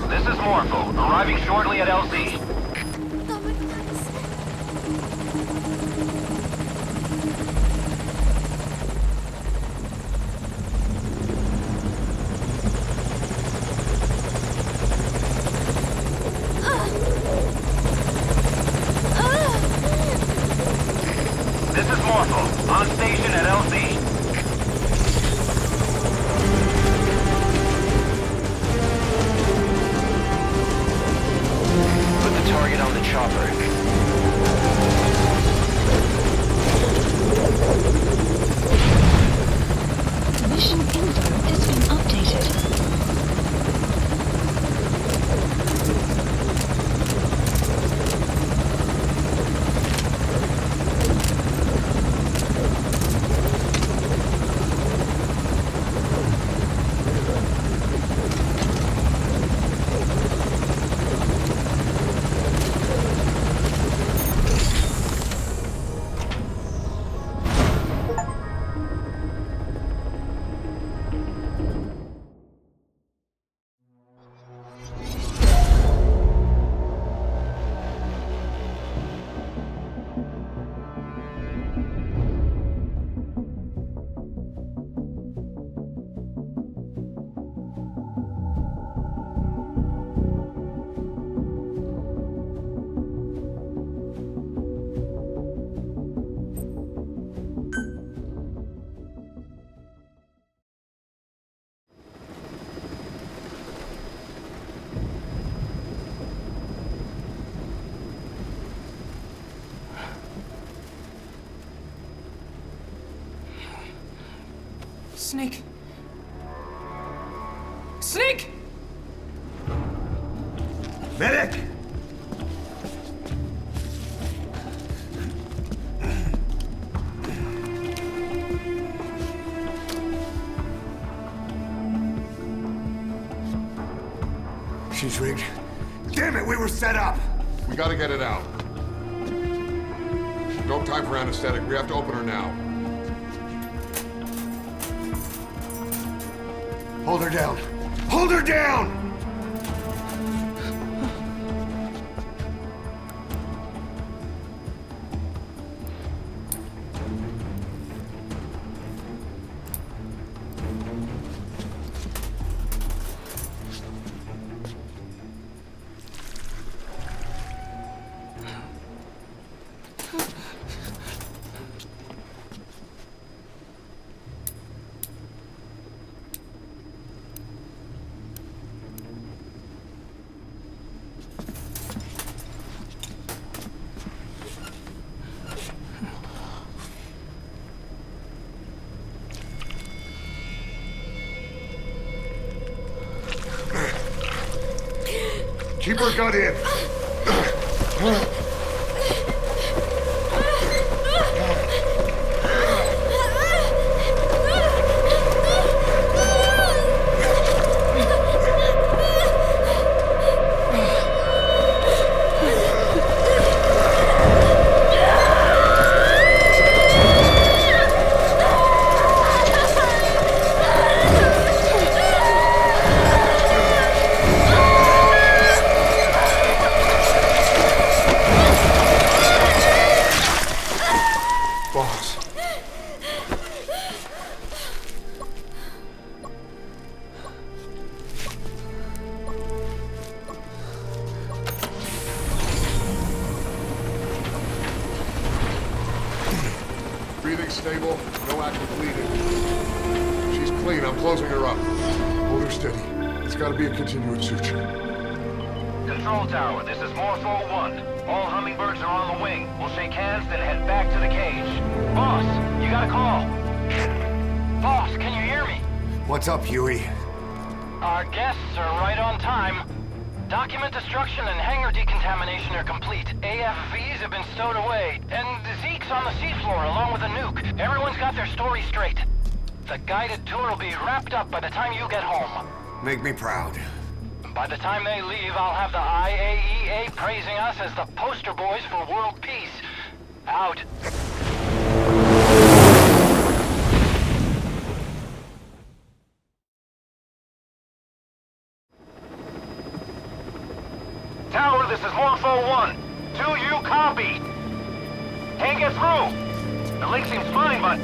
This is Morpho, arriving shortly at LZ. This is Morpho, on station at LZ. Put the target on the chopper. Mission info has been updated. Snake! Snake! Medic! She's rigged. Damn it, we were set up! We gotta get it out. No time for anesthetic. We have to open her now. Hold her down. Hold her down! Keep her gun in. Breathing stable, no active bleeding. She's clean, I'm closing her up. Hold her steady. It's gotta be a continuous suture. Control tower, this is Morpho 1. All hummingbirds are on the wing. We'll shake hands, then head back to the cage. Boss, you got a call. Boss, can you hear me? What's up, Huey? Our guests are right on time. Document destruction and hangar decontamination are complete. AFVs have been stowed away, and Zeke's on the seafloor along with a nuke. Everyone's got their story straight. The guided tour will be wrapped up by the time you get home. Make me proud. By the time they leave, I'll have the IAEA praising us as the poster boys for world peace. Out. Tower, this is Morpho 1. Do you copy? Can't get through. The link seems fine, but...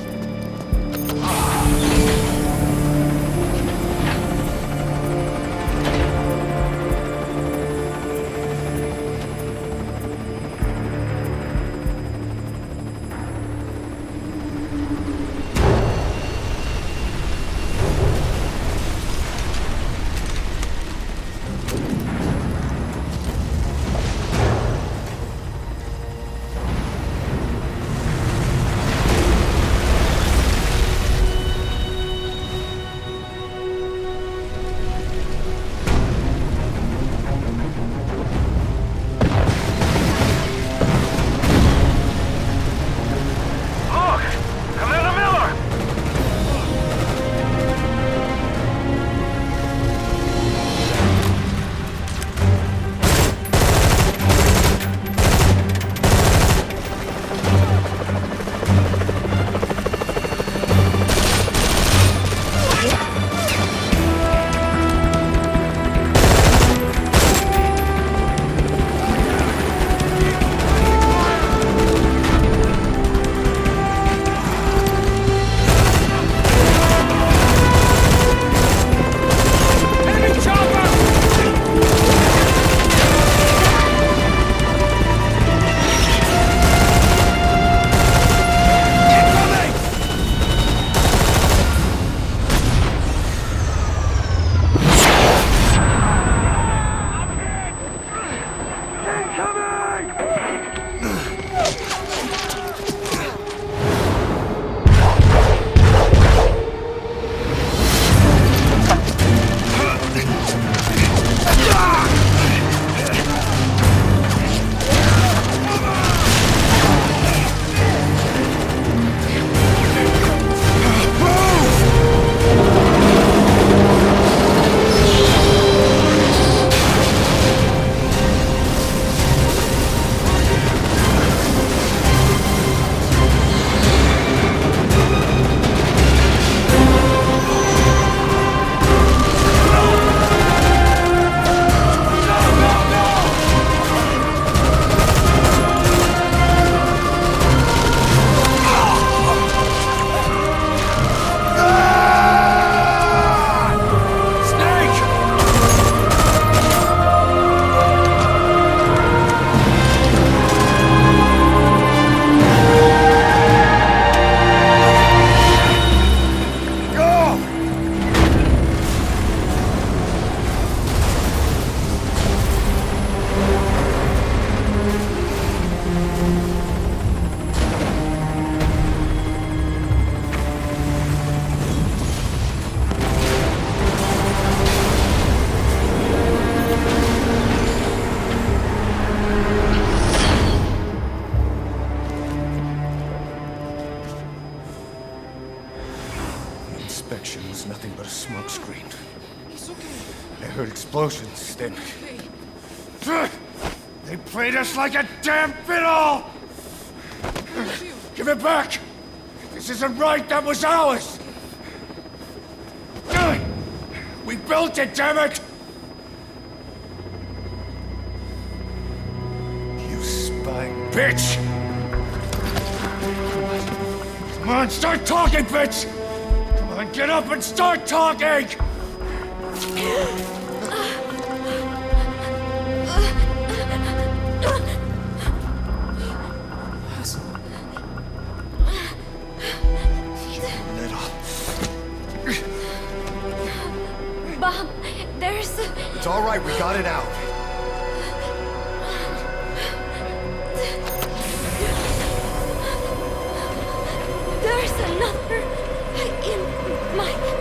inspection was nothing but a smokescreen. I heard explosions, then... They played us like a damn fiddle! Give it back! This isn't right, that was ours! We built it, damn it! You spying bitch! Come on, start talking, bitch! Come on, get up and start talking! all right, we got it out. There's another in my...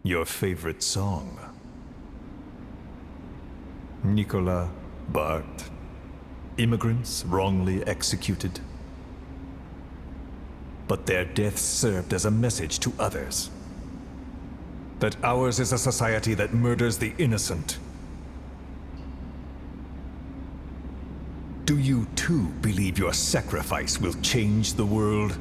Your favorite song? Nicola, Bart, immigrants wrongly executed. But their deaths served as a message to others. That ours is a society that murders the innocent. Do you too believe your sacrifice will change the world?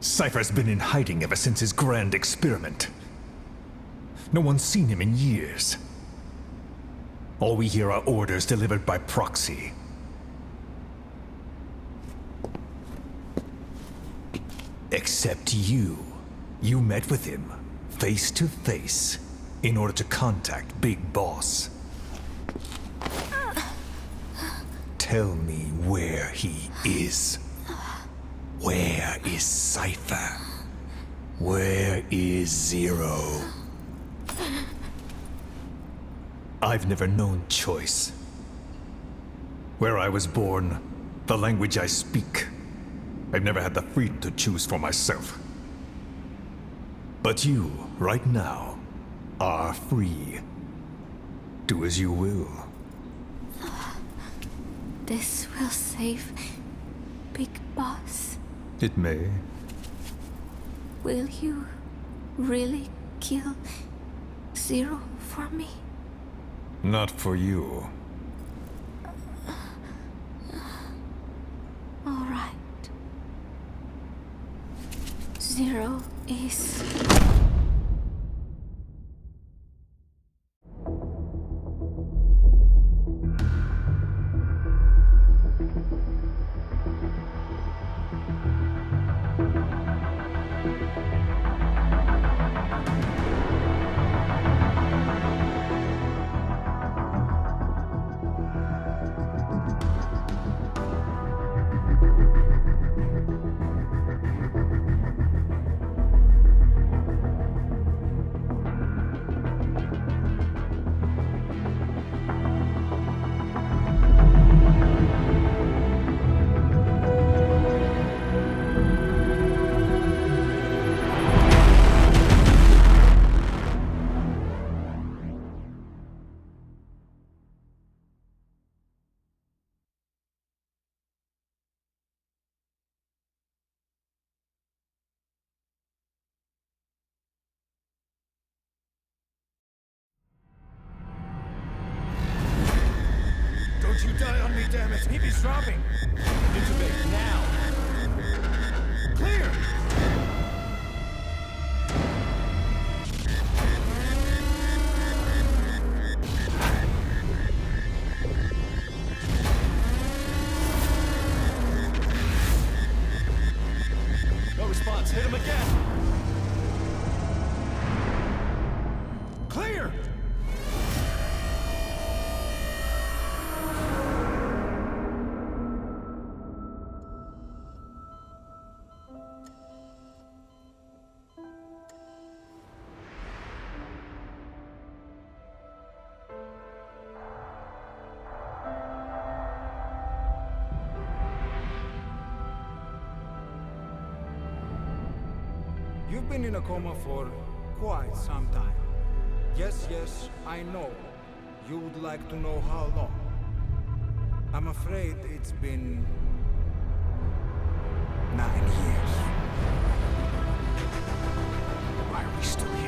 Cypher's been in hiding ever since his grand experiment. No one's seen him in years. All we hear are orders delivered by proxy. Except you. You met with him, face to face, in order to contact Big Boss. Tell me where he is. Where is Cypher? Where is Zero? I've never known choice. Where I was born, the language I speak, I've never had the freedom to choose for myself. But you, right now, are free. Do as you will. This will save Big Boss. It may. Will you really kill Zero for me? Not for you. All right. Zero is... Don't you die on me, damn it! He's dropping! Intubate, now! Clear! No response. Hit him again! Clear! You've been in a coma for quite some time. Yes, I know. You would like to know how long. I'm afraid it's been 9 years. Why are we still here?